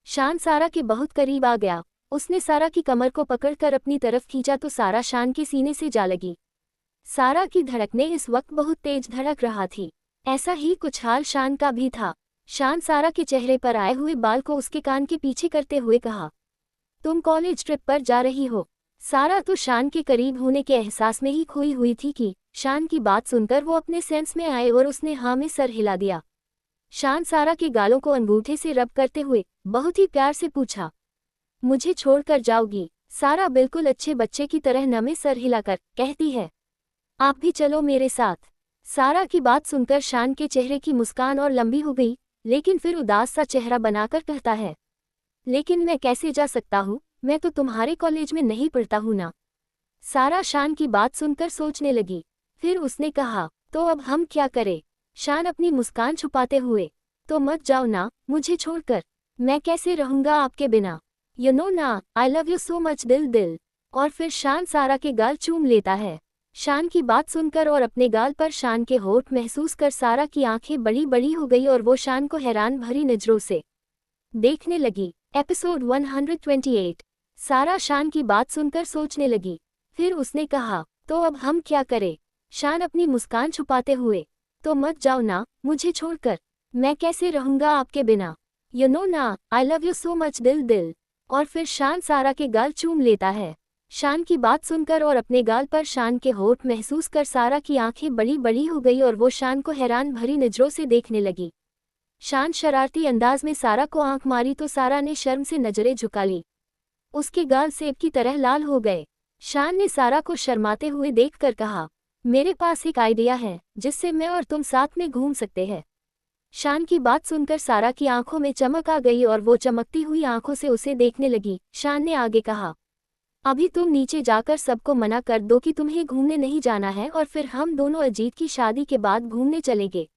शान सारा के बहुत करीब आ गया। उसने सारा की कमर को पकड़कर अपनी तरफ खींचा तो सारा शान के सीने से जा लगी। सारा की धड़कनें इस वक्त बहुत तेज धड़क रहा थी। ऐसा ही कुछ हाल शान का भी था। शान सारा के चेहरे पर आए हुए बाल को उसके कान के पीछे करते हुए कहा, तुम कॉलेज ट्रिप पर जा रही हो? सारा तो शान के करीब होने के एहसास में ही खोई हुई थी कि शान की बात सुनकर वो अपने सेंस में आए और उसने हाँ में सर हिला दिया। शान सारा के गालों को अंगूठे से रब करते हुए बहुत ही प्यार से पूछा, मुझे छोड़कर जाओगी? सारा बिल्कुल अच्छे बच्चे की तरह नमे सर हिलाकर कहती है, आप भी चलो मेरे साथ। सारा की बात सुनकर शान के चेहरे की मुस्कान और लंबी हो गई, लेकिन फिर उदास सा चेहरा बनाकर कहता है, लेकिन मैं कैसे जा सकता हूँ? मैं तो तुम्हारे कॉलेज में नहीं पढ़ता हूँ ना। सारा शान की बात सुनकर सोचने लगी। फिर उसने कहा, तो अब हम क्या करें? शान अपनी मुस्कान छुपाते हुए, तो मत जाओ ना मुझे छोड़कर। मैं कैसे रहूंगा आपके बिना। यू नो ना, I love you so much दिल दिल। और फिर शान सारा के गाल चूम लेता है। शान की बात सुनकर और अपने गाल पर शान के होठ महसूस कर सारा की आंखें बड़ी बड़ी हो गई और वो शान को हैरान भरी नजरों से देखने लगी। एपिसोड 128। सारा शान की बात सुनकर सोचने लगी। फिर उसने कहा, तो अब हम क्या करें? शान अपनी मुस्कान छुपाते हुए, तो मत जाओ ना मुझे छोड़कर। मैं कैसे रहूंगा आपके बिना। यू नो ना, I love you so much दिल दिल। और फिर शान सारा के गाल चूम लेता है। शान की बात सुनकर और अपने गाल पर शान के होठ महसूस कर सारा की आंखें बड़ी बड़ी हो गई और वो शान को हैरान भरी नजरों से देखने लगी। शान शरारती अंदाज में सारा को आंख मारी तो सारा ने शर्म से नजरें झुका ली। उसके गाल सेब की तरह लाल हो गए। शान ने सारा को शर्माते हुए देखकर कहा, मेरे पास एक आइडिया है जिससे मैं और तुम साथ में घूम सकते हैं। शान की बात सुनकर सारा की आंखों में चमक आ गई और वो चमकती हुई आंखों से उसे देखने लगी। शान ने आगे कहा, अभी तुम नीचे जाकर सबको मना कर दो कि तुम्हें घूमने नहीं जाना है और फिर हम दोनों अजीत की शादी के बाद घूमने चलेंगे।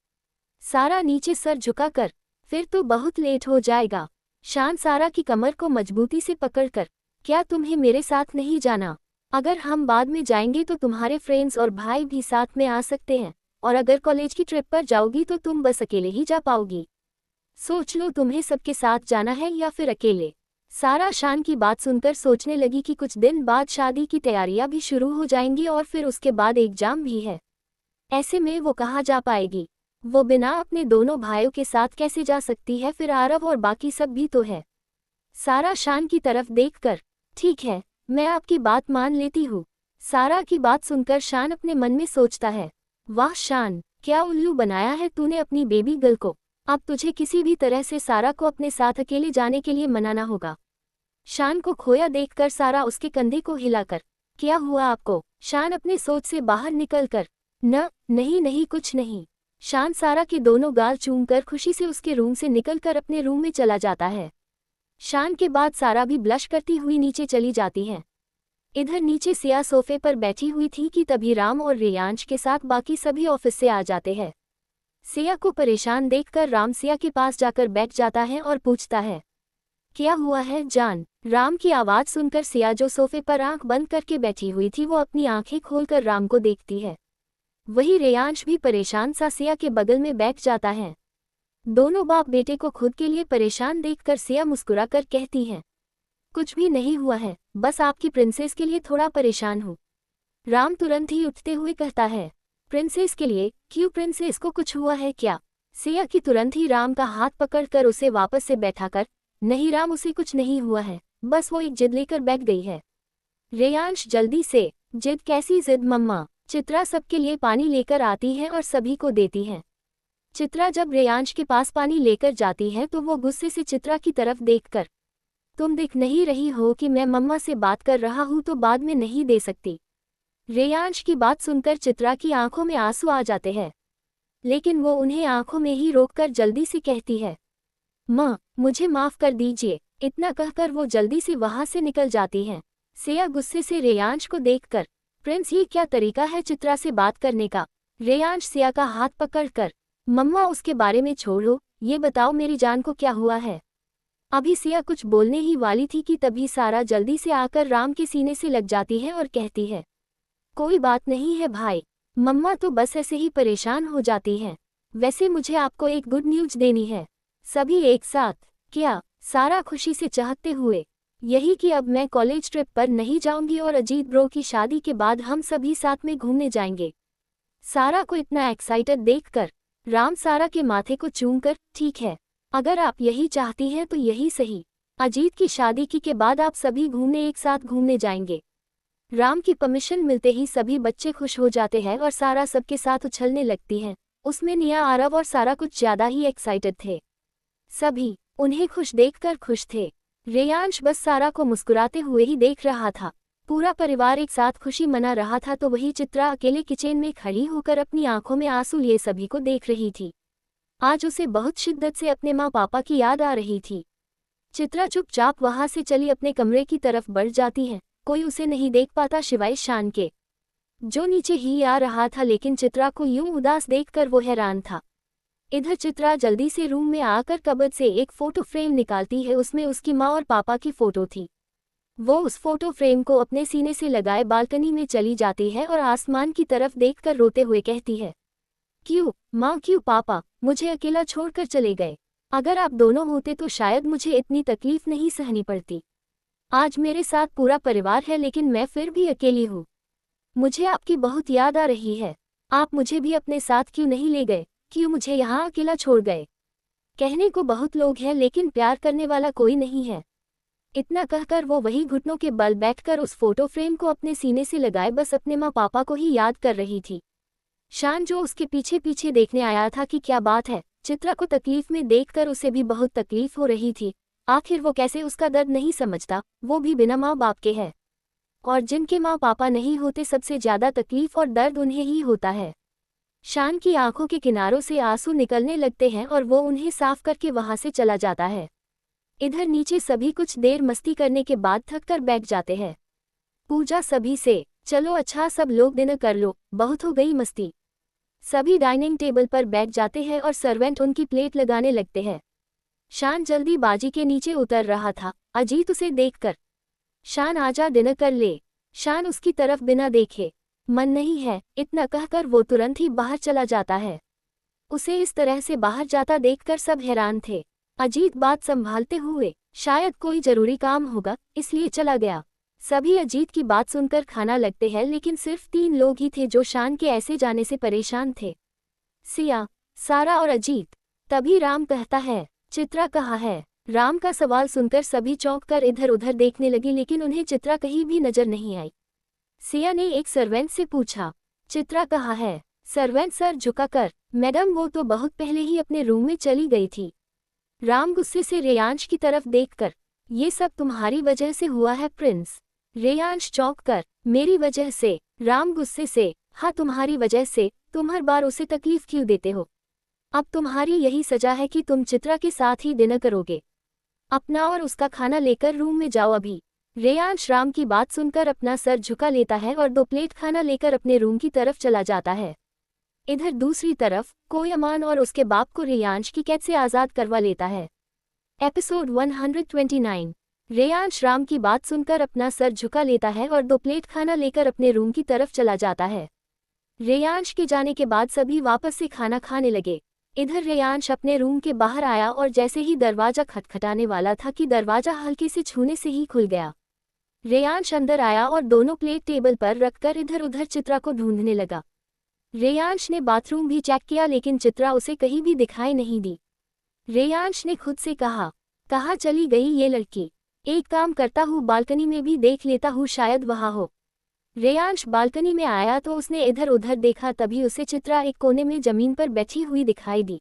सारा नीचे सर झुकाकर, फिर तो बहुत लेट हो जाएगा। शान सारा की कमर को मजबूती से पकड़कर, क्या तुम्हें मेरे साथ नहीं जाना? अगर हम बाद में जाएंगे तो तुम्हारे फ्रेंड्स और भाई भी साथ में आ सकते हैं, और अगर कॉलेज की ट्रिप पर जाओगी तो तुम बस अकेले ही जा पाओगी। सोच लो तुम्हें सबके साथ जाना है या फिर अकेले। सारा शान की बात सुनकर सोचने लगी कि कुछ दिन बाद शादी की तैयारियां भी शुरू हो जाएंगी और फिर उसके बाद एग्जाम भी है। ऐसे में वो कहाँ जा पाएगी? वो बिना अपने दोनों भाइयों के साथ कैसे जा सकती है? फिर आरव और बाकी सब भी तो है। सारा शान की तरफ देखकर, ठीक है, मैं आपकी बात मान लेती हूँ। सारा की बात सुनकर शान अपने मन में सोचता है, वाह शान, क्या उल्लू बनाया है तूने अपनी बेबी गर्ल को। अब तुझे किसी भी तरह से सारा को अपने साथ अकेले जाने के लिए मनाना होगा। शान को खोया देखकर सारा उसके कंधे को हिलाकर, क्या हुआ आपको? शान अपने सोच से बाहर निकलकर, नहीं नहीं कुछ नहीं। शान सारा के दोनों गाल चूमकर खुशी से उसके रूम से निकलकर अपने रूम में चला जाता है। शान के बाद सारा भी ब्लश करती हुई नीचे चली जाती है। इधर नीचे सिया सोफे पर बैठी हुई थी कि तभी राम और रेयांश के साथ बाकी सभी ऑफिस से आ जाते हैं। सिया को परेशान देखकर राम सिया के पास जाकर बैठ जाता है और पूछता है, क्या हुआ है जान? राम की आवाज सुनकर सिया जो सोफे पर आंख बंद करके बैठी हुई थी वो अपनी आंखें खोलकर राम को देखती है। वही रेयांश भी परेशान सा सिया के बगल में बैठ जाता है। दोनों बाप बेटे को खुद के लिए परेशान देखकर सिया मुस्कुराकर कहती है, कुछ भी नहीं हुआ है, बस आपकी प्रिंसेस के लिए थोड़ा परेशान हूँ। राम तुरंत ही उठते हुए कहता है, प्रिंसेस के लिए? क्यों, प्रिंसेस को कुछ हुआ है क्या? सिया की तुरंत ही राम का हाथ पकड़कर उसे वापस से बैठाकर, नहीं राम, उसे कुछ नहीं हुआ है, बस वो एक जिद लेकर बैठ गई है। रेयांश जल्दी से, जिद कैसी जिद मम्मा? चित्रा सबके लिए पानी लेकर आती है और सभी को देती है। चित्रा जब रेयांश के पास पानी लेकर जाती है तो वो गुस्से से चित्रा की तरफ देखकर, तुम देख नहीं रही हो कि मैं मम्मा से बात कर रहा हूँ तो बाद में नहीं दे सकती। रेयांश की बात सुनकर चित्रा की आंखों में आंसू आ जाते हैं, लेकिन वो उन्हें आंखों में ही रोककर जल्दी से कहती है, माँ मुझे माफ कर दीजिए। इतना कहकर वो जल्दी से वहां से निकल जाती हैं। सिया गुस्से से रेयांश को देखकर, प्रिंस ये क्या तरीका है चित्रा से बात करने का? रेयांश सिया का हाथ पकड़कर, मम्मा उसके बारे में छोड़ो, ये बताओ मेरी जान को क्या हुआ है? अभी सिया कुछ बोलने ही वाली थी कि तभी सारा जल्दी से आकर राम के सीने से लग जाती है और कहती है, कोई बात नहीं है भाई, मम्मा तो बस ऐसे ही परेशान हो जाती हैं। वैसे मुझे आपको एक गुड न्यूज देनी है। सभी एक साथ? क्या? सारा खुशी से चाहते हुए, यही कि अब मैं कॉलेज ट्रिप पर नहीं जाऊंगी और अजीत ब्रो की शादी के बाद हम सभी साथ में घूमने जाएंगे। सारा को इतना एक्साइटेड देखकर राम सारा के माथे को चूमकर, ठीक है, अगर आप यही चाहती हैं तो यही सही। अजीत की शादी के बाद आप सभी घूमने एक साथ घूमने जाएंगे। राम की परमिशन मिलते ही सभी बच्चे खुश हो जाते हैं और सारा सबके साथ उछलने लगती है। उसमें निया, आरव और सारा कुछ ज्यादा ही एक्साइटेड थे। सभी उन्हें खुश देखकर खुश थे। रेयांश बस सारा को मुस्कुराते हुए ही देख रहा था। पूरा परिवार एक साथ खुशी मना रहा था तो वही चित्रा अकेले किचन में खड़ी होकर अपनी आंखों में आंसू लिए सभी को देख रही थी। आज उसे बहुत शिद्दत से अपने माँ पापा की याद आ रही थी। चित्रा चुपचाप वहां से चली अपने कमरे की तरफ बढ़ जाती है। कोई उसे नहीं देख पाता सिवाय शान के, जो नीचे ही आ रहा था, लेकिन चित्रा को यूं उदास देखकर वो हैरान था। इधर चित्रा जल्दी से रूम में आकर कबर्ड से एक फोटो फ्रेम निकालती है। उसमें उसकी माँ और पापा की फोटो थी। वो उस फोटो फ्रेम को अपने सीने से लगाए बालकनी में चली जाती है और आसमान की तरफ देखकर रोते हुए कहती है, क्यों माँ, क्यों पापा, मुझे अकेला छोड़कर चले गए। अगर आप दोनों होते तो शायद मुझे इतनी तकलीफ नहीं सहनी पड़ती। आज मेरे साथ पूरा परिवार है लेकिन मैं फिर भी अकेली हूँ। मुझे आपकी बहुत याद आ रही है। आप मुझे भी अपने साथ क्यों नहीं ले गए, क्यों मुझे यहाँ अकेला छोड़ गए। कहने को बहुत लोग हैं लेकिन प्यार करने वाला कोई नहीं है। इतना कहकर वो वही घुटनों के बल बैठकर उस फोटो फ्रेम को अपने सीने से लगाए बस अपने माँ पापा को ही याद कर रही थी। शान जो उसके पीछे पीछे देखने आया था कि क्या बात है, चित्रा को तकलीफ में देखकर उसे भी बहुत तकलीफ हो रही थी। आखिर वो कैसे उसका दर्द नहीं समझता, वो भी बिना माँ बाप के है। और जिनके माँ पापा नहीं होते सबसे ज्यादा तकलीफ और दर्द उन्हें ही होता है। शान की आंखों के किनारों से आंसू निकलने लगते हैं और वो उन्हें साफ करके वहां से चला जाता है। इधर नीचे सभी कुछ देर मस्ती करने के बाद थक कर बैठ जाते हैं। पूजा सभी से, चलो अच्छा सब लोग डिनर कर लो, बहुत हो गई मस्ती। सभी डाइनिंग टेबल पर बैठ जाते हैं और सर्वेंट उनकी प्लेट लगाने लगते हैं। शान जल्दी बाजी के नीचे उतर रहा था। अजीत उसे देखकर, शान आजा डिनर कर ले। शान उसकी तरफ बिना देखे, मन नहीं है, इतना कहकर वो तुरंत ही बाहर चला जाता है। उसे इस तरह से बाहर जाता देखकर सब हैरान थे। अजीत बात संभालते हुए, शायद कोई जरूरी काम होगा इसलिए चला गया। सभी अजीत की बात सुनकर खाना लगते हैं लेकिन सिर्फ 3 लोग ही थे जो शान के ऐसे जाने से परेशान थे, सिया, सारा और अजीत। तभी राम कहता है, चित्रा कहाँ है। राम का सवाल सुनकर सभी चौंक कर इधर उधर देखने लगी लेकिन उन्हें चित्रा कहीं भी नजर नहीं आई। सिया ने एक सर्वेंट से पूछा, चित्रा कहाँ है। सर्वेंट सर झुकाकर, मैडम वो तो बहुत पहले ही अपने रूम में चली गई थी। राम गुस्से से रेयांश की तरफ देखकर, ये सब तुम्हारी वजह से हुआ है प्रिंस। रेयांश चौंक कर, मेरी वजह से। राम गुस्से से, हाँ तुम्हारी वजह से, तुम हर बार उसे तकलीफ क्यों देते हो। अब तुम्हारी यही सजा है कि तुम चित्रा के साथ ही डिनर करोगे। अपना और उसका खाना लेकर रूम में जाओ अभी। रेयांश राम की बात सुनकर अपना सर झुका लेता है और 2 प्लेट खाना लेकर अपने रूम की तरफ चला जाता है। इधर दूसरी तरफ कोयमान और उसके बाप को रेयांश की कैद से आज़ाद करवा लेता है। एपिसोड 129। रेयांश राम की बात सुनकर अपना सर झुका लेता है और 2 प्लेट खाना लेकर अपने रूम की तरफ चला जाता है। रेयांश के जाने के बाद सभी वापस से खाना खाने लगे। इधर रेयांश अपने रूम के बाहर आया और जैसे ही दरवाजा खटखटाने वाला था कि दरवाजा हल्के से छूने से ही खुल गया। रेयांश अंदर आया और दोनों प्लेट टेबल पर रखकर इधर उधर चित्रा को ढूंढने लगा। रेयांश ने बाथरूम भी चेक किया लेकिन चित्रा उसे कहीं भी दिखाई नहीं दी। रेयांश ने खुद से कहा, कहाँ चली गई ये लड़की। एक काम करता हूँ, बालकनी में भी देख लेता हूँ, शायद वहाँ हो। रेयांश बालकनी में आया तो उसने इधर उधर देखा, तभी उसे चित्रा एक कोने में जमीन पर बैठी हुई दिखाई दी।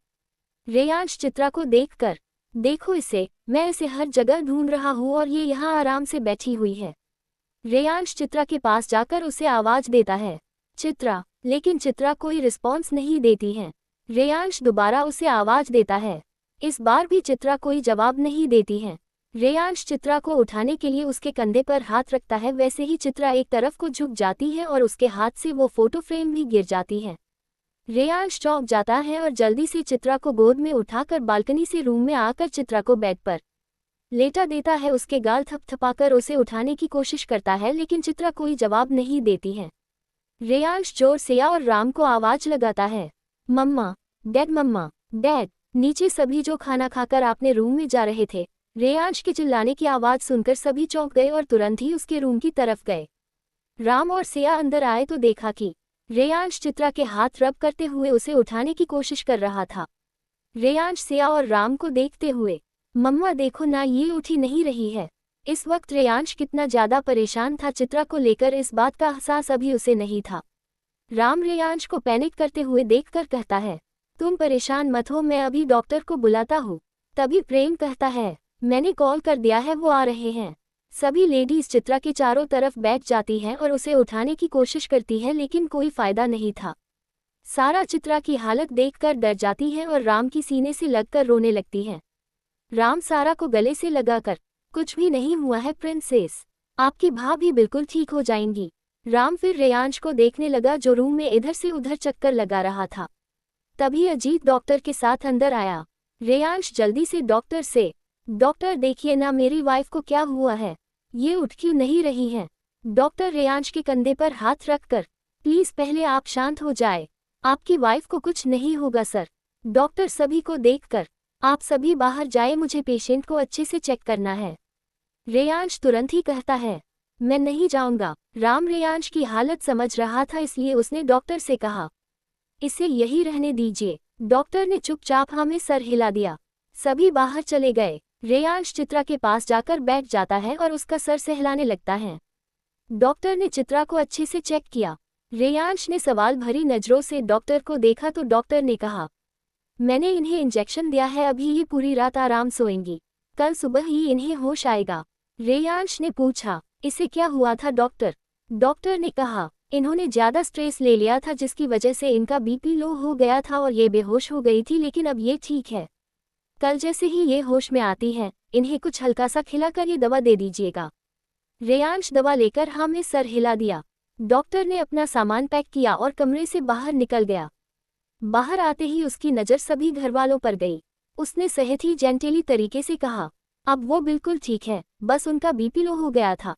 रेयांश चित्रा को देखकर, देखो इसे, मैं इसे हर जगह ढूंढ रहा हूँ और ये यहाँ आराम से बैठी हुई है। रेयांश चित्रा के पास जाकर उसे आवाज देता है, चित्रा, लेकिन चित्रा कोई रिस्पॉन्स नहीं देती है। रेयांश दोबारा उसे आवाज देता है, इस बार भी चित्रा कोई जवाब नहीं देती है। रेयांश चित्रा को उठाने के लिए उसके कंधे पर हाथ रखता है, वैसे ही चित्रा एक तरफ को झुक जाती है और उसके हाथ से वो फोटो फ्रेम भी गिर जाती है। रेयांश चौंक जाता है और जल्दी से चित्रा को गोद में उठाकर बालकनी से रूम में आकर चित्रा को बेड पर लेटा देता है। उसके गाल थपथपाकर उसे उठाने की कोशिश करता है लेकिन चित्रा कोई जवाब नहीं देती है। रेयांश जोर से और राम को आवाज लगाता है, मम्मा, डैड, मम्मा, डैड। नीचे सभी जो खाना खाकर अपने रूम में जा रहे थे, रेयांश के चिल्लाने की आवाज सुनकर सभी चौंक गए और तुरंत ही उसके रूम की तरफ गए। राम और सिया अंदर आए तो देखा कि रेयांश चित्रा के हाथ रब करते हुए उसे उठाने की कोशिश कर रहा था। रेयांश सिया और राम को देखते हुए, मम्मा देखो ना, ये उठी नहीं रही है। इस वक्त रेयांश कितना ज्यादा परेशान था चित्रा को लेकर, इस बात का एहसास अभी उसे नहीं था। राम रेयांश को पैनिक करते हुए देखकर कहता है, तुम परेशान मत हो, मैं अभी डॉक्टर को बुलाता हूँ। तभी प्रेम कहता है, मैंने कॉल कर दिया है, वो आ रहे हैं। सभी लेडीज चित्रा के चारों तरफ बैठ जाती हैं और उसे उठाने की कोशिश करती है लेकिन कोई फायदा नहीं था। सारा चित्रा की हालत देखकर डर जाती है और राम की सीने से लगकर रोने लगती है। राम सारा को गले से लगाकर, कुछ भी नहीं हुआ है प्रिंसेस, आपकी भाभी बिल्कुल ठीक हो जाएंगी। राम फिर रेयांश को देखने लगा जो रूम में इधर से उधर चक्कर लगा रहा था। तभी अजीत डॉक्टर के साथ अंदर आया। रेयांश जल्दी से डॉक्टर से, डॉक्टर देखिए ना मेरी वाइफ को क्या हुआ है, ये उठ क्यों नहीं रही है। डॉक्टर रेयांश के कंधे पर हाथ रखकर, प्लीज पहले आप शांत हो जाए, आपकी वाइफ को कुछ नहीं होगा सर। डॉक्टर सभी को देखकर, आप सभी बाहर जाए, मुझे पेशेंट को अच्छे से चेक करना है। रेयांश तुरंत ही कहता है, मैं नहीं जाऊंगा। राम रेयांश की हालत समझ रहा था, इसलिए उसने डॉक्टर से कहा, इसे यही रहने दीजिए। डॉक्टर ने चुपचाप हाँ में सर हिला दिया। सभी बाहर चले गए। रेयांश चित्रा के पास जाकर बैठ जाता है और उसका सर सहलाने लगता है। डॉक्टर ने चित्रा को अच्छे से चेक किया। रेयांश ने सवाल भरी नजरों से डॉक्टर को देखा तो डॉक्टर ने कहा, मैंने इन्हें इंजेक्शन दिया है, अभी ये पूरी रात आराम सोएंगी, कल सुबह ही इन्हें होश आएगा। रेयांश ने पूछा, इसे क्या हुआ था डॉक्टर? डॉक्टर ने कहा, इन्होंने ज्यादा स्ट्रेस ले लिया था जिसकी वजह से इनका बीपी लो हो गया था और ये बेहोश हो गई थी, लेकिन अब ये ठीक है। कल जैसे ही ये होश में आती है, इन्हें कुछ हल्का सा खिलाकर ये दवा दे दीजिएगा। रेयांश दवा लेकर हाँ में सर हिला दिया। डॉक्टर ने अपना सामान पैक किया और कमरे से बाहर निकल गया। बाहर आते ही उसकी नज़र सभी घरवालों पर गई। उसने सहज ही जेंटली तरीके से कहा, अब वो बिल्कुल ठीक है, बस उनका बीपी लो हो गया था,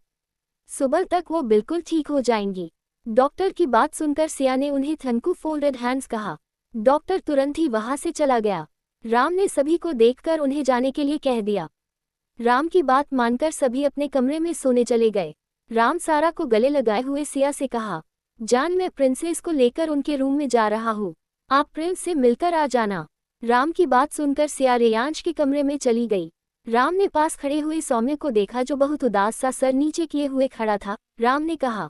सुबह तक वो बिल्कुल ठीक हो जाएंगी। डॉक्टर की बात सुनकर सिया ने उन्हें थैंक यू फोल्डेड हैंड्स कहा। डॉक्टर तुरंत ही वहां से चला गया। राम ने सभी को देखकर उन्हें जाने के लिए कह दिया। राम की बात मानकर सभी अपने कमरे में सोने चले गए। राम सारा को गले लगाए हुए सिया से कहा, जान मैं प्रिंसेस को लेकर उनके रूम में जा रहा हूँ, आप प्रिंस से मिलकर आ जाना। राम की बात सुनकर सिया रेयांश के कमरे में चली गई। राम ने पास खड़े हुए सौम्य को देखा जो बहुत उदास सा सर नीचे किए हुए खड़ा था। राम ने कहा,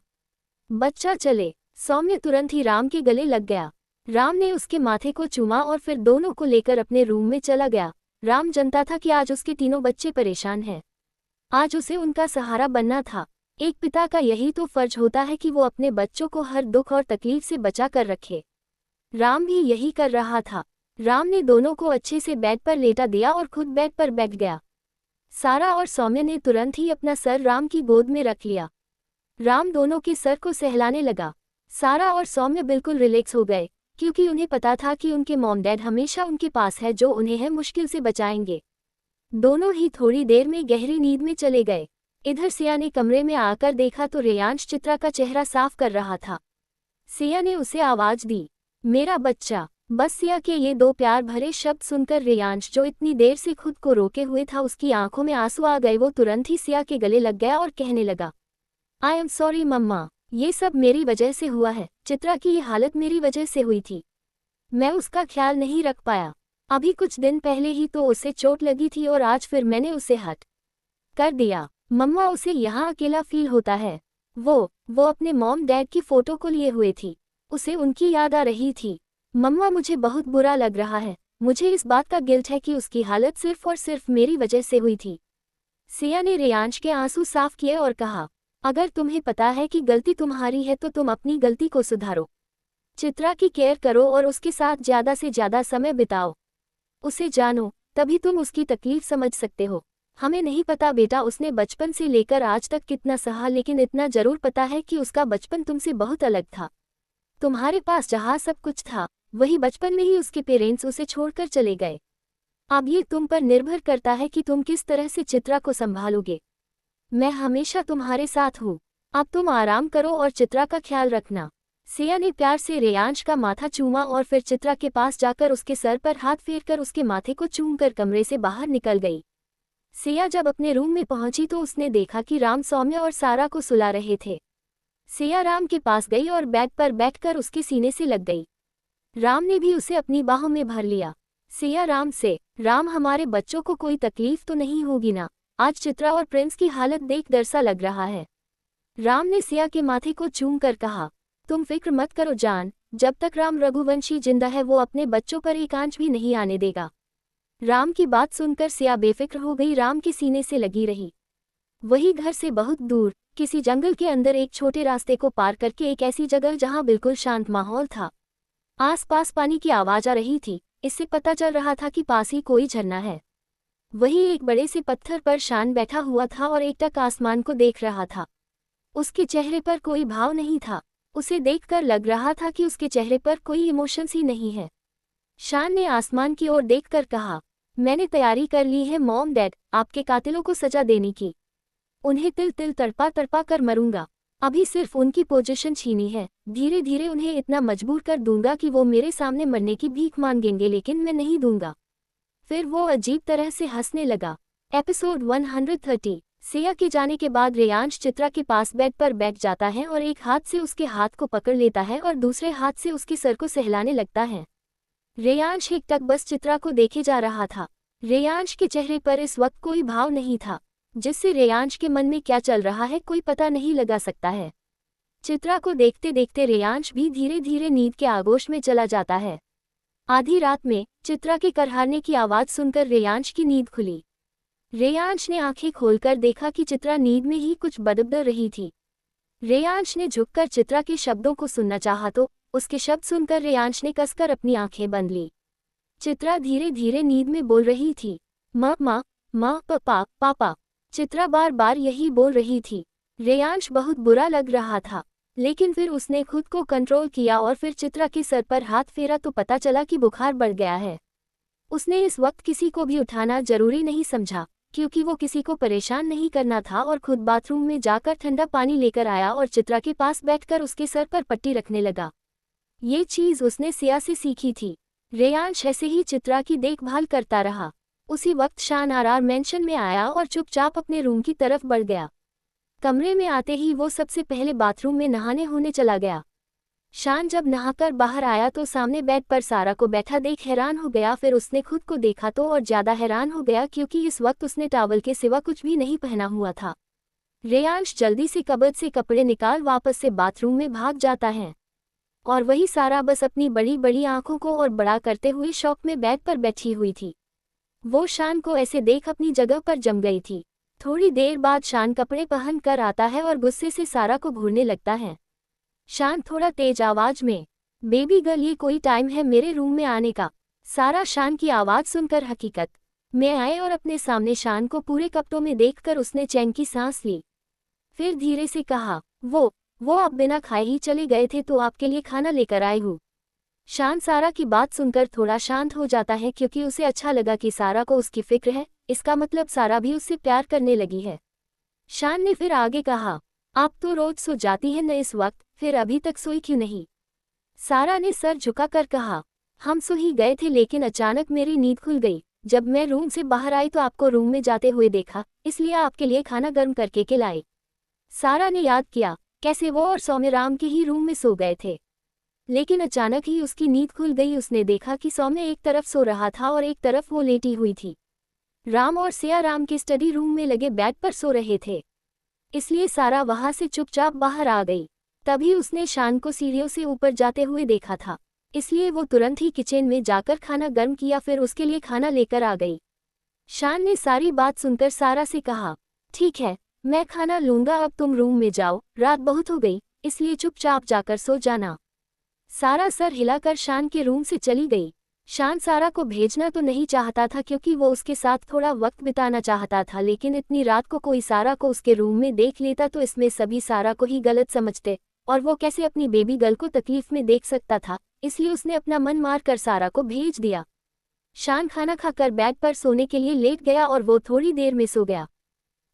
बच्चा चले। सौम्य तुरंत ही राम के गले लग गया। राम ने उसके माथे को चूमा और फिर दोनों को लेकर अपने रूम में चला गया। राम जानता था कि आज उसके तीनों बच्चे परेशान हैं। आज उसे उनका सहारा बनना था। एक पिता का यही तो फर्ज होता है कि वो अपने बच्चों को हर दुख और तकलीफ से बचा कर रखे। राम भी यही कर रहा था। राम ने दोनों को अच्छे से बेड पर लेटा दिया और खुद बेड पर बैठ गया। सारा और सौम्य ने तुरंत ही अपना सर राम की गोद में रख लिया। राम दोनों के सर को सहलाने लगा। सारा और सौम्य बिल्कुल रिलैक्स हो गए, क्योंकि उन्हें पता था कि उनके मॉम डैड हमेशा उनके पास है जो उन्हें है मुश्किल से बचाएंगे। दोनों ही थोड़ी देर में गहरी नींद में चले गए। इधर सिया ने कमरे में आकर देखा तो रेयांश चित्रा का चेहरा साफ कर रहा था। सिया ने उसे आवाज दी, मेरा बच्चा। बस सिया के ये दो प्यार भरे शब्द सुनकर रेयांश जो इतनी देर से खुद को रोके हुए था उसकी आंखों में आंसू आ गए। वो तुरंत ही सिया के गले लग गया और कहने लगा, आई एम सॉरी मम्मा, ये सब मेरी वजह से हुआ है। चित्रा की ये हालत मेरी वजह से हुई थी, मैं उसका ख्याल नहीं रख पाया। अभी कुछ दिन पहले ही तो उसे चोट लगी थी और आज फिर मैंने उसे हट कर दिया। मम्मा उसे यहाँ अकेला फील होता है। वो अपने मॉम डैड की फोटो को लिए हुए थी, उसे उनकी याद आ रही थी। मम्मा मुझे बहुत बुरा लग रहा है, मुझे इस बात का गिल्ट है कि उसकी हालत सिर्फ और सिर्फ मेरी वजह से हुई थी। सिया ने रेयांश के आंसू साफ किए और कहा, अगर तुम्हें पता है कि गलती तुम्हारी है तो तुम अपनी गलती को सुधारो। चित्रा की केयर करो और उसके साथ ज़्यादा से ज़्यादा समय बिताओ। उसे जानो, तभी तुम उसकी तकलीफ समझ सकते हो। हमें नहीं पता बेटा उसने बचपन से लेकर आज तक कितना सहा, लेकिन इतना जरूर पता है कि उसका बचपन तुमसे बहुत अलग था। तुम्हारे पास जहाँ सब कुछ था वही बचपन में ही उसके पेरेंट्स उसे छोड़कर चले गए। अब ये तुम पर निर्भर करता है कि तुम किस तरह से चित्रा को संभालोगे। मैं हमेशा तुम्हारे साथ हूँ। अब तुम आराम करो और चित्रा का ख्याल रखना। सिया ने प्यार से रेयांश का माथा चूमा और फिर चित्रा के पास जाकर उसके सर पर हाथ फेरकर उसके माथे को चूमकर कमरे से बाहर निकल गई। सिया जब अपने रूम में पहुंची तो उसने देखा कि राम सौम्य और सारा को सुला रहे थे। सिया राम के पास गई और बेड पर बैठकर उसके सीने से लग गई। राम ने भी उसे अपनी बाहों में भर लिया। सिया राम से, राम हमारे बच्चों को कोई तकलीफ तो नहीं होगी ना? आज चित्रा और प्रिंस की हालत देख डर सा लग रहा है। राम ने सिया के माथे को चूम कर कहा, तुम फिक्र मत करो जान, जब तक राम रघुवंशी जिंदा है वो अपने बच्चों पर एक आंच भी नहीं आने देगा। राम की बात सुनकर सिया बेफिक्र हो गई, राम के सीने से लगी रही। वही घर से बहुत दूर किसी जंगल के अंदर एक छोटे रास्ते को पार करके एक ऐसी जगह जहां बिल्कुल शांत माहौल था। आसपास पानी की आवाज आ रही थी, इससे पता चल रहा था कि पास ही कोई झरना है। वही एक बड़े से पत्थर पर शान बैठा हुआ था और एकटक आसमान को देख रहा था। उसके चेहरे पर कोई भाव नहीं था। उसे देखकर लग रहा था कि उसके चेहरे पर कोई इमोशंस ही नहीं है। शान ने आसमान की ओर देखकर कहा, मैंने तैयारी कर ली है मॉम डैड, आपके कातिलों को सजा देने की। उन्हें तिल तिल तड़पा तड़पा कर मरूंगा। अभी सिर्फ उनकी पोजीशन छीनी है, धीरे धीरे उन्हें इतना मजबूर कर दूंगा कि वो मेरे सामने मरने की भीख मांगेंगे, लेकिन मैं नहीं दूंगा। फिर वो अजीब तरह से हंसने लगा। एपिसोड 130। सिया के जाने के बाद रेयांश चित्रा के पास बेड पर बैठ जाता है और एक हाथ से उसके हाथ को पकड़ लेता है और दूसरे हाथ से उसके सर को सहलाने लगता है। रेयांश एकटक बस चित्रा को देखे जा रहा था। रेयांश के चेहरे पर इस वक्त कोई भाव नहीं था, जिससे रेयांश के मन में क्या चल रहा है कोई पता नहीं लगा सकता है। चित्रा को देखते देखते रेयांश भी धीरे धीरे नींद के आगोश में चला जाता है। आधी रात में चित्रा के करहारने की आवाज सुनकर रेयांश की नींद खुली। रेयांश ने आंखें खोलकर देखा कि चित्रा नींद में ही कुछ बड़बड़ रही थी। रेयांश ने झुककर चित्रा के शब्दों को सुनना चाहा तो उसके शब्द सुनकर रेयांश ने कसकर अपनी आंखें बंद ली। चित्रा धीरे धीरे नींद में बोल रही थी, माँ माँ माँ पापा पापा। चित्रा बार बार यही बोल रही थी। रेयांश बहुत बुरा लग रहा था, लेकिन फिर उसने खुद को कंट्रोल किया और फिर चित्रा के सर पर हाथ फेरा तो पता चला कि बुखार बढ़ गया है। उसने इस वक्त किसी को भी उठाना जरूरी नहीं समझा, क्योंकि वो किसी को परेशान नहीं करना था, और खुद बाथरूम में जाकर ठंडा पानी लेकर आया और चित्रा के पास बैठकर उसके सर पर पट्टी रखने लगा। ये चीज उसने सिया से सीखी थी। रेयांश ऐसे ही चित्रा की देखभाल करता रहा। उसी वक्त शान आरआर मेंशन में आया और चुपचाप अपने रूम की तरफ बढ़ गया। कमरे में आते ही वो सबसे पहले बाथरूम में नहाने होने चला गया। शान जब नहाकर बाहर आया तो सामने बेड पर सारा को बैठा देख हैरान हो गया। फिर उसने खुद को देखा तो और ज्यादा हैरान हो गया, क्योंकि इस वक्त उसने टॉवल के सिवा कुछ भी नहीं पहना हुआ था। रेयांश जल्दी से कबर्ड से कपड़े निकाल वापस से बाथरूम में भाग जाता है, और वही सारा बस अपनी बड़ी बड़ी आंखों को और बड़ा करते हुए शौक में बेड पर बैठी हुई थी। वो शान को ऐसे देख अपनी जगह पर जम गई थी। थोड़ी देर बाद शान कपड़े पहन कर आता है और गुस्से से सारा को घूरने लगता है। शान थोड़ा तेज आवाज में, बेबी गर्ल ये कोई टाइम है मेरे रूम में आने का। सारा शान की आवाज सुनकर हकीकत में आए और अपने सामने शान को पूरे कपड़ों में देखकर उसने चैन की सांस ली। फिर धीरे से कहा, वो आप बिना खाए ही चले गए थे तो आपके लिए खाना लेकर आई हूँ। शान सारा की बात सुनकर थोड़ा शांत हो जाता है, क्योंकि उसे अच्छा लगा कि सारा को उसकी फिक्र है। इसका मतलब सारा भी उससे प्यार करने लगी है। शान ने फिर आगे कहा, आप तो रोज सो जाती हैं न इस वक्त, फिर अभी तक सोई क्यों नहीं? सारा ने सर झुकाकर कहा, हम सो ही गए थे, लेकिन अचानक मेरी नींद खुल गई। जब मैं रूम से बाहर आई तो आपको रूम में जाते हुए देखा, इसलिए आपके लिए खाना गर्म करके के लाई। सारा ने याद किया कैसे वो और सौम्य राम के ही रूम में सो गए थे, लेकिन अचानक ही उसकी नींद खुल गई। उसने देखा कि सौम्य एक तरफ सो रहा था और एक तरफ वो लेटी हुई थी। राम और सिया राम के स्टडी रूम में लगे बेड पर सो रहे थे, इसलिए सारा वहां से चुपचाप बाहर आ गई। तभी उसने शान को सीढ़ियों से ऊपर जाते हुए देखा था, इसलिए वो तुरंत ही किचन में जाकर खाना गर्म किया, फिर उसके लिए खाना लेकर आ गई। शान ने सारी बात सुनकर सारा से कहा, ठीक है मैं खाना लूंगा, अब तुम रूम में जाओ, रात बहुत हो गई, इसलिए चुपचाप जाकर सो जाना। सारा सर हिलाकर शान के रूम से चली गई। शान सारा को भेजना तो नहीं चाहता था, क्योंकि वो उसके साथ थोड़ा वक्त बिताना चाहता था, लेकिन इतनी रात को कोई सारा को उसके रूम में देख लेता तो इसमें सभी सारा को ही गलत समझते, और वो कैसे अपनी बेबी गर्ल को तकलीफ में देख सकता था। इसलिए उसने अपना मन मार कर सारा को भेज दिया। शान खाना खाकर बेड पर सोने के लिए लेट गया और वो थोड़ी देर में सो गया।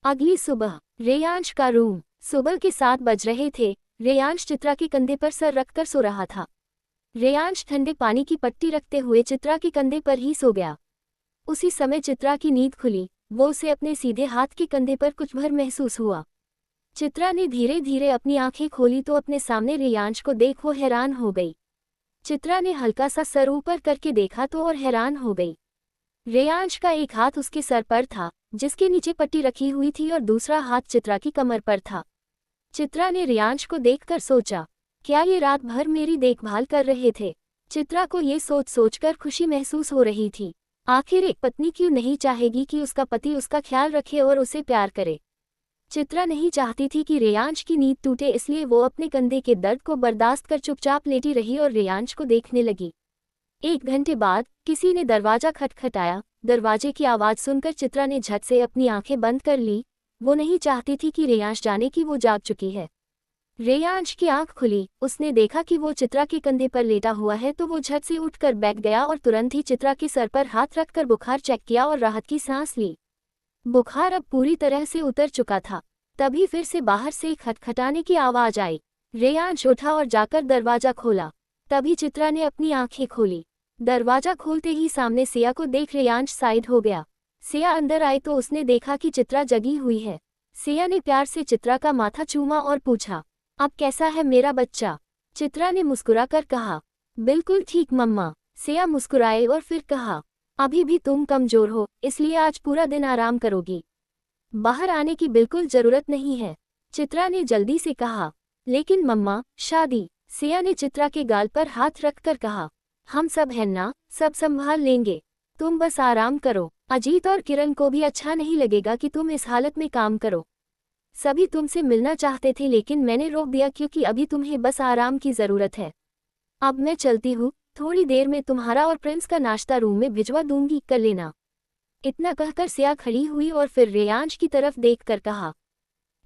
अगली सुबह रेयांश का रूम। सुबह के 7 बज रहे थे। रेयांश चित्रा के कंधे पर सर रखकर सो रहा था। रेयांश ठंडे पानी की पट्टी रखते हुए चित्रा के कंधे पर ही सो गया। उसी समय चित्रा की नींद खुली। वो उसे अपने सीधे हाथ के कंधे पर कुछ भर महसूस हुआ। चित्रा ने धीरे धीरे अपनी आंखें खोली तो अपने सामने रेयांश को देख वो हैरान हो गई। चित्रा ने हल्का सा सर ऊपर करके देखा तो और हैरान हो गई। रेयांश का एक हाथ उसके सर पर था, जिसके नीचे पट्टी रखी हुई थी, और दूसरा हाथ चित्रा की कमर पर था। चित्रा ने रेयांश को देखकर सोचा, क्या ये रात भर मेरी देखभाल कर रहे थे? चित्रा को ये सोच सोचकर खुशी महसूस हो रही थी। आखिर एक पत्नी क्यों नहीं चाहेगी कि उसका पति उसका ख्याल रखे और उसे प्यार करे? चित्रा नहीं चाहती थी कि रेयांश की नींद टूटे, इसलिए वो अपने कंधे के दर्द को बर्दाश्त कर चुपचाप लेटी रही और रेयांश को देखने लगी। 1 घंटे बाद किसी ने दरवाजा खटखटाया। दरवाजे की आवाज़ सुनकर चित्रा ने झट से अपनी आंखें बंद कर ली। वो नहीं चाहती थी कि रेयांश जाने कि वो जाग चुकी है। रेयांश की आंख खुली, उसने देखा कि वो चित्रा के कंधे पर लेटा हुआ है तो वो झट से उठकर बैठ गया और तुरंत ही चित्रा के सर पर हाथ रखकर बुखार चेक किया और राहत की सांस ली। बुखार अब पूरी तरह से उतर चुका था। तभी फिर से बाहर से एक खटखटाने की आवाज आई। रेयांश उठा और जाकर दरवाजा खोला। तभी चित्रा ने अपनी आंखें खोली। दरवाजा खोलते ही सामने सिया को देख रेयांश साइड हो गया। सिया अंदर आई तो उसने देखा कि चित्रा जगी हुई है। सिया ने प्यार से चित्रा का माथा चूमा और पूछा, अब कैसा है मेरा बच्चा? चित्रा ने मुस्कुराकर कहा, बिल्कुल ठीक मम्मा। सिया मुस्कुराए और फिर कहा, अभी भी तुम कमजोर हो, इसलिए आज पूरा दिन आराम करोगी। बाहर आने की बिल्कुल जरूरत नहीं है, चित्रा ने जल्दी से कहा। लेकिन मम्मा, शादी। सिया ने चित्रा के गाल पर हाथ रखकर कहा, हम सब हैं ना, सब संभाल लेंगे, तुम बस आराम करो। अजीत और किरण को भी अच्छा नहीं लगेगा कि तुम इस हालत में काम करो। सभी तुमसे मिलना चाहते थे लेकिन मैंने रोक दिया क्योंकि अभी तुम्हें बस आराम की जरूरत है। अब मैं चलती हूँ, थोड़ी देर में तुम्हारा और प्रिंस का नाश्ता रूम में भिजवा दूंगी, कर लेना। इतना कहकर सिया खड़ी हुई और फिर रेयांश की तरफ देखकर कहा,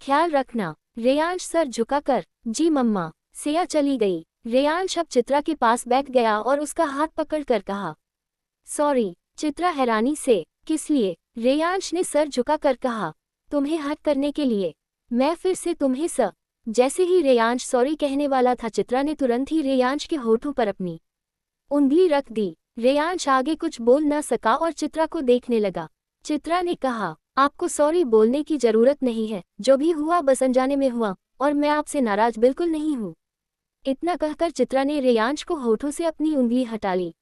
ख्याल रखना। रेयांश सर झुकाकर, जी मम्मा। सिया चली गई। रेयांश अब चित्रा के पास बैठ गया और उसका हाथ पकड़कर कहा, सॉरी। चित्रा हैरानी से, किस लिए? रेयांश ने सर झुकाकर कहा, तुम्हें हर्ट करने के लिए। मैं फिर से तुम्हें जैसे ही रेयांश सॉरी कहने वाला था चित्रा ने तुरंत ही रेयांश के होठों पर अपनी उंगली रख दी। रेयांश आगे कुछ बोल न सका और चित्रा को देखने लगा। चित्रा ने कहा, आपको सॉरी बोलने की जरूरत नहीं है, जो भी हुआ बस अनजाने में हुआ और मैं आपसे नाराज बिल्कुल नहीं हूँ। इतना कहकर चित्रा ने रेयांश को होठों से अपनी उंगली हटा ली।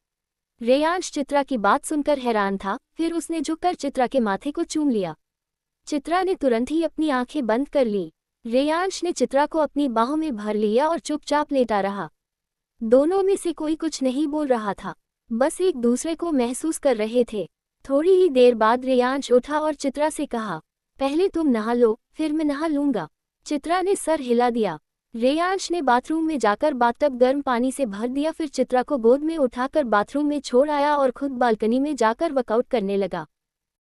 रेयांश चित्रा की बात सुनकर हैरान था, फिर उसने झुककर चित्रा के माथे को चूम लिया। चित्रा ने तुरंत ही अपनी आंखें बंद कर ली। रेयांश ने चित्रा को अपनी बाहों में भर लिया और चुपचाप लेटा रहा। दोनों में से कोई कुछ नहीं बोल रहा था, बस एक दूसरे को महसूस कर रहे थे। थोड़ी ही देर बाद रेयांश उठा और चित्रा से कहा, पहले तुम नहा लो, फिर मैं नहा लूंगा। चित्रा ने सर हिला दिया। रेयांश ने बाथरूम में जाकर बाथटब गर्म पानी से भर दिया, फिर चित्रा को गोद में उठाकर बाथरूम में छोड़ आया और खुद बालकनी में जाकर वर्कआउट करने लगा।